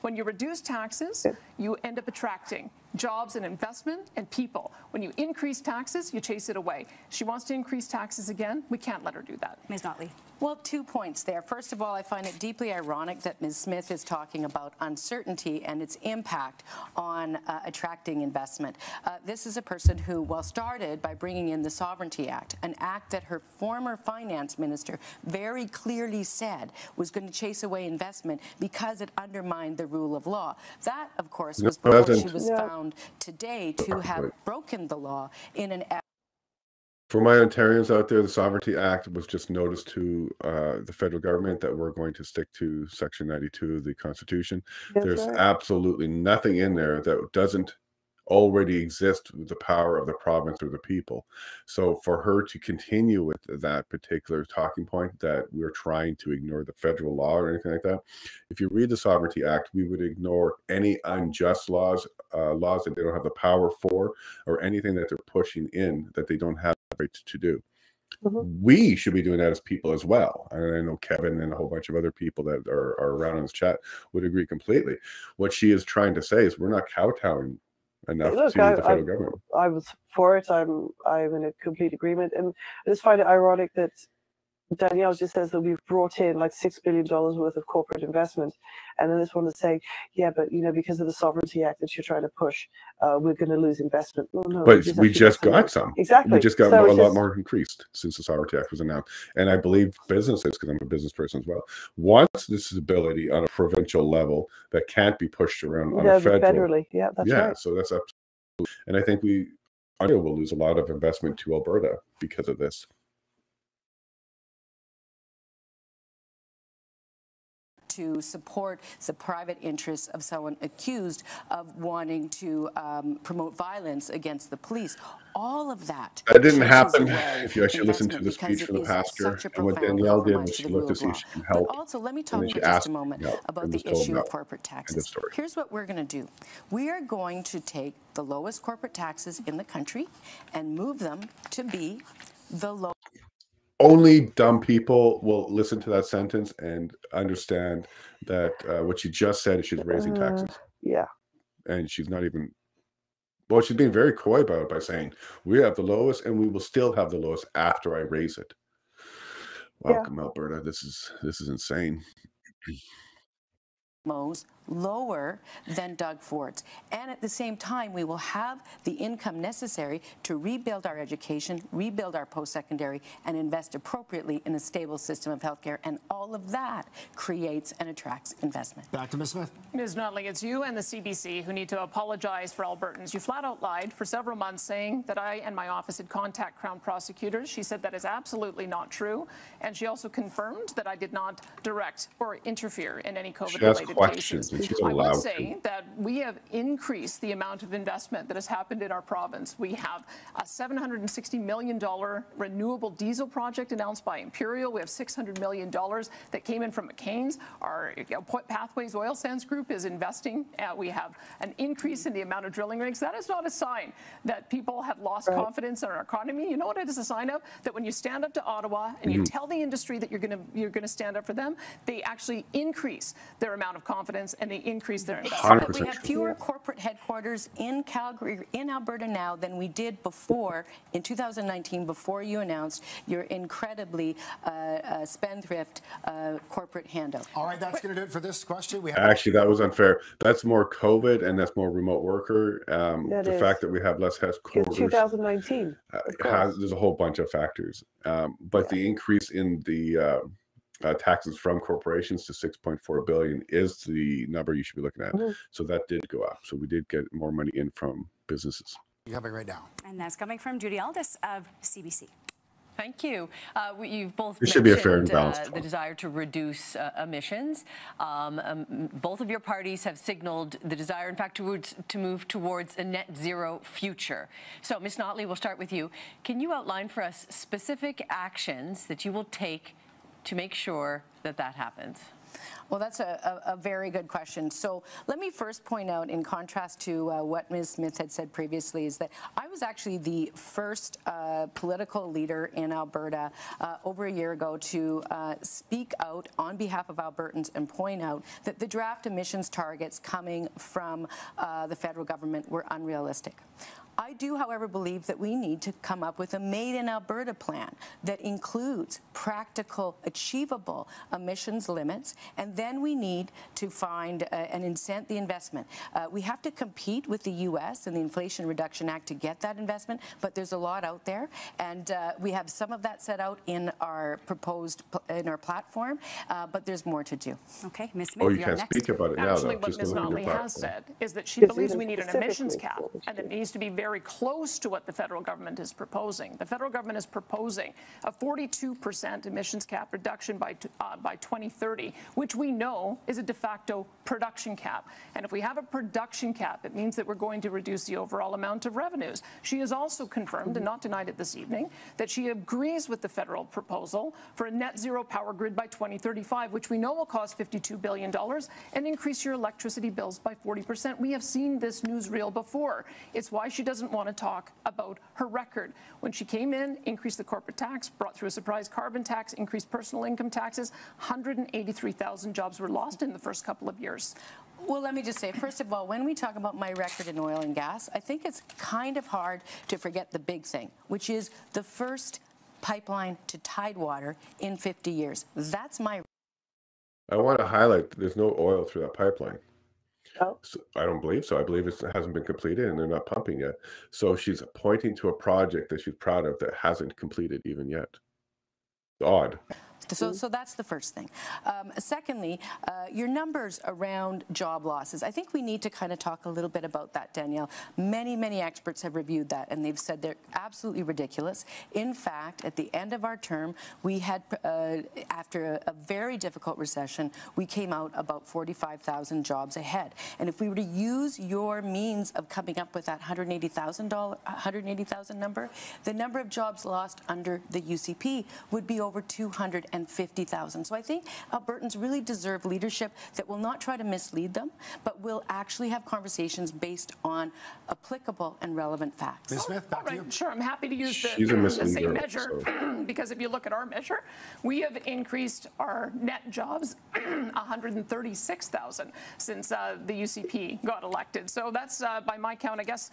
When you reduce taxes, you end up attracting jobs and investment and people. When you increase taxes, you chase it away. She wants to increase taxes again. We can't let her do that. Ms. Notley. Well, 2 points there. First of all, I find it deeply ironic that Ms. Smith is talking about uncertainty and its impact on attracting investment. This is a person who, well, started by bringing in the Sovereignty Act, an act that her former finance minister very clearly said was going to chase away investment because it undermined the rule of law. That, of course, was before she was found today to have broken the law in an For my Ontarians out there, the Sovereignty Act was just notice to the federal government that we're going to stick to Section 92 of the Constitution. There's absolutely nothing in there that doesn't already exist with the power of the province or the people. So for her to continue with that particular talking point that we're trying to ignore the federal law or anything like that, if you read the Sovereignty Act, we would ignore any unjust laws that they don't have the power for, or anything that they're pushing in that they don't have the right to do. We should be doing that as people as well. And I know Kevin and a whole bunch of other people that are around in this chat would agree completely. What she is trying to say is we're not kowtowing enough to the federal government. I was for it. I'm in a complete agreement. And I just find it ironic that Danielle just says that we've brought in like $6 billion worth of corporate investment. And then this one is saying, yeah, but because of the Sovereignty Act that you're trying to push, we're going to lose investment. No, but we just got some. Exactly. We just got a lot more increased since the Sovereignty Act was announced. And I believe businesses, because I'm a business person as well, wants this ability on a provincial level that can't be pushed around on a federal. Federally. Yeah, that's right. So that's absolutely. And I think Ontario will lose a lot of investment to Alberta because of this. To support the private interests of someone accused of wanting to promote violence against the police. All of that. That didn't happen. If you actually listen to the speech from the pastor, and what Danielle did was she looked to see if she can help. But also, let me talk for just a moment about the issue of corporate taxes. Here's what we're going to do. We are going to take the lowest corporate taxes in the country and move them to be the lowest. Only dumb people will listen to that sentence and understand that what she just said is she's raising taxes. Yeah. And she's not even, well, she's being very coy about it by saying, we have the lowest and we will still have the lowest after I raise it. Welcome, Alberta. This is insane. Lower than Doug Ford's. And at the same time, we will have the income necessary to rebuild our education, rebuild our post-secondary, and invest appropriately in a stable system of healthcare. And all of that creates and attracts investment. Back to Ms. Smith. Ms. Notley, it's you and the CBC who need to apologize for Albertans. You flat out lied for several months saying that I and my office had contact Crown prosecutors. She said that is absolutely not true. And she also confirmed that I did not direct or interfere in any COVID-related cases. I would say that we have increased the amount of investment that has happened in our province. We have a $760 million renewable diesel project announced by Imperial. We have $600 million that came in from McCain's. Our Pathways Oil Sands Group is investing. We have an increase in the amount of drilling rigs. That is not a sign that people have lost confidence in our economy. You know what it is a sign of? That when you stand up to Ottawa and you tell the industry that you're going to stand up for them, they actually increase their amount of have confidence and they increase their investment. 100% We have fewer corporate headquarters in Calgary, in Alberta now than we did before in 2019, before you announced your incredibly spendthrift corporate handout. All right, that's going to do it for this question. Actually, that was unfair. That's more COVID and that's more remote worker. The fact that we have less headquarters. 2019. There's a whole bunch of factors. But the increase in the taxes from corporations to $6.4 billion is the number you should be looking at. So that did go up. So we did get more money in from businesses. You have it right now. And that's coming from Judy Aldis of CBC. Thank you. You've both should be a fair and mentioned balanced the desire to reduce emissions. Both of your parties have signaled the desire, in fact, to move towards a net zero future. So, Ms. Notley, we'll start with you. Can you outline for us specific actions that you will take to make sure that that happens? Well, that's a very good question. So let me first point out, in contrast to what Ms. Smith had said previously, is that I was actually the first political leader in Alberta over a year ago to speak out on behalf of Albertans and point out that the draft emissions targets coming from the federal government were unrealistic. I do, however, believe that we need to come up with a Made in Alberta plan that includes practical, achievable emissions limits, and then we need to find and incent the investment. We have to compete with the U.S. and the Inflation Reduction Act to get that investment, but there's a lot out there, and we have some of that set out in our platform, but there's more to do. Okay, Ms. Smith, Oh, you can't speak about it now, Actually, though. what Just Ms. look at your Notley has platform. said is that she Yes, believes even we need an emissions specifically cap, for what and you it do. needs to be very close to what the federal government is proposing. The federal government is proposing a 42% emissions cap reduction by 2030, which we know is a de facto production cap. And if we have a production cap, it means that we're going to reduce the overall amount of revenues. She has also confirmed, and not denied it this evening, that she agrees with the federal proposal for a net zero power grid by 2035, which we know will cost $52 billion and increase your electricity bills by 40%. We have seen this newsreel before. It's why she doesn't want to talk about her record. When she came in, increased the corporate tax, brought through a surprise carbon tax, increased personal income taxes, 183,000 jobs were lost in the first couple of years. Well, let me just say, first of all, when we talk about my record in oil and gas, I think it's kind of hard to forget the big thing, which is the first pipeline to Tidewater in 50 years. That's my... I want to highlight that there's no oil through that pipeline. Oh. So I don't believe so. I believe it hasn't been completed and they're not pumping yet. So she's pointing to a project that she's proud of that hasn't completed even yet. Odd. So that's the first thing. Secondly, your numbers around job losses. I think we need to kind of talk a little bit about that, Danielle. Many experts have reviewed that, and they've said they're absolutely ridiculous. In fact, at the end of our term, we had, after a very difficult recession, we came out about 45,000 jobs ahead. And if we were to use your means of coming up with that 180,000 number, the number of jobs lost under the UCP would be over 250,000. So I think Albertans really deserve leadership that will not try to mislead them, but will actually have conversations based on applicable and relevant facts. Ms. Smith, back to you. Sure, I'm happy to use the misleader, same measure, so. because if you look at our measure, we have increased our net jobs 136,000 since the UCP got elected. So that's, by my count, I guess,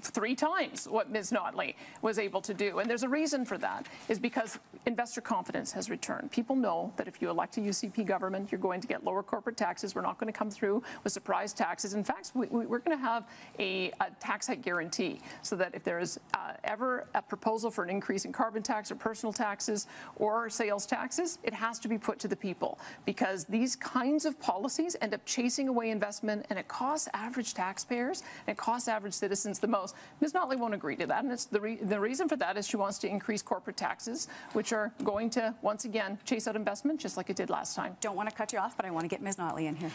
3 times what Ms. Notley was able to do. And there's a reason for that, is because investor confidence has returned. People know that if you elect a UCP government, you're going to get lower corporate taxes. We're not going to come through with surprise taxes. In fact, we're going to have a tax hike guarantee, so that if there is ever a proposal for an increase in carbon tax or personal taxes or sales taxes, it has to be put to the people, because these kinds of policies end up chasing away investment, and it costs average taxpayers and it costs average citizens the most. Ms. Notley won't agree to that, and it's the reason for that is she wants to increase corporate taxes, which are going to, once again, chase out investment just like it did last time. Don't want to cut you off, but I want to get Ms. Notley in here.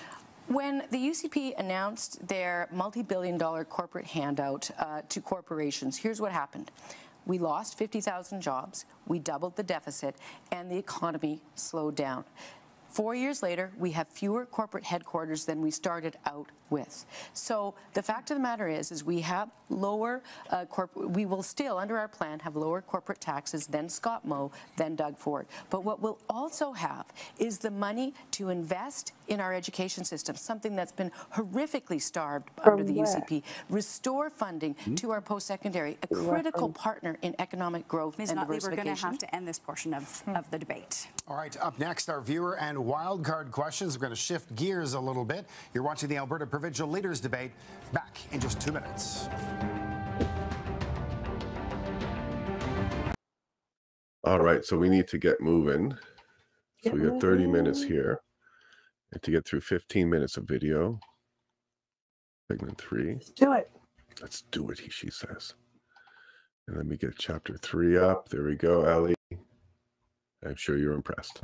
When the UCP announced their multi-billion-dollar corporate handout to corporations, here's what happened. We lost 50,000 jobs, we doubled the deficit, and the economy slowed down. 4 years later, we have fewer corporate headquarters than we started out with. So the fact of the matter is we have lower we will still, under our plan, have lower corporate taxes than Scott Moe, than Doug Ford. But what we'll also have is the money to invest in our education system, something that's been horrifically starved under the UCP. Restore funding to our post-secondary, a critical partner in economic growth and diversification. We're going to have to end this portion of the debate. All right, up next, our viewer and wildcard questions. We're going to shift gears a little bit. You're watching the Alberta Provincial Leaders Debate. Back in just 2 minutes. All right, so we need to get moving. So we got 30 minutes here. And to get through 15 minutes of video. Segment 3. Let's do it. Let's do it, she says. And let me get chapter 3 up. There we go, Ellie. I'm sure you're impressed.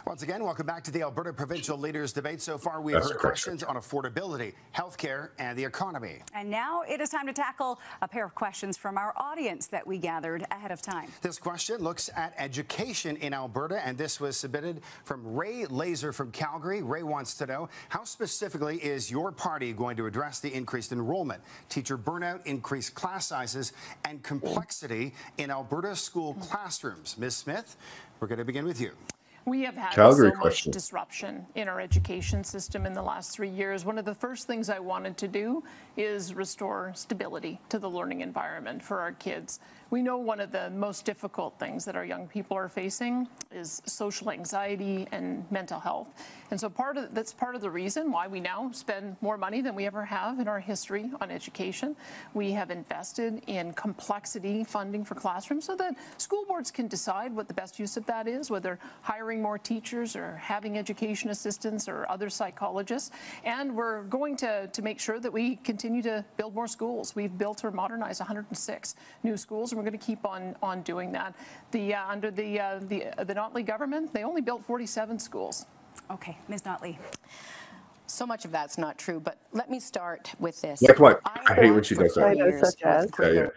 Once again, welcome back to the Alberta Provincial Leaders Debate. So far, we've heard questions on affordability, healthcare, and the economy. And now it is time to tackle a pair of questions from our audience that we gathered ahead of time. This question looks at education in Alberta, and this was submitted from Ray Laser from Calgary. Ray wants to know, how specifically is your party going to address the increased enrollment, teacher burnout, increased class sizes, and complexity in Alberta school classrooms? Ms. Smith, we're going to begin with you. We have had Calgary so much disruption in our education system in the last 3 years. One of the first things I wanted to do is restore stability to the learning environment for our kids. We know one of the most difficult things that our young people are facing is social anxiety and mental health. And so that's part of the reason why we now spend more money than we ever have in our history on education. We have invested in complexity funding for classrooms so that school boards can decide what the best use of that is, whether hiring more teachers or having education assistants or other psychologists. And we're going to make sure that we continue to build more schools. We've built or modernized 106 new schools, and we're going to keep on doing that. Under the Notley government, they only built 47 schools. Okay, Ms. Notley. So much of that's not true, but let me start with this. Like what? I hate when she does that. Yeah.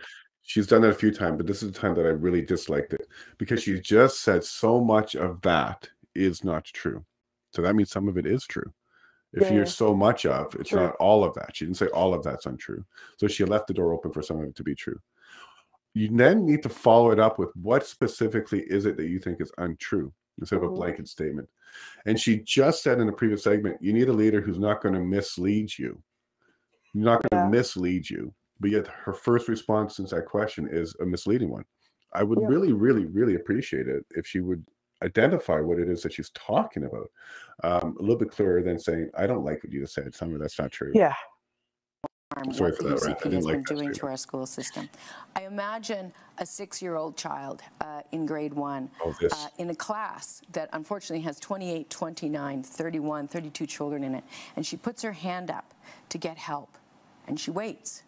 She's done that a few times, but this is the time that I really disliked it because she just said so much of that is not true. So that means some of it is true. If you're so much of, it's not all of that. She didn't say all of that's untrue. So she left the door open for some of it to be true. You then need to follow it up with what specifically is it that you think is untrue instead of a blanket statement. And she just said in the previous segment, you need a leader who's not going to mislead you. You're not going to mislead you. But yet her first response since that question is a misleading one. I would really, really, really appreciate it if she would identify what it is that she's talking about a little bit clearer than saying, I don't like what you just said. Tell me that's not true. Yeah. Sorry for that, UCP right? I didn't has like been doing to our school system. I imagine a 6-year-old child in grade 1 in a class that unfortunately has 28, 29, 31, 32 children in it, and she puts her hand up to get help, and she waits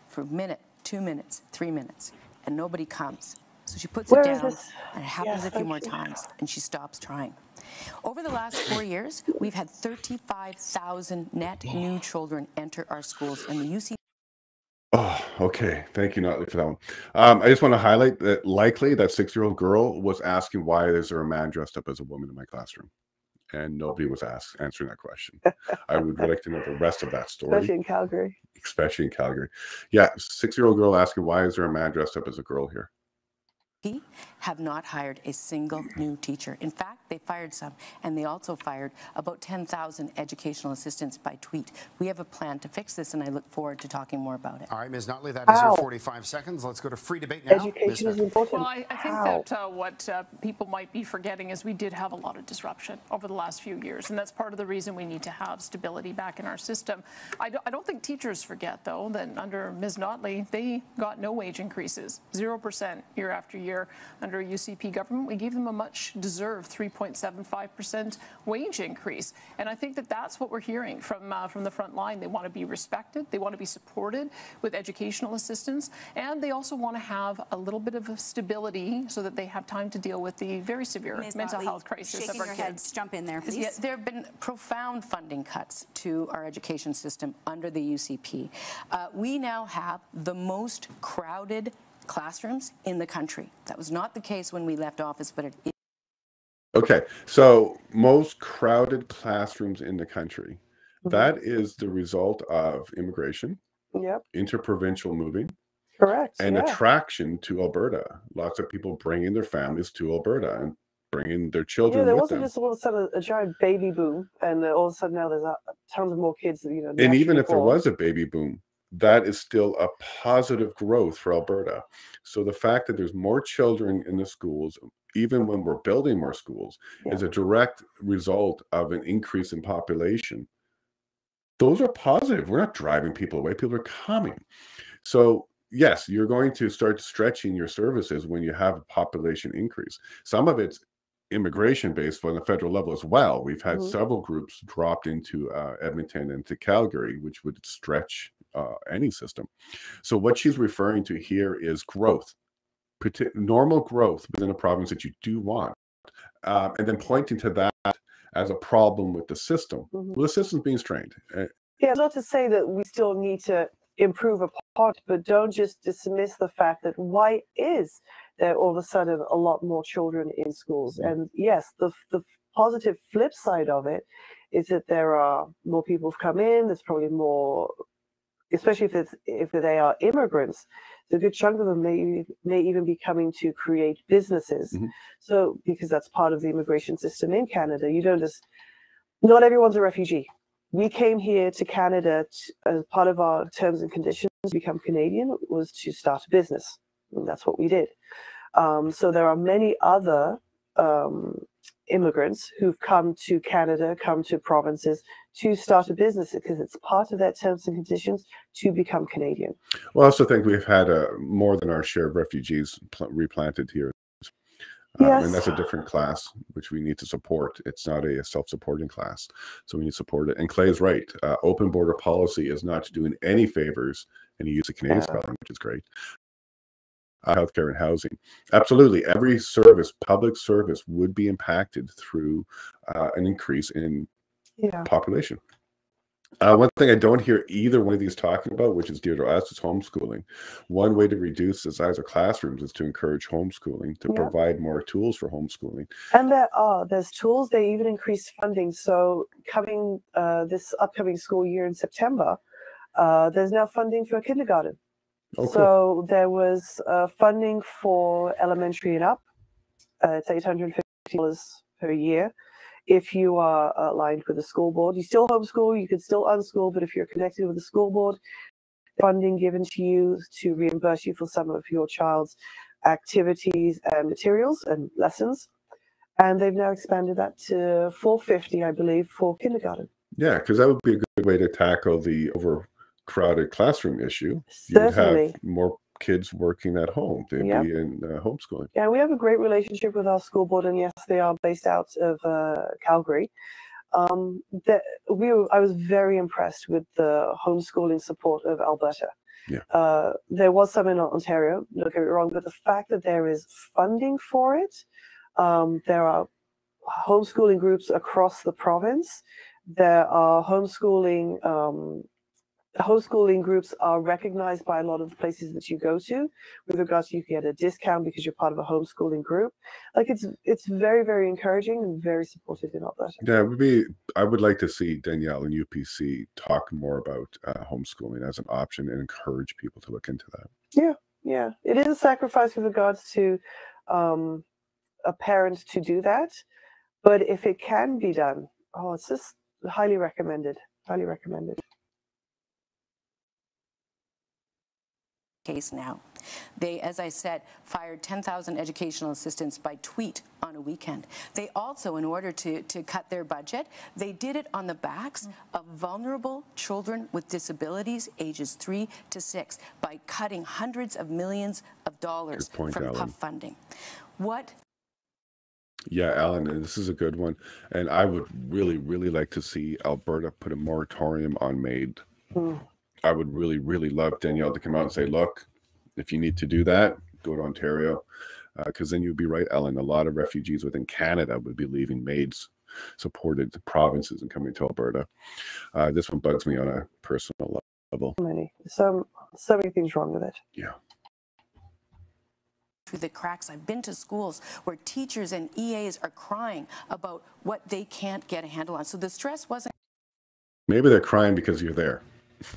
for a minute, 2 minutes, 3 minutes, and nobody comes. So she puts it down, and it happens a few more times, and she stops trying. Over the last 4 years, we've had 35,000 net new children enter our schools, and the UC. Oh, okay. Thank you, Notley, for that one. I just want to highlight that likely that 6-year-old girl was asking why is there a man dressed up as a woman in my classroom, and nobody was answering that question. I would like to know the rest of that story. Especially in Calgary. Especially in Calgary. Yeah, 6-year-old girl asking why is there a man dressed up as a girl here. Have not hired a single new teacher. In fact, they fired some, and they also fired about 10,000 educational assistants by tweet. We have a plan to fix this, and I look forward to talking more about it. All right, Ms. Notley, that is your 45 seconds. Let's go to free debate now. Education is important. Well, I think that what people might be forgetting is we did have a lot of disruption over the last few years, and that's part of the reason we need to have stability back in our system. I don't think teachers forget, though, that under Ms. Notley, they got no wage increases, 0% year after year. year under a UCP government. We gave them a much-deserved 3.75% wage increase. And I think that that's what we're hearing from the front line. They want to be respected. They want to be supported with educational assistance. And they also want to have a little bit of stability so that they have time to deal with the very severe mental health crisis of our kids. Jump in there, please. Yeah, there have been profound funding cuts to our education system under the UCP. We now have the most crowded classrooms in the country. That was not the case when we left office, but it is. Okay, so most crowded classrooms in the country. That is the result of immigration, interprovincial moving, correct, and attraction to Alberta. Lots of people bringing their families to Alberta and bringing their children Yeah, there with wasn't them. just all of a sudden a giant baby boom, and all of a sudden now there's tons of more kids. You know, And even if there born. was a baby boom, that is still a positive growth for Alberta. So the fact that there's more children in the schools, even when we're building more schools, is a direct result of an increase in population. Those are positive. We're not driving people away. People are coming. So yes, you're going to start stretching your services when you have a population increase. Some of it's immigration based on the federal level as well. We've had several groups dropped into Edmonton and to Calgary, which would stretch any system. So what she's referring to here is growth, normal growth within a province that you do want, and then pointing to that as a problem with the system. Well, the system's being strained. Yeah, not to say that we still need to improve upon, but don't just dismiss the fact that why is there all of a sudden a lot more children in schools? And yes, the positive flip side of it is that there are more people who've come in. There's probably more, especially if they are immigrants. A good chunk of them may even be coming to create businesses. So because that's part of the immigration system in Canada, you don't just, not everyone's a refugee. We came here to Canada as part of our terms and conditions to become Canadian was to start a business. And that's what we did. So there are many other immigrants who've come to Canada, come to provinces to start a business because it's part of their terms and conditions to become Canadian. Well, I also think we've had more than our share of refugees replanted here. And that's a different class, which we need to support. It's not a self-supporting class, so we need to support it. And Clay is right. Open border policy is not doing any favors, and he used a Canadian spelling, which is great. Healthcare and housing. Absolutely. Every service, public service, would be impacted through an increase in population. One thing I don't hear either one of these talking about, which is dear to us, is homeschooling. One way to reduce the size of classrooms is to encourage homeschooling, to provide more tools for homeschooling. And there's tools. They even increased funding. So coming this upcoming school year in September, there's now funding for kindergarten. Oh, so cool. There was funding for elementary and up. It's $850 per year. If you are aligned with the school board, you still homeschool, you can still unschool, but if you're connected with the school board, funding given to you to reimburse you for some of your child's activities and materials and lessons. And they've now expanded that to $450, I believe, for kindergarten. Yeah, because that would be a good way to tackle the overcrowded classroom issue. Certainly. You would have more kids working at home. They'd be in homeschooling. Yeah, we have a great relationship with our school board, and yes, they are based out of Calgary. I was very impressed with the homeschooling support of Alberta. Yeah. There was some in Ontario, don't get me wrong, but the fact that there is funding for it, there are homeschooling groups across the province. There are homeschooling groups are recognized by a lot of the places that you go to with regards to you get a discount because you're part of a homeschooling group. Like it's very, very encouraging and very supportive in Alberta. Yeah, I would like to see Danielle and UPC talk more about homeschooling as an option and encourage people to look into that. Yeah. It is a sacrifice with regards to a parent to do that. But if it can be done, it's just highly recommended. Highly recommended. case now. They, as I said, fired 10,000 educational assistants by tweet on a weekend. They also, in order to cut their budget, they did it on the backs of vulnerable children with disabilities ages 3 to 6 by cutting hundreds of millions of dollars from PUF funding. Yeah, Alan, and this is a good one. And I would really, really like to see Alberta put a moratorium on MAID. I would really, really love Danielle to come out and say, look, if you need to do that, go to Ontario. Because then you'd be right, Ellen. A lot of refugees within Canada would be leaving MAID's supported provinces and coming to Alberta. This one bugs me on a personal level. So many things wrong with it. Yeah. Through the cracks. I've been to schools where teachers and EAs are crying about what they can't get a handle on. So the stress wasn't. Maybe they're crying because you're there.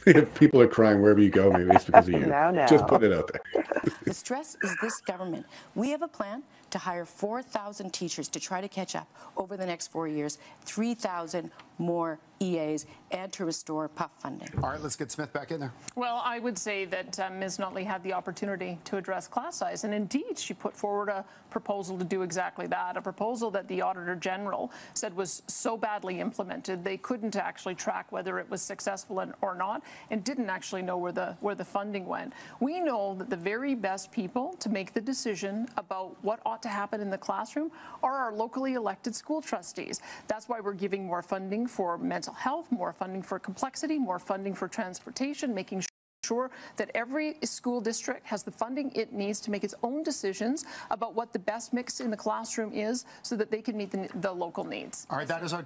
If people are crying wherever you go, maybe it's because of you. Just put it out there. The stress is this government. We have a plan to hire 4,000 teachers to try to catch up over the next 4 years, 3,000 more EAs, and to restore PUF funding. All right, let's get Smith back in there. Well, I would say that Ms. Notley had the opportunity to address class size, and indeed she put forward a proposal to do exactly that, a proposal that the Auditor General said was so badly implemented they couldn't actually track whether it was successful or not, and didn't actually know where the funding went. We know that the very best people to make the decision about what ought to happen in the classroom are our locally elected school trustees. That's why we're giving more funding for mental health, more funding for complexity, more funding for transportation, making sure that every school district has the funding it needs to make its own decisions about what the best mix in the classroom is so that they can meet the local needs. All right, that is our...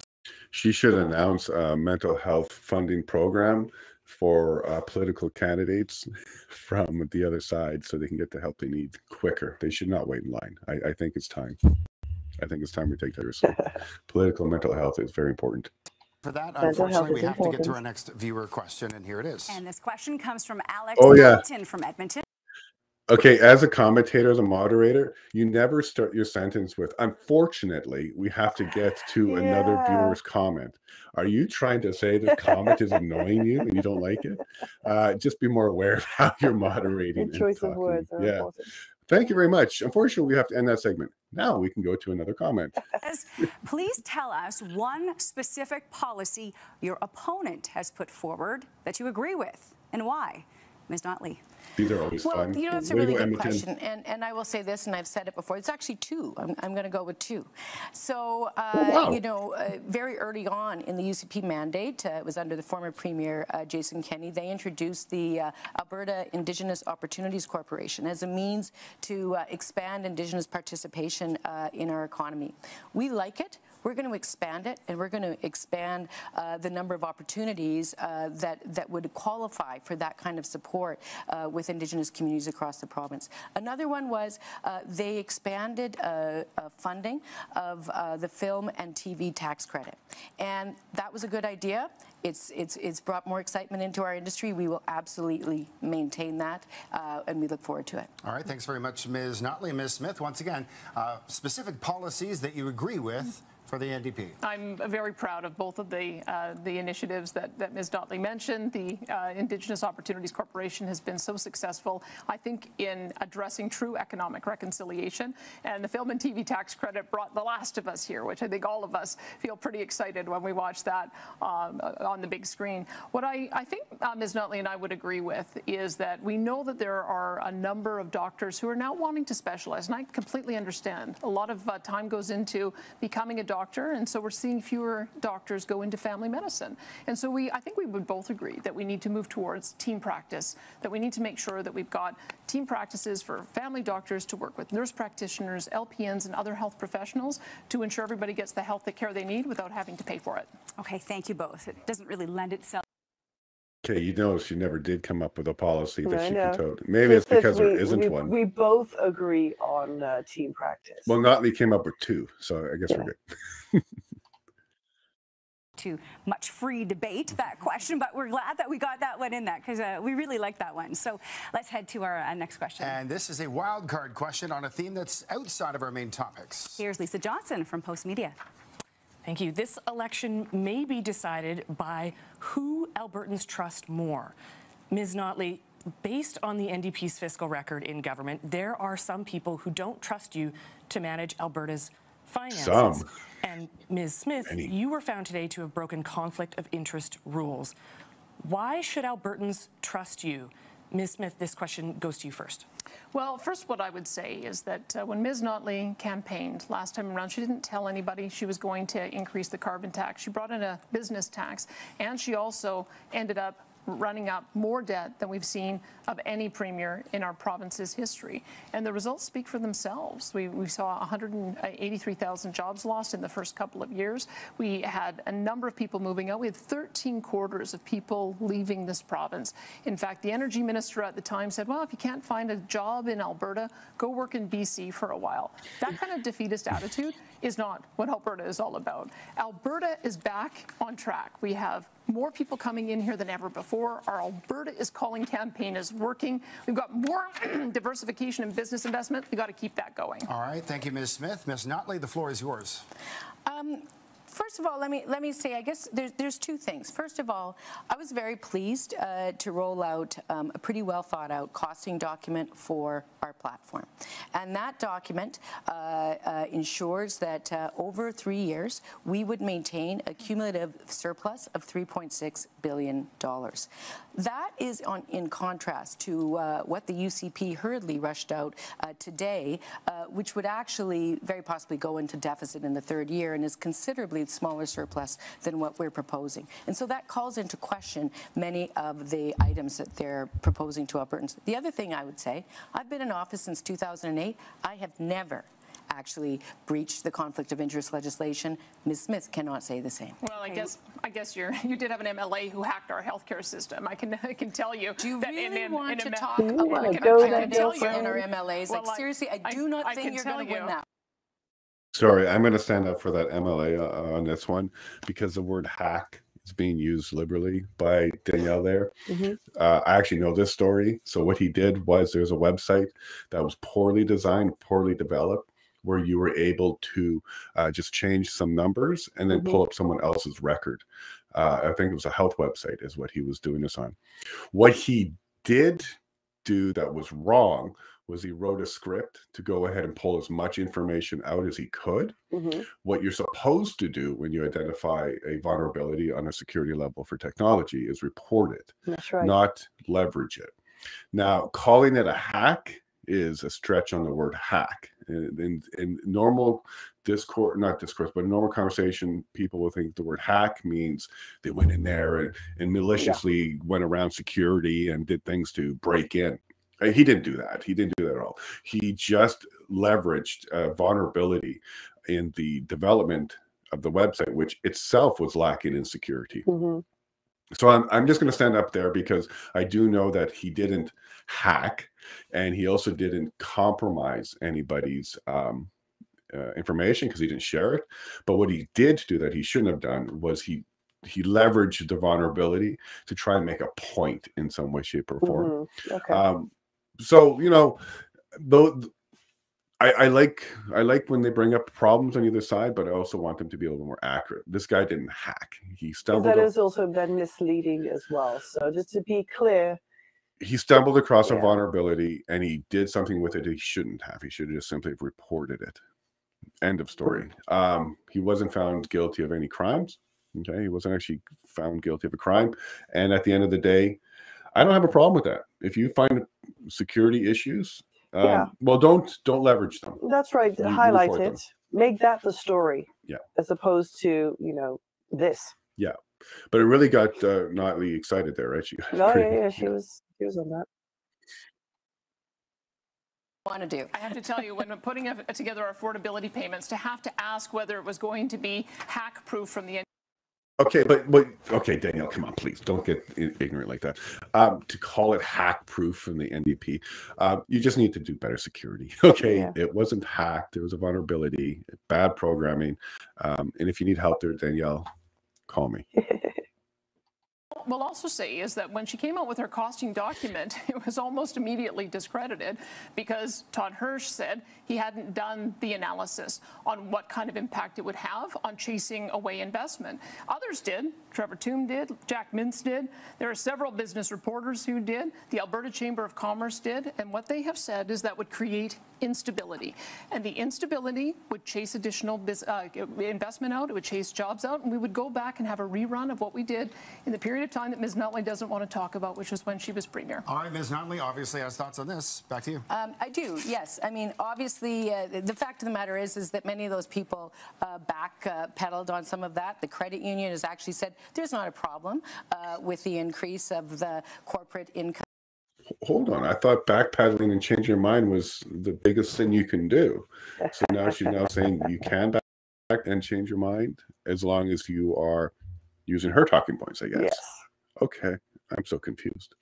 She should announce a mental health funding program for political candidates from the other side so they can get the help they need quicker. They should not wait in line. I think it's time. I think it's time we take that seriously. Political mental health is very important. For that, unfortunately, we have to get to our next viewer question, and here it is. And this question comes from Alex Hamilton from Edmonton. Okay, as a commentator, as a moderator, you never start your sentence with, unfortunately, we have to get to another viewer's comment. Are you trying to say the comment is annoying you and you don't like it? Just be more aware of how you're moderating. The choice of words are important. Thank you very much. Unfortunately, we have to end that segment. Now we can go to another comment. Please tell us one specific policy your opponent has put forward that you agree with and why. Ms. Notley. These are always fun. You know, it's a really good question, and I will say this, and I've said it before. It's actually two. I'm going to go with two. So, you know, very early on in the UCP mandate, it was under the former Premier Jason Kenney, they introduced the Alberta Indigenous Opportunities Corporation as a means to expand Indigenous participation in our economy. We like it. We're going to expand it, and we're going to expand the number of opportunities that would qualify for that kind of support with Indigenous communities across the province. Another one was they expanded funding of the film and TV tax credit, and that was a good idea. It's brought more excitement into our industry. We will absolutely maintain that, and we look forward to it. All right, thanks very much, Ms. Notley. Ms. Smith, once again, specific policies that you agree with for the NDP. I'm very proud of both of the initiatives that Ms. Notley mentioned. The Indigenous Opportunities Corporation has been so successful, I think, in addressing true economic reconciliation. And the film and TV tax credit brought The Last of Us here, which I think all of us feel pretty excited when we watch that on the big screen. What I think Ms. Notley and I would agree with is that we know that there are a number of doctors who are now wanting to specialize, and I completely understand. A lot of time goes into becoming a doctor, and so we're seeing fewer doctors go into family medicine. And so I think we would both agree that we need to move towards team practice, that we need to make sure that we've got team practices for family doctors to work with nurse practitioners, LPNs, and other health professionals to ensure everybody gets the health care they need without having to pay for it. Okay, thank you both. It doesn't really lend itself. Okay, you know she never did come up with a policy that she can tote. Maybe it's because there isn't one. We both agree on team practice. Well, Notley came up with two, so I guess we're good. Too much free debate, that question, but we're glad that we got that one in that because we really like that one. So let's head to our next question. And this is a wild card question on a theme that's outside of our main topics. Here's Lisa Johnson from Post Media. Thank you. This election may be decided by who Albertans trust more. Ms. Notley, based on the NDP's fiscal record in government, there are some people who don't trust you to manage Alberta's finances. Some. And Ms. Smith, you were found today to have broken conflict of interest rules. Why should Albertans trust you? Ms. Smith, this question goes to you first. Well, first, what I would say is that when Ms. Notley campaigned last time around, she didn't tell anybody she was going to increase the carbon tax. She brought in a business tax, and she also ended up running up more debt than we've seen of any premier in our province's history. And the results speak for themselves. We saw 183,000 jobs lost in the first couple of years. We had a number of people moving out. We had 13 quarters of people leaving this province. In fact, the energy minister at the time said, well, if you can't find a job in Alberta, go work in BC for a while. That kind of defeatist attitude is not what Alberta is all about. Alberta is back on track. We have more people coming in here than ever before. Our Alberta is Calling campaign is working. We've got more diversification and business investment. We've got to keep that going. All right. Thank you, Ms. Smith. Ms. Notley, the floor is yours. First of all, let me say, I guess there's two things. First of all, I was very pleased to roll out a pretty well thought out costing document for our platform. And that document ensures that over 3 years, we would maintain a cumulative surplus of $3.6 billion. That is in contrast to what the UCP hurriedly rushed out today, which would actually very possibly go into deficit in the third year and is considerably smaller surplus than what we're proposing. And so that calls into question many of the items that they're proposing to Albertans. The other thing I would say, I've been in office since 2008. I have never actually breached the conflict of interest legislation. Ms. Smith cannot say the same. Well, I guess you did have an MLA who hacked our healthcare system. I can tell you. Do you that really in want a to talk about confidential in our MLAs? Well, like seriously, I do not think you're going to win that. Sorry, I'm going to stand up for that MLA on this one because the word hack is being used liberally by Danielle there. I actually know this story. So what he did was there's a website that was poorly designed, poorly developed, where you were able to just change some numbers and then pull up someone else's record. I think it was a health website is what he was doing this on. What he did do that was wrong was he wrote a script to go ahead and pull as much information out as he could. What you're supposed to do when you identify a vulnerability on a security level for technology is report it, not leverage it. Now, calling it a hack is a stretch on the word hack. In normal discourse, not discourse, but normal conversation, people will think the word hack means they went in there and maliciously went around security and did things to break in. He didn't do that. He didn't do that at all. He just leveraged vulnerability in the development of the website, which itself was lacking in security. So I'm just going to stand up there because I do know that he didn't hack, and he also didn't compromise anybody's information because he didn't share it. But what he did do that he shouldn't have done was he leveraged the vulnerability to try and make a point in some way, shape, or form. So you know, I like when they bring up problems on either side, but I also want them to be a little more accurate. This guy didn't hack. He stumbled. That is also then misleading as well. So just to be clear, he stumbled across a vulnerability and he did something with it he shouldn't have. He should have just simply reported it. End of story. He wasn't found guilty of any crimes. Okay, he wasn't actually found guilty of a crime. And at the end of the day, I don't have a problem with that. If you find security issues, well, don't leverage them. That's right. Highlight it. Make that the story. As opposed to, you know, this. Yeah. But it really got Notley excited there, right? She was on that. Want to do. I have to tell you, when we're putting together our affordability payments, to have to ask whether it was going to be hack proof from the end. Okay, but okay, Danielle, come on, please don't get ignorant like that. To call it hack proof from the NDP, you just need to do better security. Okay, it wasn't hacked; there was a vulnerability, bad programming, and if you need help there, Danielle, call me. will also say is that when she came out with her costing document, it was almost immediately discredited because Todd Hirsch said he hadn't done the analysis on what kind of impact it would have on chasing away investment. Others did. Trevor Toome did. Jack Mintz did. There are several business reporters who did. The Alberta Chamber of Commerce did. And what they have said is that would create instability. And the instability would chase additional investment out. It would chase jobs out. And we would go back and have a rerun of what we did in the period of time that Ms. Notley doesn't want to talk about, which was when she was Premier. All right, Ms. Notley obviously has thoughts on this. Back to you. I do, yes. I mean, obviously, the fact of the matter is that many of those people backpedaled on some of that. The credit union has actually said there's not a problem with the increase of the corporate income. Hold on. I thought backpedaling and changing your mind was the biggest thing you can do. So now she's now saying you can back and change your mind as long as you are using her talking points, I guess. Yes. Okay. I'm so confused.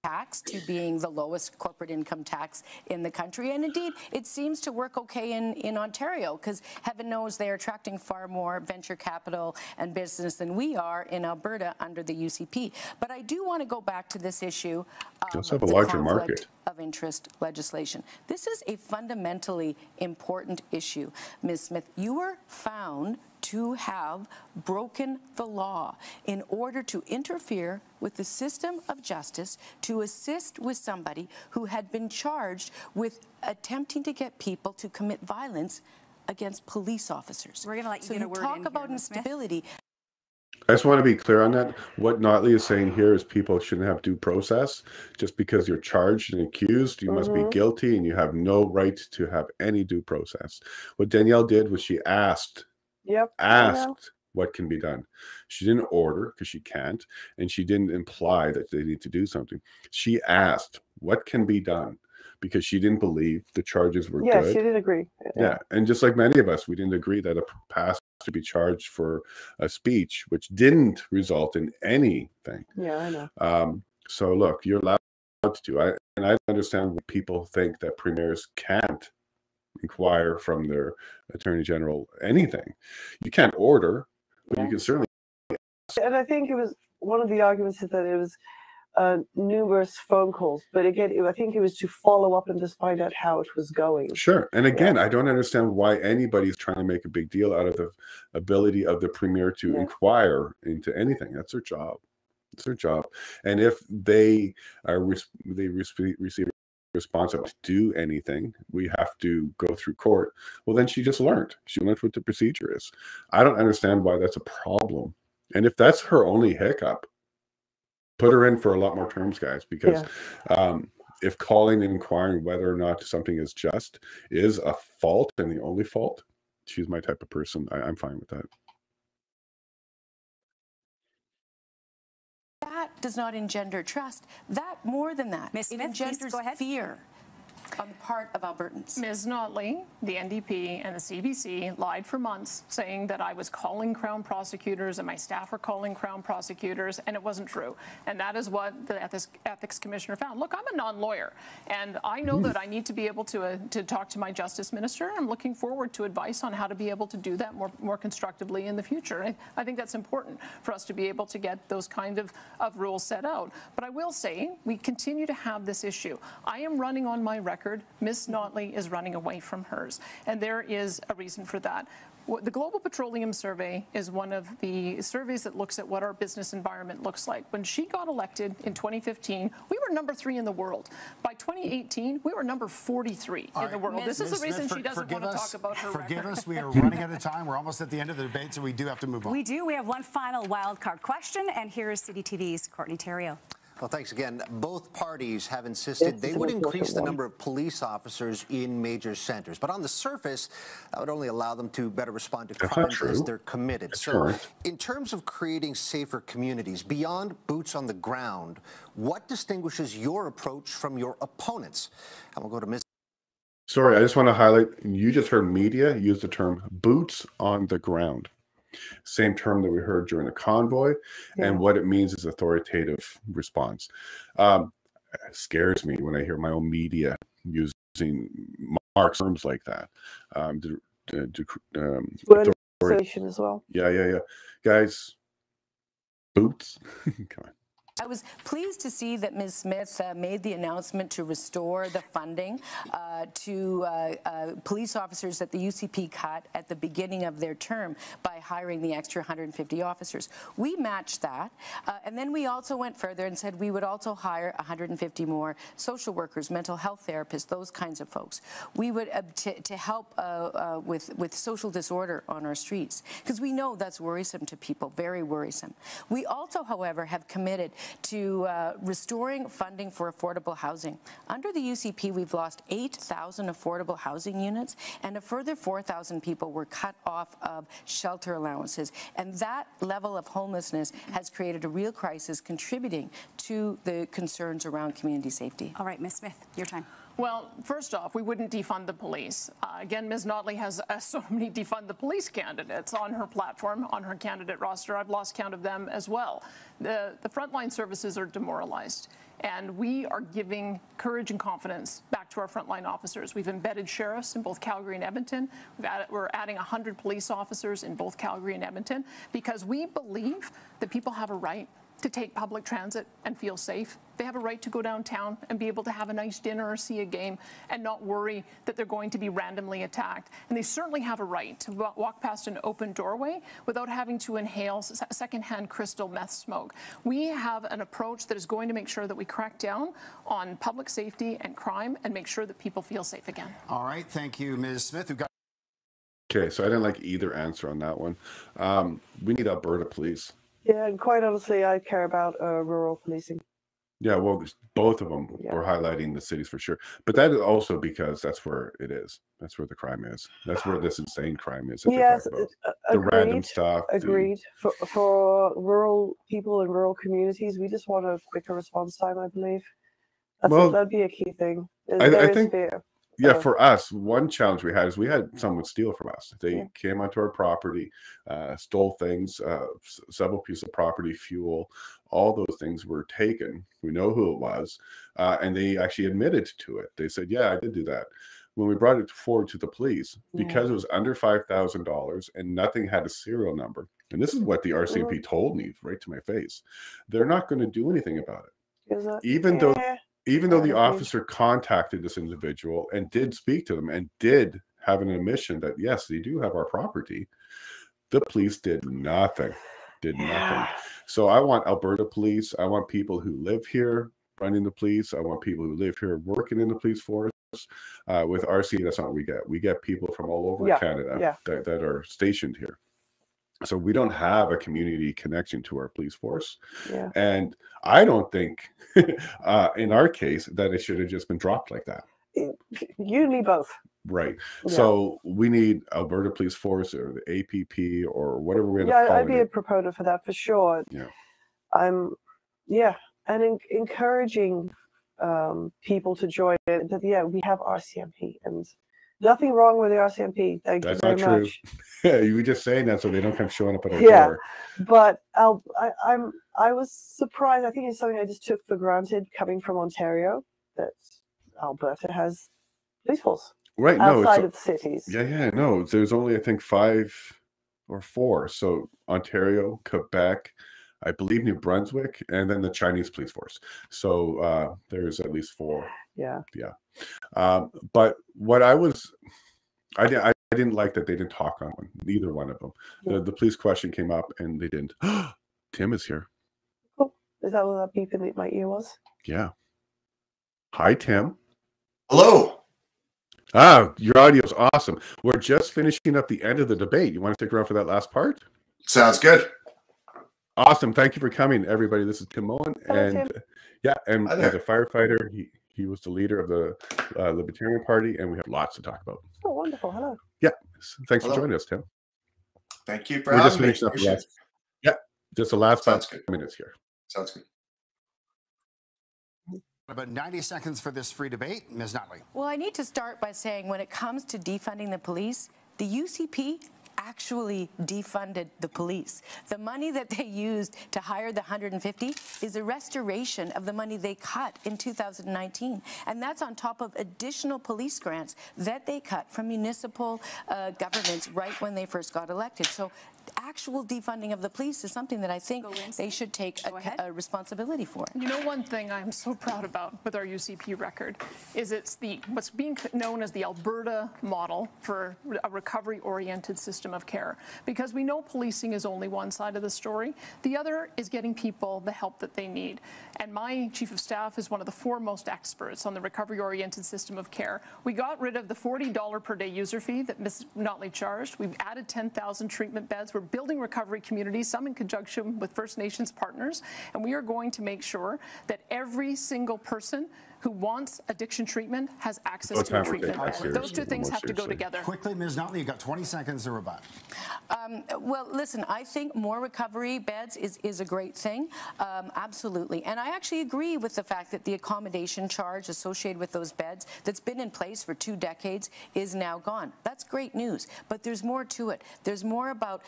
Tax to being the lowest corporate income tax in the country. And indeed, it seems to work okay in Ontario because heaven knows they are attracting far more venture capital and business than we are in Alberta under the UCP. But I do want to go back to this issue of have a the larger conflict market of interest legislation. This is a fundamentally important issue. Ms. Smith, you were found to have broken the law in order to interfere with the system of justice to assist with somebody who had been charged with attempting to get people to commit violence against police officers. We're going to let you so get a word in talk here, about Ms. Smith. instability. I just want to be clear on that. What Notley is saying here is people shouldn't have due process. Just because you're charged and accused, you must be guilty and you have no right to have any due process. What Danielle did was she asked what can be done. She didn't order because she can't, and she didn't imply that they need to do something. She asked what can be done because she didn't believe the charges were good. Yeah, she did agree. Yeah, and just like many of us, we didn't agree that a pastor to be charged for a speech which didn't result in anything. Yeah, I know. So look, you're allowed to. I understand when people think that premiers can't inquire from their attorney general anything. You can't order, but you can certainly. And I think it was one of the arguments is that it was numerous phone calls, but again, I think it was to follow up and just find out how it was going. Sure. And again, I don't understand why anybody's trying to make a big deal out of the ability of the premier to inquire into anything. That's their job. It's their job. And if they receive responsible to do anything, we have to go through court. Well, then she just learned. She learned what the procedure is. I don't understand why that's a problem. And if that's her only hiccup, put her in for a lot more terms, guys, because if calling and inquiring whether or not something is just is a fault and the only fault, she's my type of person. I'm fine with that. That does not engender trust. That, more than that, Ms. Smith, it engenders fear on the part of Albertans. Ms. Notley, the NDP, and the CBC lied for months, saying that I was calling Crown prosecutors and my staff were calling Crown prosecutors, and it wasn't true. And that is what the Ethics Commissioner found. Look, I'm a non-lawyer, and I know that I need to be able to talk to my Justice Minister. I'm looking forward to advice on how to be able to do that more constructively in the future. I think that's important for us to be able to get those kind of rules set out. But I will say, we continue to have this issue. I am running on my record. Ms. Notley is running away from hers, and there is a reason for that. The Global Petroleum Survey is one of the surveys that looks at what our business environment looks like. When she got elected in 2015, we were number 3 in the world. By 2018, we were number 43 in the world. This is the reason she doesn't want to talk about her record. Forgive us, we are running out of time. We're almost at the end of the debate, so we do have to move on. We do. We have one final wild card question, and here is CDTV's Courtney Theriault. Well, thanks again. Both parties have insisted they would increase the number of police officers in major centers. But on the surface, that would only allow them to better respond to crimes as they're committed. So in terms of creating safer communities, beyond boots on the ground, what distinguishes your approach from your opponents? And we'll go to Ms. Sorry, I just want to highlight, you just heard media use the term boots on the ground. Same term that we heard during the convoy, and what it means is authoritative response. It scares me when I hear my own media using marks terms like that. As well. Yeah. Guys, boots. Come on. I was pleased to see that Ms. Smith made the announcement to restore the funding to police officers that the UCP cut at the beginning of their term by hiring the extra 150 officers. We matched that, and then we also went further and said we would also hire 150 more social workers, mental health therapists, those kinds of folks. We would to help with social disorder on our streets, because we know that's worrisome to people, very worrisome. We also, however, have committed to restoring funding for affordable housing. Under the UCP, we've lost 8,000 affordable housing units, and a further 4,000 people were cut off of shelter allowances. And that level of homelessness has created a real crisis, contributing to the concerns around community safety. All right, Ms. Smith, your time. Well, first off, we wouldn't defund the police. Again, Ms. Notley has so many defund the police candidates on her platform, on her candidate roster. I've lost count of them as well. The frontline services are demoralized, and we are giving courage and confidence back to our frontline officers. We've embedded sheriffs in both Calgary and Edmonton. We're adding 100 police officers in both Calgary and Edmonton, because we believe that people have a right to take public transit and feel safe. They have a right to go downtown and be able to have a nice dinner or see a game and not worry that they're going to be randomly attacked. And they certainly have a right to walk past an open doorway without having to inhale secondhand crystal meth smoke. We have an approach that is going to make sure that we crack down on public safety and crime and make sure that people feel safe again. All right, thank you, Ms. Smith. We've got Okay, so I didn't like either answer on that one. We need Alberta police. Yeah, and quite honestly, I care about rural policing. Yeah, well, both of them were highlighting the cities for sure. But that is also because that's where it is. That's where the crime is. That's where this insane crime is. Yes, the random stuff. Agreed. For rural people in rural communities, we just want a quicker response time, I believe. That'd be a key thing. I think, yeah, for us, one challenge we had is we had someone steal from us. They came onto our property, stole things, several pieces of property, fuel, all those things were taken. We know who it was, and they actually admitted to it. They said, yeah, I did do that. When we brought it forward to the police, because it was under $5,000 and nothing had a serial number, and this is what the RCMP told me right to my face, they're not going to do anything about it. Even though the officer contacted this individual and did speak to them and did have an admission that, yes, they do have our property, the police did nothing, So I want Alberta police. I want people who live here running the police. I want people who live here working in the police force. With RC, that's not what we get. We get people from all over Canada that are stationed here. So we don't have a community connection to our police force. And I don't think in our case that it should have just been dropped like that. You need both. Right. So we need Alberta Police Force or the APP or whatever we end up calling I'd be a proponent for that for sure. And encouraging people to join it. That we have RCMP, and nothing wrong with the RCMP. Thank you very much. Yeah, you were just saying that so they don't come showing up at our door. But I was surprised. I think it's something I just took for granted coming from Ontario, that Alberta has police force. Right. Outside of the cities. No, there's only, I think, 5 or 4. So Ontario, Quebec, I believe New Brunswick, and then the Chinese police force. So there's at least 4. But what I didn't like that they didn't talk on either one of them. The police question came up and they didn't. Tim is here. Oh, is that what that beep in my ear was? Yeah. Hi, Tim. Hello. Your audio is awesome. We're just finishing up the end of the debate. You want to stick around for that last part? Sounds good. Awesome. Thank you for coming, everybody. This is Tim Moen. And Tim. As a firefighter, he was the leader of the Libertarian Party, and we have lots to talk about. Oh, wonderful. Hello. Yeah. Thanks for joining us, Tim. Thank you for having me. Just the last 5 minutes here. Sounds good. About 90 seconds for this free debate. Ms. Notley. Well, I need to start by saying when it comes to defunding the police, the UCP actually defunded the police. The money that they used to hire the 150 is a restoration of the money they cut in 2019. And that's on top of additional police grants that they cut from municipal governments right when they first got elected. So actual defunding of the police is something that I think they should take a responsibility for. You know, one thing I'm so proud about with our UCP record is it's what's being known as the Alberta model for a recovery-oriented system of care. Because we know policing is only one side of the story. The other is getting people the help that they need. And my chief of staff is one of the foremost experts on the recovery-oriented system of care. We got rid of the $40 per day user fee that Ms. Notley charged. We've added 10,000 treatment beds. We're building recovery communities, some in conjunction with First Nations partners, and we are going to make sure that every single person who wants addiction treatment has access to a treatment bed. Those two things have to go together. Quickly, Ms. Notley, you've got 20 seconds to rebut. Well, listen, I think more recovery beds is a great thing, absolutely. And I actually agree with the fact that the accommodation charge associated with those beds that's been in place for 2 decades is now gone. That's great news, but there's more to it. There's more about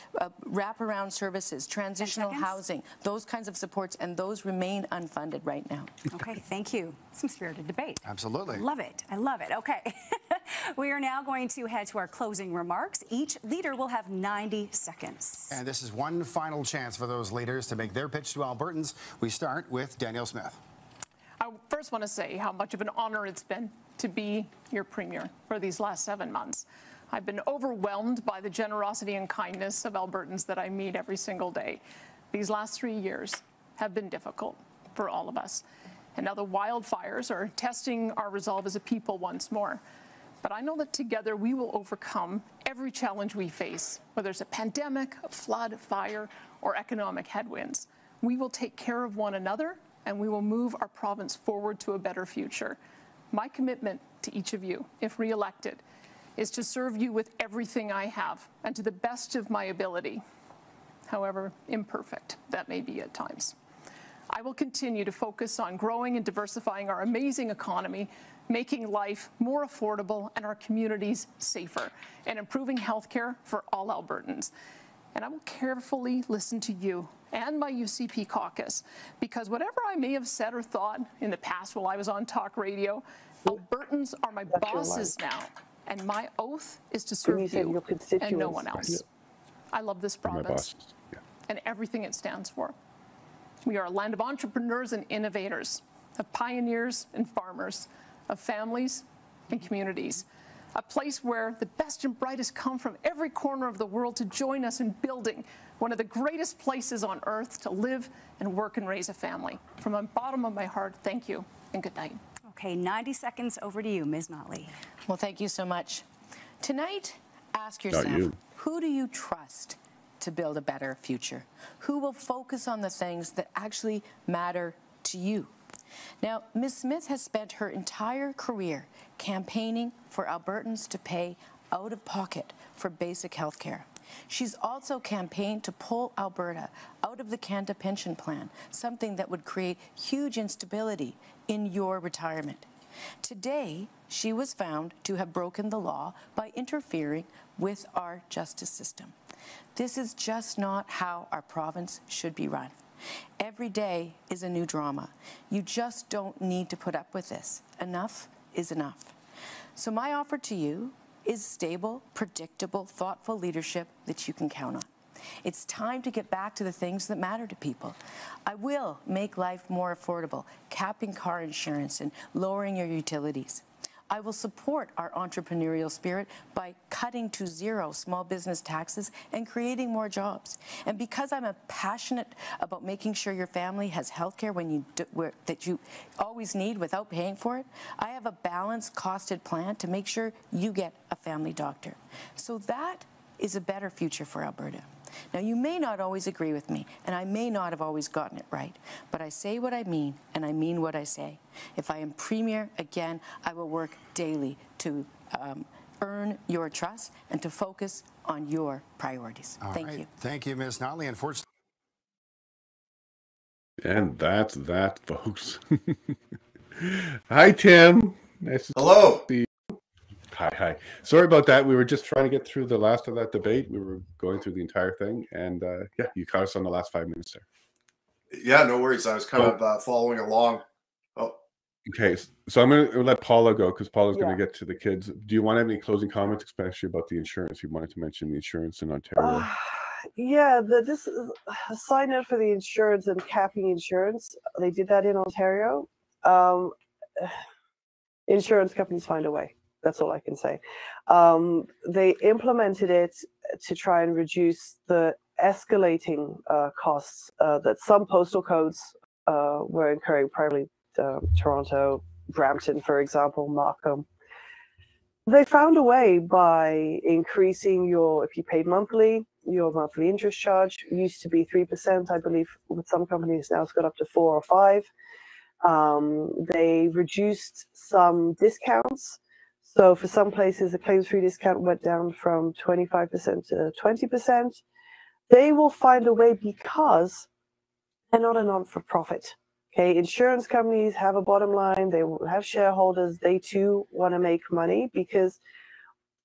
wraparound services, transitional housing, those kinds of supports, and those remain unfunded right now. Okay, thank you. Some spirited debate. Absolutely. Love it. I love it. Okay. We are now going to head to our closing remarks. Each leader will have 90 seconds. And this is one final chance for those leaders to make their pitch to Albertans. We start with Danielle Smith. I first want to say how much of an honor it's been to be your premier for these last 7 months. I've been overwhelmed by the generosity and kindness of Albertans that I meet every single day. These last 3 years have been difficult for all of us. And now the wildfires are testing our resolve as a people once more. But I know that together we will overcome every challenge we face, whether it's a pandemic, a flood, fire, or economic headwinds. We will take care of one another, and we will move our province forward to a better future. My commitment to each of you, if re-elected, is to serve you with everything I have and to the best of my ability, however imperfect that may be at times. I will continue to focus on growing and diversifying our amazing economy, making life more affordable and our communities safer, and improving healthcare for all Albertans. And I will carefully listen to you and my UCP caucus, because whatever I may have said or thought in the past while I was on talk radio, Albertans are my bosses now, and my oath is to serve you and no one else. I love this province and everything it stands for. We are a land of entrepreneurs and innovators, of pioneers and farmers, of families and communities, a place where the best and brightest come from every corner of the world to join us in building one of the greatest places on earth to live and work and raise a family. From the bottom of my heart, thank you and good night. Okay, 90 seconds over to you, Ms. Notley. Well, thank you so much. Tonight, ask yourself, who do you trust to build a better future? Who will focus on the things that actually matter to you? Now, Ms. Smith has spent her entire career campaigning for Albertans to pay out of pocket for basic health care. She's also campaigned to pull Alberta out of the Canada Pension Plan, something that would create huge instability in your retirement. Today, she was found to have broken the law by interfering with our justice system. This is just not how our province should be run. Every day is a new drama. You just don't need to put up with this. Enough is enough. So my offer to you is stable, predictable, thoughtful leadership that you can count on. It's time to get back to the things that matter to people. I will make life more affordable, capping car insurance and lowering your utilities. I will support our entrepreneurial spirit by cutting to zero small business taxes and creating more jobs. And because I'm passionate about making sure your family has health care that you always need without paying for it, I have a balanced, costed plan to make sure you get a family doctor. So that is a better future for Alberta. Now, you may not always agree with me, and I may not have always gotten it right, but I say what I mean, and I mean what I say. If I am Premier again, I will work daily to earn your trust and to focus on your priorities. Thank you. Thank you, Ms. Notley. Unfortunately. And that's that, folks. Hi, Tim. Nice to see you. Hi. Sorry about that. We were just trying to get through the last of that debate. We were going through the entire thing. And yeah, you caught us on the last 5 minutes there. Yeah, no worries. I was kind of following along. Okay. So I'm going to let Paula go because Paula's going to get to the kids. Do you want to have any closing comments, especially about the insurance? You wanted to mention the insurance in Ontario. Yeah, this is a side note for the insurance and capping insurance. They did that in Ontario. Insurance companies find a way. That's all I can say. They implemented it to try and reduce the escalating costs that some postal codes were incurring, primarily Toronto, Brampton, for example, Markham. They found a way by increasing if you paid monthly, your monthly interest charge used to be 3%, I believe, with some companies now it's got up to 4 or 5. They reduced some discounts. So for some places, the claims-free discount went down from 25% to 20%. They will find a way because they're not a non-for-profit. Okay, insurance companies have a bottom line. They will have shareholders. They too want to make money, because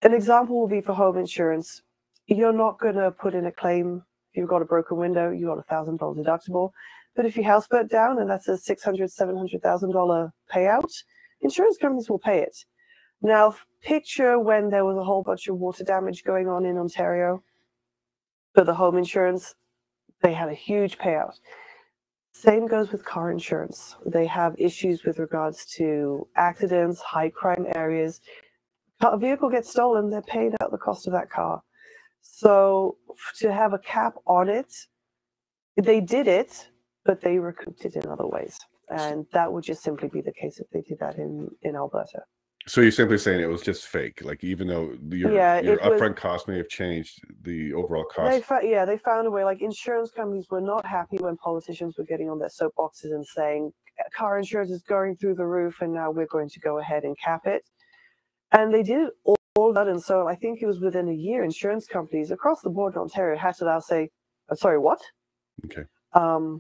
an example will be for home insurance. You're not going to put in a claim if you've got a broken window, you got a $1,000 deductible. But if your house burnt down and that's a $600,000, $700,000 payout, insurance companies will pay it. Now, picture when there was a whole bunch of water damage going on in Ontario. For the home insurance, they had a huge payout. Same goes with car insurance. They have issues with regards to accidents, high crime areas. A vehicle gets stolen, they're paying out the cost of that car. So to have a cap on it, they did it, but they recouped it in other ways. And that would just simply be the case if they did that in Alberta. So you're simply saying it was just fake, like even though your upfront cost may have changed, the overall cost. They found a way. Like, insurance companies were not happy when politicians were getting on their soapboxes and saying car insurance is going through the roof and now we're going to go ahead and cap it. And they did it all that. And so I think it was within a year, insurance companies across the board in Ontario had to now say, I'm sorry, what? Okay.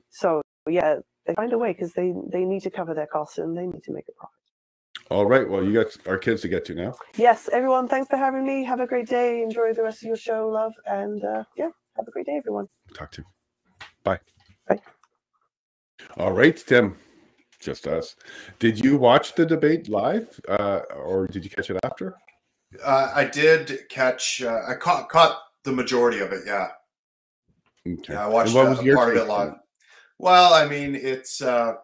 So yeah, they find a way because they need to cover their costs and they need to make a profit. All right. Well, you got our kids to get to now. Yes, everyone. Thanks for having me. Have a great day. Enjoy the rest of your show, love. And yeah, have a great day, everyone. Talk to you. Bye. Bye. All right, Tim. Just us. Did you watch the debate live, or did you catch it after? I did catch. I caught the majority of it. Yeah. Okay. Yeah, I watched part of it live. Well, I mean, it's. I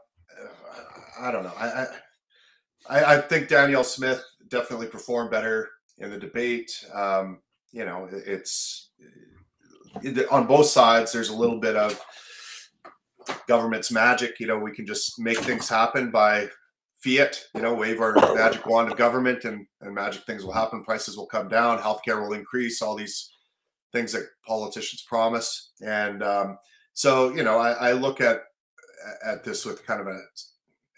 don't know. I think Danielle Smith definitely performed better in the debate. You know, it's on both sides. There's a little bit of government's magic. You know, we can just make things happen by fiat. You know, wave our magic wand of government, and magic things will happen. Prices will come down. Healthcare will increase. All these things that politicians promise. And so, you know, I look at this with kind of a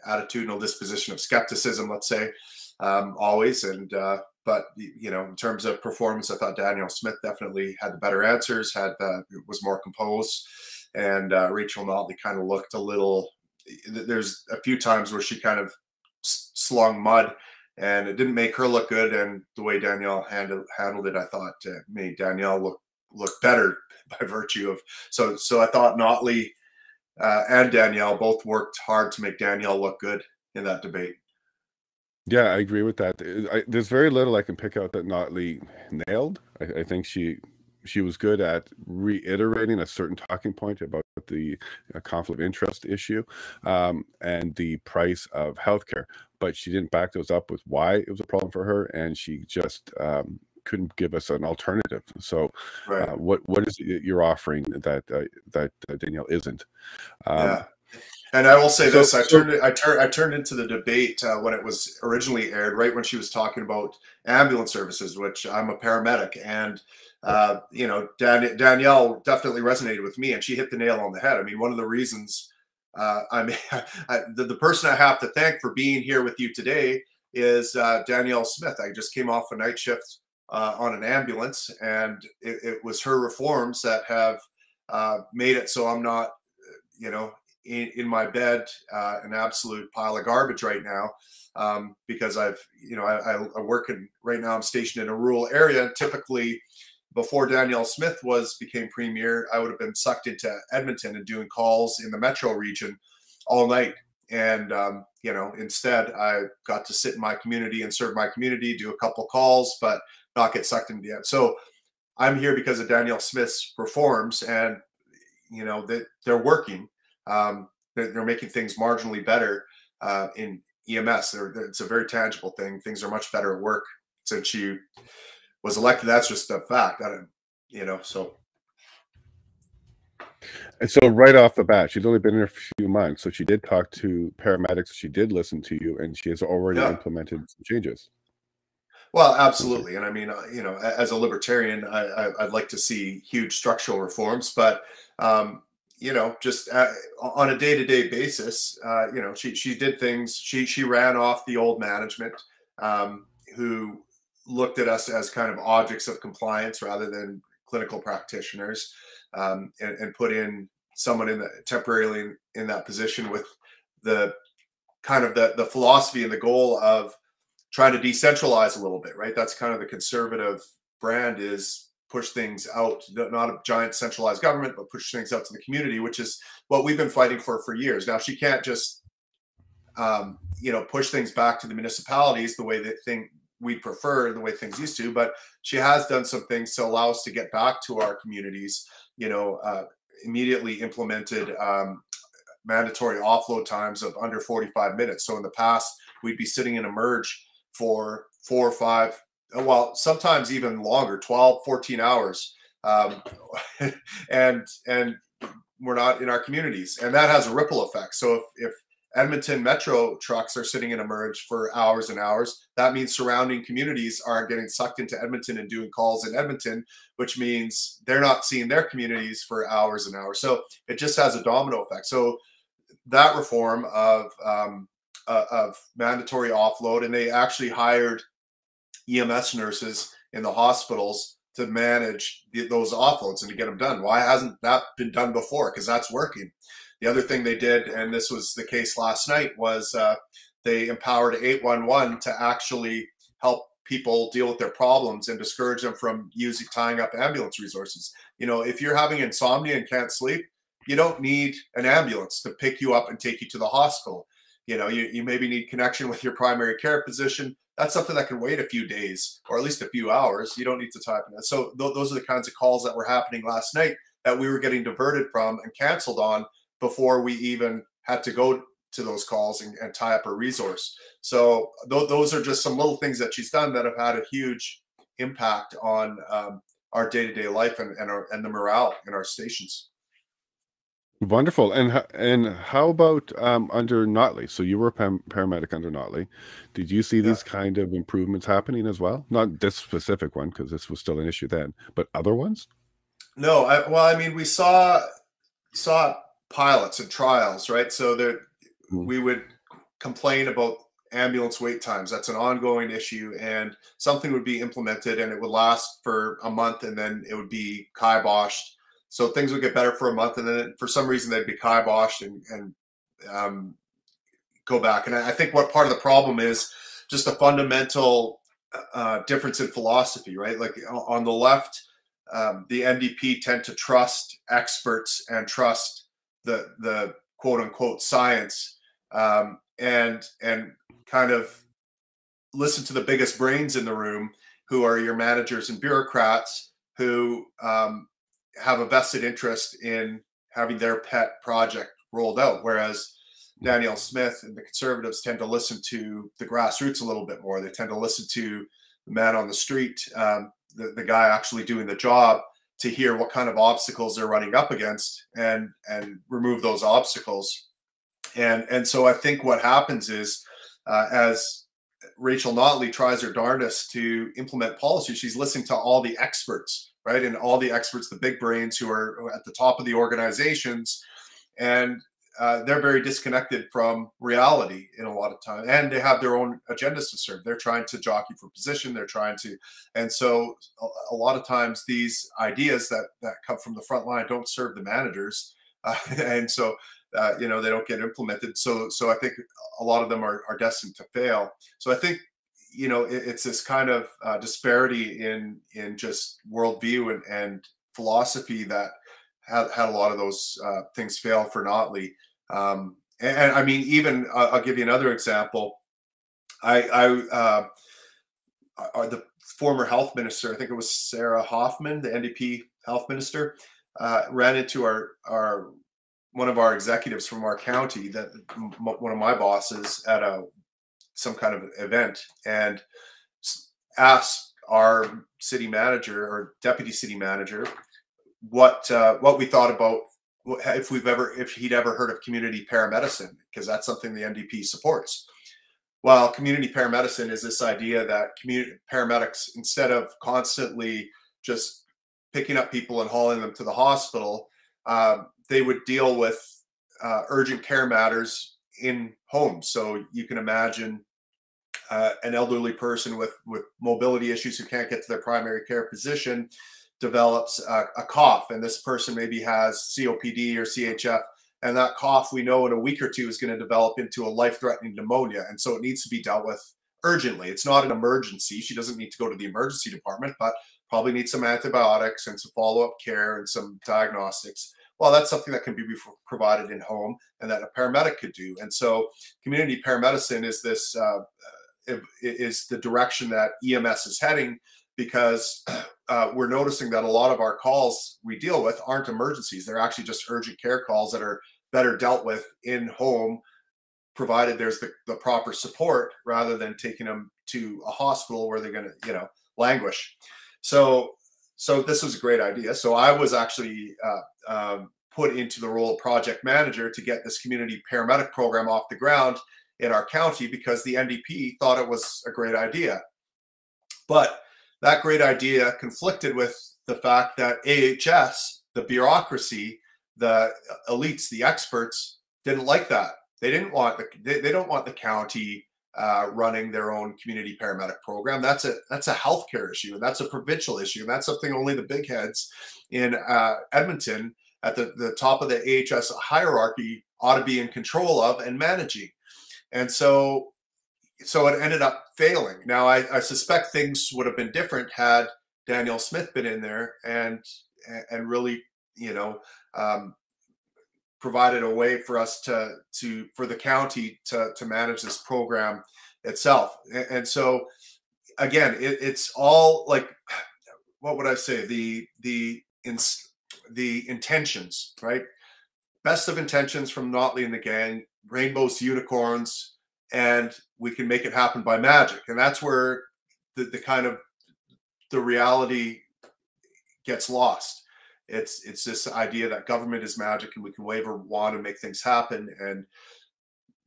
attitudinal disposition of skepticism, let's say, always. And but you know, in terms of performance, I thought Danielle Smith definitely had the better answers, was more composed, and Rachel Notley kind of looked a little. There's a few times where she kind of slung mud, and it didn't make her look good. And the way Danielle handled it, I thought made Danielle look better by virtue of. So I thought Notley and Danielle both worked hard to make Danielle look good in that debate. Yeah, I agree with that. There's very little I can pick out that Notley nailed. I think she was good at reiterating a certain talking point about the conflict of interest issue and the price of healthcare, but she didn't back those up with why it was a problem for her, and she just couldn't give us an alternative. So right. What is it you're offering that Danielle isn't? Yeah. And I will say this: I turned into the debate when it was originally aired, right when she was talking about ambulance services, which I'm a paramedic, and you know, Danielle definitely resonated with me, and she hit the nail on the head. I mean, one of the reasons the person I have to thank for being here with you today is Danielle Smith. I just came off a night shift on an ambulance, and it was her reforms that have made it so I'm not, you know, in my bed, an absolute pile of garbage right now, because I work right now I'm stationed in a rural area. Typically, before Danielle Smith became premier, I would have been sucked into Edmonton and doing calls in the metro region all night. And, you know, instead I got to sit in my community and serve my community, do a couple calls, but not get sucked into the end. So I'm here because of Danielle Smith's reforms, and you know that they're working. They're making things marginally better in EMS. It's a very tangible thing. Things are much better at work since she was elected. That's just a fact. You know, so. And so right off the bat, she's only been here for a few months. So she did talk to paramedics. She did listen to you, and she has already implemented some changes. Well, absolutely. And I mean, you know, as a libertarian, I'd like to see huge structural reforms, but, you know, just on a day-to-day basis, you know, she did things. She ran off the old management who looked at us as kind of objects of compliance rather than clinical practitioners, and put in someone temporarily in that position with the kind of the philosophy and the goal of trying to decentralize a little bit, right? That's kind of the conservative brand, is push things out, not a giant centralized government, but push things out to the community, which is what we've been fighting for years. Now, she can't just, you know, push things back to the municipalities the way we prefer, the way things used to, but she has done some things to allow us to get back to our communities, you know, immediately implemented mandatory offload times of under 45 minutes. So in the past, we'd be sitting in a merge for 4 or 5, well, sometimes even longer, 12, 14 hours. And we're not in our communities. And that has a ripple effect. So if Edmonton Metro trucks are sitting in a merge for hours and hours, that means surrounding communities are getting sucked into Edmonton and doing calls in Edmonton, which means they're not seeing their communities for hours and hours. So it just has a domino effect. So that reform of mandatory offload, and they actually hired EMS nurses in the hospitals to manage those offloads and to get them done. Why hasn't that been done before? Because that's working. The other thing they did, and this was the case last night, was they empowered 811 to actually help people deal with their problems and discourage them from tying up ambulance resources. You know, if you're having insomnia and can't sleep, you don't need an ambulance to pick you up and take you to the hospital. You know, you maybe need connection with your primary care physician. That's something that can wait a few days or at least a few hours. You don't need to type in that. So those are the kinds of calls that were happening last night that we were getting diverted from and canceled on before we even had to go to those calls and tie up a resource. So those are just some little things that she's done that have had a huge impact on our day-to-day life and the morale in our stations. Wonderful. And how about under Notley? So you were a paramedic under Notley. Did you see these kind of improvements happening as well? Not this specific one, because this was still an issue then, but other ones? No, well, I mean, we saw pilots and trials, right? So that we would complain about ambulance wait times. That's an ongoing issue, and something would be implemented and it would last for a month and then it would be kiboshed. So things would get better for a month, and then for some reason they'd be kiboshed and go back. And I think what part of the problem is just a fundamental difference in philosophy, right? Like on the left, the NDP tend to trust experts and trust the quote unquote science, and kind of listen to the biggest brains in the room, who are your managers and bureaucrats who have a vested interest in having their pet project rolled out. Whereas Danielle Smith and the Conservatives tend to listen to the grassroots a little bit more. They tend to listen to the man on the street, the guy actually doing the job, to hear what kind of obstacles they're running up against and remove those obstacles. And so I think what happens is, as Rachel Notley tries her darndest to implement policy, she's listening to all the experts, right? And all the experts, the big brains who are at the top of the organizations, and they're very disconnected from reality in a lot of time, and they have their own agendas to serve. They're trying to jockey for position. They're trying to, and so a lot of times these ideas that come from the front line don't serve the managers, and so you know, they don't get implemented. So I think a lot of them are destined to fail. So I think, you know, it's this kind of disparity in just worldview and philosophy that had a lot of those things fail for Notley. And I mean, even I'll give you another example. The former health minister, I think it was Sarah Hoffman, the NDP health minister, ran into one of our executives from our county, that one of my bosses, at some kind of event, and asked our city manager or deputy city manager what we thought about if he'd ever heard of community paramedicine, because that's something the NDP supports. Well, community paramedicine is this idea that community paramedics, instead of constantly just picking up people and hauling them to the hospital, they would deal with urgent care matters in homes. So you can imagine an elderly person with mobility issues who can't get to their primary care physician develops a cough, and this person maybe has COPD or CHF, and that cough, we know in a week or two, is going to develop into a life-threatening pneumonia, and so it needs to be dealt with urgently. It's not an emergency. She doesn't need to go to the emergency department, but probably needs some antibiotics and some follow-up care and some diagnostics. Well, that's something that can be provided in home and that a paramedic could do. And so community paramedicine is this is the direction that EMS is heading, because we're noticing that a lot of our calls we deal with aren't emergencies. They're actually just urgent care calls that are better dealt with in home, provided there's the proper support, rather than taking them to a hospital where they're going to, languish. So this was a great idea. So I was actually put into the role of project manager to get this community paramedic program off the ground in our county, because the NDP thought it was a great idea. But that great idea conflicted with the fact that AHS, the bureaucracy, the elites, the experts, didn't like that. They didn't want they don't want the county running their own community paramedic program. That's a healthcare issue, and that's a provincial issue, and that's something only the big heads in Edmonton at the top of the AHS hierarchy ought to be in control of and managing. And so it ended up failing. Now, I suspect things would have been different had Danielle Smith been in there and really, provided a way for us for the county to manage this program itself. And so, again, it's all like, what would I say? The intentions, right? Best of intentions from Notley and the gang, rainbows, unicorns, and we can make it happen by magic. And that's where the kind of the reality gets lost. It's this idea that government is magic and we can wave a wand and make things happen. And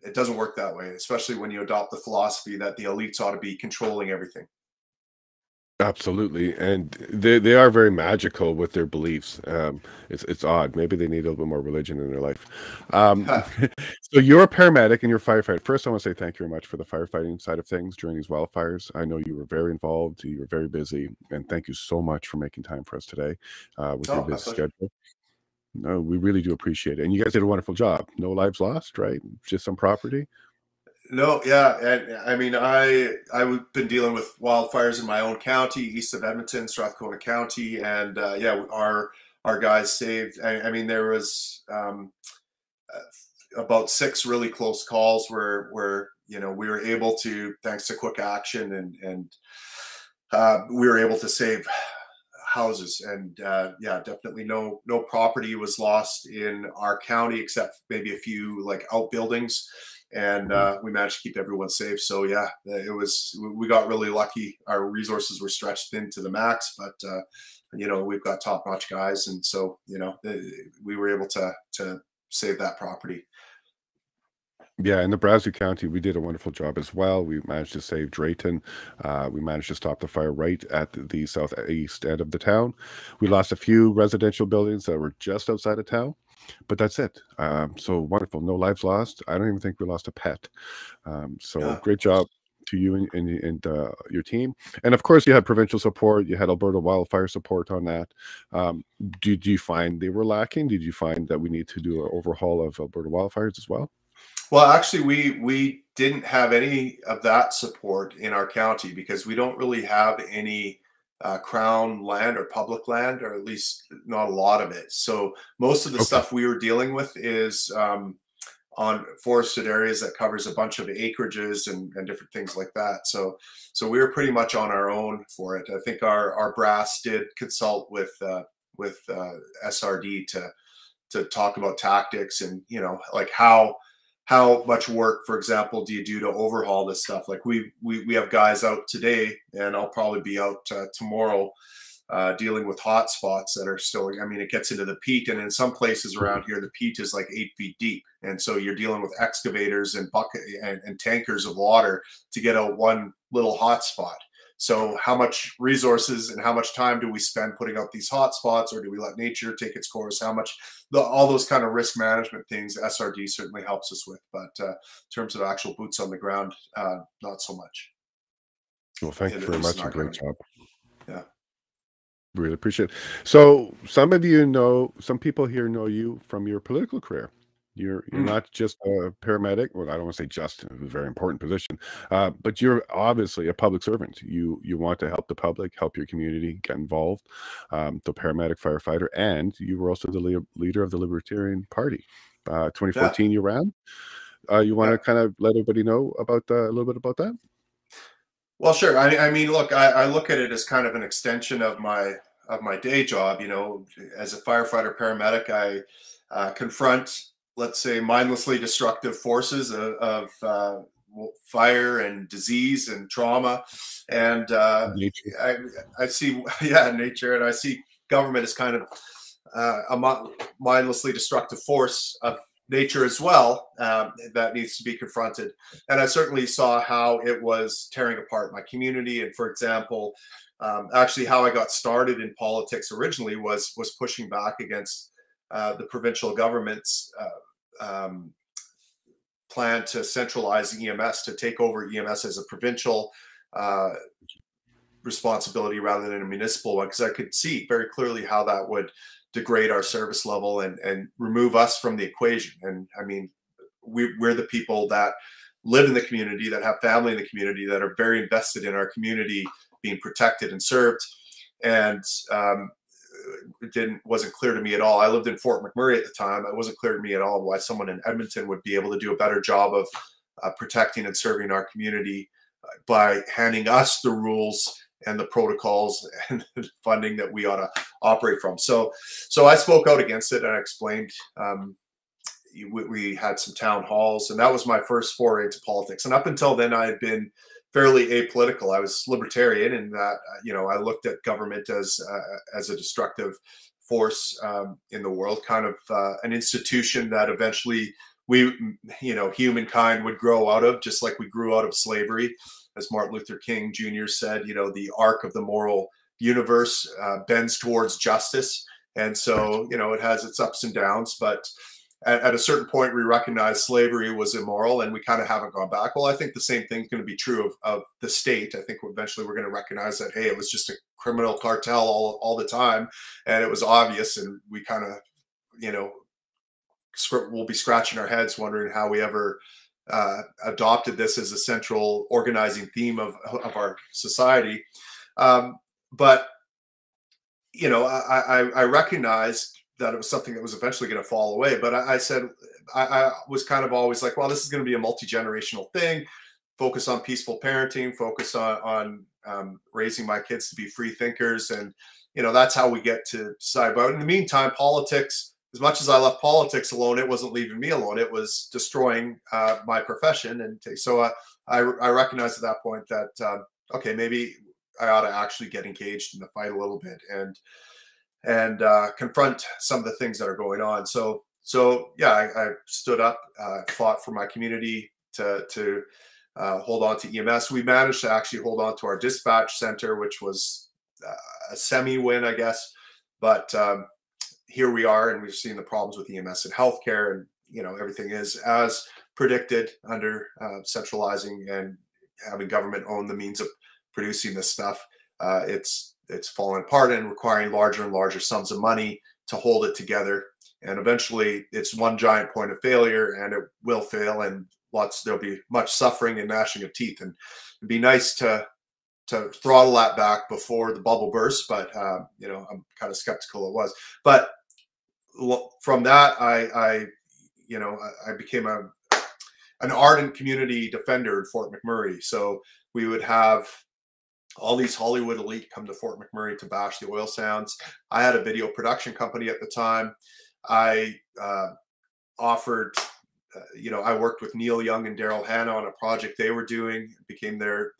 it doesn't work that way, especially when you adopt the philosophy that the elites ought to be controlling everything. Absolutely, and they are very magical with their beliefs. It's odd. Maybe they need a little bit more religion in their life. So you're a paramedic and you're a firefighter. First, I want to say thank you very much for the firefighting side of things during these wildfires. I know you were very involved. You were very busy, and thank you so much for making time for us today with your busy schedule. No, we really do appreciate it, and you guys did a wonderful job. No lives lost, right? Just some property. No, yeah, and I mean, I've been dealing with wildfires in my own county, east of Edmonton, Strathcona County, and yeah, our guys saved. I mean, there was about 6 really close calls where we were able to, thanks to quick action, and we were able to save houses, and yeah, definitely no property was lost in our county except maybe a few like outbuildings. And we managed to keep everyone safe. So yeah, we got really lucky. Our resources were stretched thin to the max, but we've got top-notch guys, and so we were able to save that property. Yeah, in Nebraska County, we did a wonderful job as well. We managed to save Drayton. We managed to stop the fire right at the southeast end of the town. We lost a few residential buildings that were just outside of town, but that's it. So wonderful. No lives lost. I don't even think we lost a pet. So great job to you and your team. And of course, you had provincial support. You had Alberta wildfire support on that. Did you find they were lacking? Did you find that we need to do an overhaul of Alberta wildfires as well? Well, actually, we didn't have any of that support in our county because we don't really have any crown land or public land, or at least not a lot of it. So most of the stuff we were dealing with is forested areas that covers a bunch of acreages and different things like that. So we were pretty much on our own for it. I think our brass did consult with SRD to talk about tactics and, you know, like how much work, for example, do you do to overhaul this stuff? Like we have guys out today, and I'll probably be out tomorrow dealing with hot spots that are still, I mean, it gets into the peat, and in some places around here, the peat is like 8 feet deep. And so you're dealing with excavators and bucket and tankers of water to get out one little hot spot. So how much resources and how much time do we spend putting out these hot spots, or do we let nature take its course? How much, all those kind of risk management things, SRD certainly helps us with. But in terms of actual boots on the ground, not so much. Well, thank you very much. A great job. Yeah. Really appreciate it. So some of you know, some people here know you from your political career. You're not just a paramedic. Well, I don't want to say just, a very important position, but you're obviously a public servant. You want to help the public, help your community, get involved. The paramedic, firefighter, and you were also the leader of the Libertarian Party. 2014, you ran. You want to kind of let everybody know about a little bit about that? Well, sure. I mean, look, I look at it as kind of an extension of my day job. You know, as a firefighter paramedic, I confront, let's say, mindlessly destructive forces of fire and disease and trauma, and I see, nature, and I see government as kind of a mindlessly destructive force of nature as well, that needs to be confronted. And I certainly saw how it was tearing apart my community. And for example, actually how I got started in politics originally was pushing back against the provincial government's plan to centralize EMS, to take over EMS as a provincial responsibility rather than a municipal one, because I could see very clearly how that would degrade our service level and remove us from the equation. And I mean, we're the people that live in the community, that have family in the community, that are very invested in our community being protected and served. And it wasn't clear to me at all. I lived in Fort McMurray at the time. It wasn't clear to me at all why someone in Edmonton would be able to do a better job of protecting and serving our community by handing us the rules and the protocols and the funding that we ought to operate from. So I spoke out against it, and I explained. We had some town halls, and that was my first foray into politics. And up until then, I had been fairly apolitical. I was libertarian in that, you know, I looked at government as a destructive force in the world, kind of an institution that eventually humankind would grow out of, just like we grew out of slavery. As Martin Luther King Jr. said, you know, the arc of the moral universe bends towards justice. And so, you know, it has its ups and downs, but at a certain point, we recognized slavery was immoral, and we kind of haven't gone back. Well, I think the same thing's going to be true of the state. I think eventually we're going to recognize that, hey, it was just a criminal cartel all the time, and it was obvious, and we kind of, you know, we'll be scratching our heads wondering how we ever adopted this as a central organizing theme of our society. But, you know, I recognized that it was something that was eventually going to fall away. But I said, I was kind of always like, well, this is going to be a multi-generational thing, focus on peaceful parenting, focus on raising my kids to be free thinkers. And, you know, that's how we get to decide. But in the meantime, politics, as much as I left politics alone, it wasn't leaving me alone. It was destroying my profession. And so I recognized at that point that, okay, maybe I ought to actually get engaged in the fight a little bit and confront some of the things that are going on. So yeah, I stood up, fought for my community to hold on to EMS. We managed to actually hold on to our dispatch center, which was a semi-win, I guess. But here we are, and we've seen the problems with EMS and healthcare, and you know, everything is as predicted under centralizing and having government own the means of producing this stuff. It's fallen apart and requiring larger and larger sums of money to hold it together. And eventually it's one giant point of failure, and it will fail, and there'll be much suffering and gnashing of teeth. And it'd be nice to throttle that back before the bubble bursts. But, you know, I'm kind of skeptical it was. But from that, I you know, I became an ardent community defender in Fort McMurray. So we would have all these Hollywood elite come to Fort McMurray to bash the oil sands. I had a video production company at the time. I offered, you know, I worked with Neil Young and Daryl Hannah on a project they were doing, became their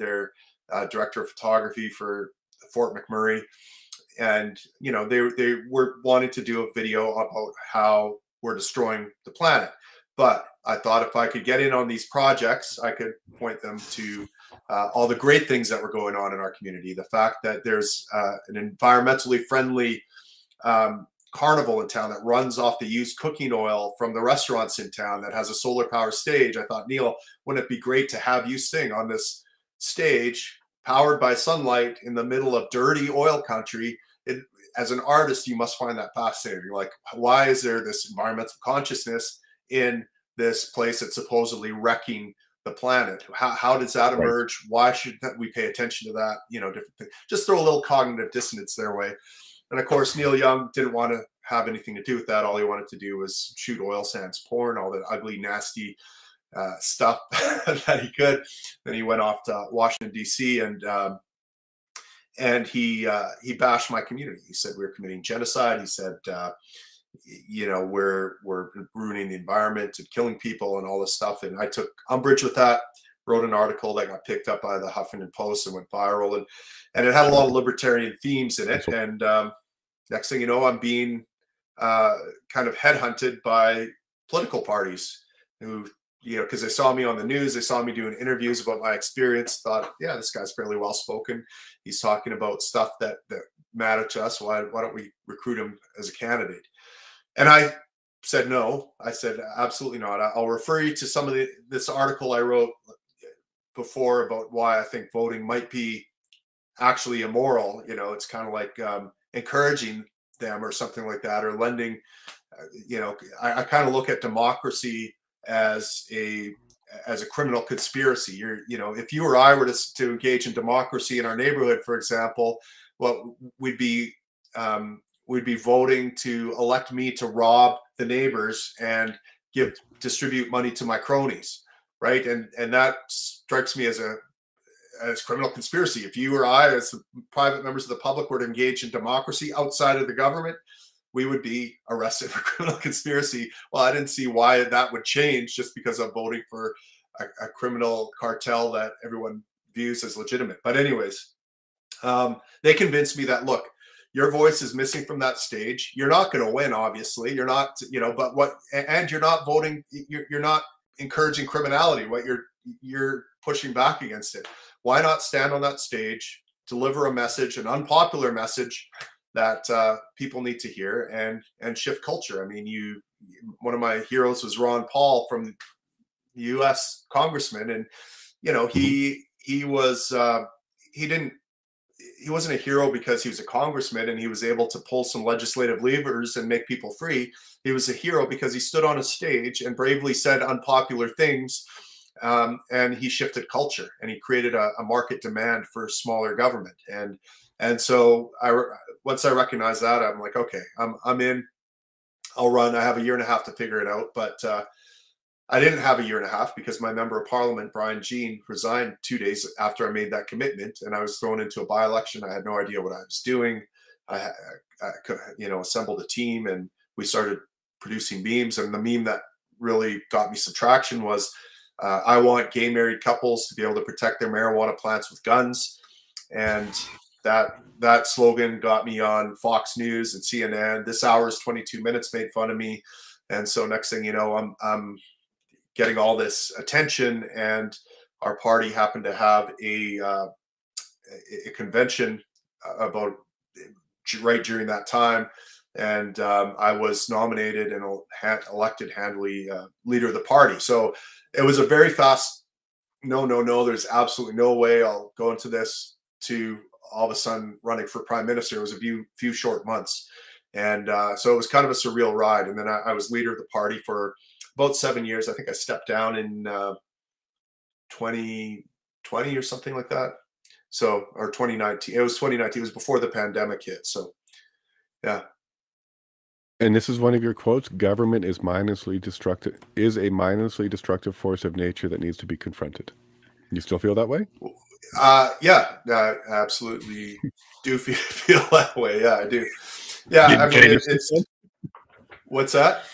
director of photography for Fort McMurray. And, you know, they were wanting to do a video about how we're destroying the planet. But I thought if I could get in on these projects, I could point them to all the great things that were going on in our community. The fact that there's an environmentally friendly carnival in town that runs off the used cooking oil from the restaurants in town, that has a solar power stage. I thought, Neil, wouldn't it be great to have you sing on this stage powered by sunlight in the middle of dirty oil country? As an artist, you must find that fascinating. Like, why is there this environmental consciousness in this place that's supposedly wrecking the planet? How does that emerge? Why should we pay attention to that? You know, different things. Just throw a little cognitive dissonance their way. And of course, Neil Young didn't want to have anything to do with that. All he wanted to do was shoot oil sands porn, all the ugly, nasty stuff that he could. Then he went off to Washington, D.C. and he bashed my community. He said we were committing genocide. He said, you know, we're ruining the environment and killing people and all this stuff. And I took umbrage with that, wrote an article that got picked up by the Huffington Post and went viral. And it had a lot of libertarian themes in it. And next thing you know, I'm being kind of headhunted by political parties who, you know, because they saw me on the news, they saw me doing interviews about my experience, thought, yeah, this guy's fairly well spoken. He's talking about stuff that matter to us. Why don't we recruit him as a candidate? And I said no. I said absolutely not. I'll refer you to some of this article I wrote before about why I think voting might be actually immoral. You know, it's kind of like encouraging them or something like that, or lending. You know, I kind of look at democracy as a criminal conspiracy. You know, if you or I were to engage in democracy in our neighborhood, for example, well, we'd be voting to elect me to rob the neighbors and distribute money to my cronies, right? And that strikes me as criminal conspiracy. If you or I, as private members of the public, were to engage in democracy outside of the government, we would be arrested for criminal conspiracy. Well, I didn't see why that would change just because I'm voting for a criminal cartel that everyone views as legitimate. But anyways, they convinced me that, look, your voice is missing from that stage. You're not going to win, obviously. You're not, you know, but and you're not voting. You're not encouraging criminality. What you're pushing back against it. Why not stand on that stage, deliver a message, an unpopular message that people need to hear, and shift culture? I mean, one of my heroes was Ron Paul, from the U.S. congressman, and you know, he wasn't a hero because he was a congressman and he was able to pull some legislative levers and make people free. He was a hero because he stood on a stage and bravely said unpopular things, and he shifted culture, and he created a market demand for smaller government. And so once I recognized that, I'm like, okay, I'm in. I'll run. I have a year and a half to figure it out, but I didn't have a year and a half because my member of parliament, Brian Jean, resigned 2 days after I made that commitment, and I was thrown into a by-election. I had no idea what I was doing. I you know, assembled a team, and we started producing memes. And the meme that really got me some traction was, I want gay married couples to be able to protect their marijuana plants with guns. And that slogan got me on Fox News and CNN. This Hour's 22 Minutes made fun of me. And so next thing you know, I'm getting all this attention, and our party happened to have a convention about right during that time. And I was nominated and elected handily leader of the party. So it was a very fast, no, there's absolutely no way I'll go into this, to all of a sudden running for prime minister. It was a few short months. And so it was kind of a surreal ride. And then I was leader of the party for about 7 years. I think I stepped down in 2020 or something like that. So, or 2019. It was 2019. It was before the pandemic hit. So, yeah. And this is one of your quotes: "Government is a mindlessly destructive force of nature that needs to be confronted." You still feel that way? Yeah, absolutely do feel that way. Yeah, I do. Yeah, I mean, it's what's that?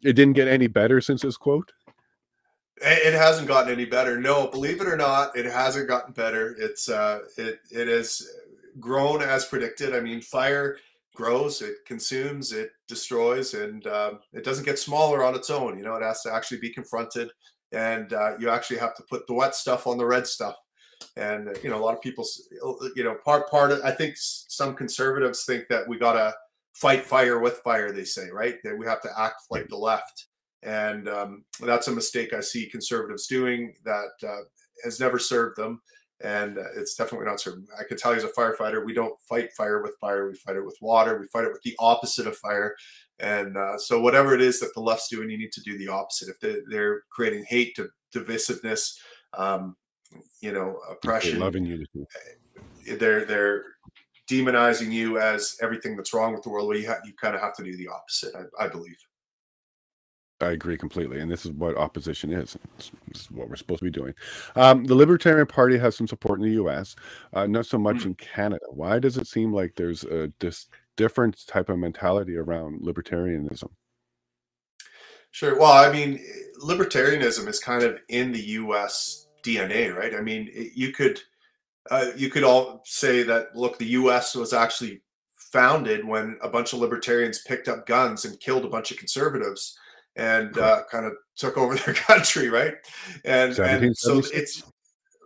It didn't get any better since this quote? It hasn't gotten any better. No, believe it or not, it hasn't gotten better. It has grown as predicted. I mean, fire grows, it consumes, it destroys, and it doesn't get smaller on its own. You know, it has to actually be confronted, and you actually have to put the wet stuff on the red stuff. And you know, a lot of people, you know, part of, I think some conservatives think that we gotta fight fire with fire. They say, right, that we have to act like the left. And that's a mistake I see conservatives doing that has never served them. And it's definitely not serving. I can tell you as a firefighter, we don't fight fire with fire. We fight it with water. We fight it with the opposite of fire. And so whatever it is that the left's doing, you need to do the opposite. If they're creating hate, divisiveness, you know, oppression, loving unity, they're demonizing you as everything that's wrong with the world. Well, you kind of have to do the opposite, I believe. I agree completely, and this is what opposition is. This is what we're supposed to be doing. The Libertarian Party has some support in the U.S., not so much in Canada. Why does it seem like there's this different type of mentality around libertarianism? Sure. Well, I mean, libertarianism is kind of in the U.S. DNA, right? I mean, you could all say that, look, the U.S. was actually founded when a bunch of libertarians picked up guns and killed a bunch of conservatives and kind of took over their country, right? And so it's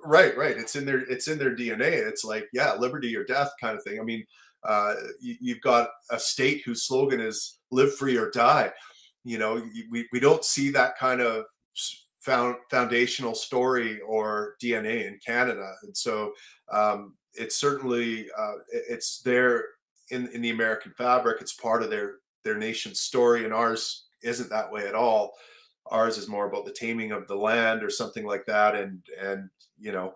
right. It's in their DNA. It's like, yeah, liberty or death kind of thing. I mean, you've got a state whose slogan is "Live free or die." You know, we don't see that kind of foundational story or DNA in Canada, and so it's certainly it's there in the American fabric. It's part of their nation's story, and ours isn't that way at all. Ours is more about the taming of the land or something like that, and you know,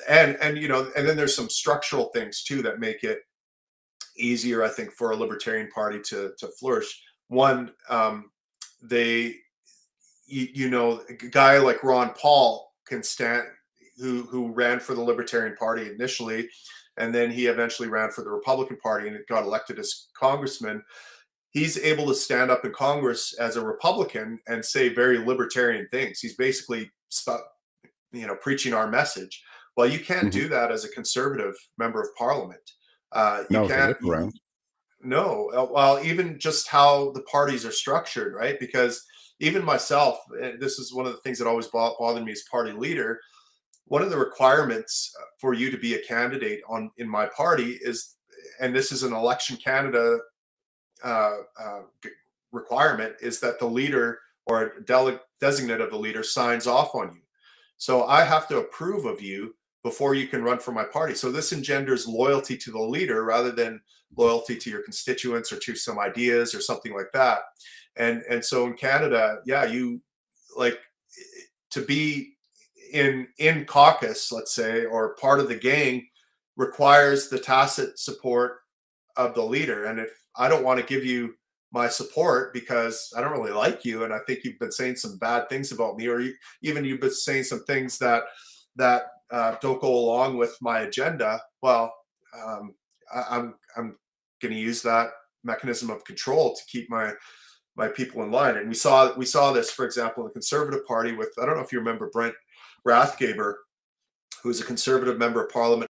and you know, and then there's some structural things too that make it easier, I think, for a libertarian party to flourish. One, you know, a guy like Ron Paul can stand, who ran for the Libertarian Party initially, and then he eventually ran for the Republican Party and got elected as congressman. He's able to stand up in Congress as a Republican and say very libertarian things. He's basically, you know, preaching our message. Well, you can't do that as a conservative member of parliament. You can't. No, well, even just how the parties are structured, right? Because even myself, and this is one of the things that always bothered me as party leader, one of the requirements for you to be a candidate in my party is, and this is an Election Canada requirement, is that the leader or a designate of the leader signs off on you. So I have to approve of you before you can run for my party. So this engenders loyalty to the leader rather than loyalty to your constituents or to some ideas or something like that. And so in Canada, yeah, you like to be in caucus, let's say, or part of the gang requires the tacit support of the leader. And if I don't want to give you my support because I don't really like you, and I think you've been saying some bad things about me, or even you've been saying some things that don't go along with my agenda, well, I'm going to use that mechanism of control to keep my people in line. And we saw this, for example, in the Conservative Party with, I don't know if you remember Brent Rathgaber, who's a Conservative member of Parliament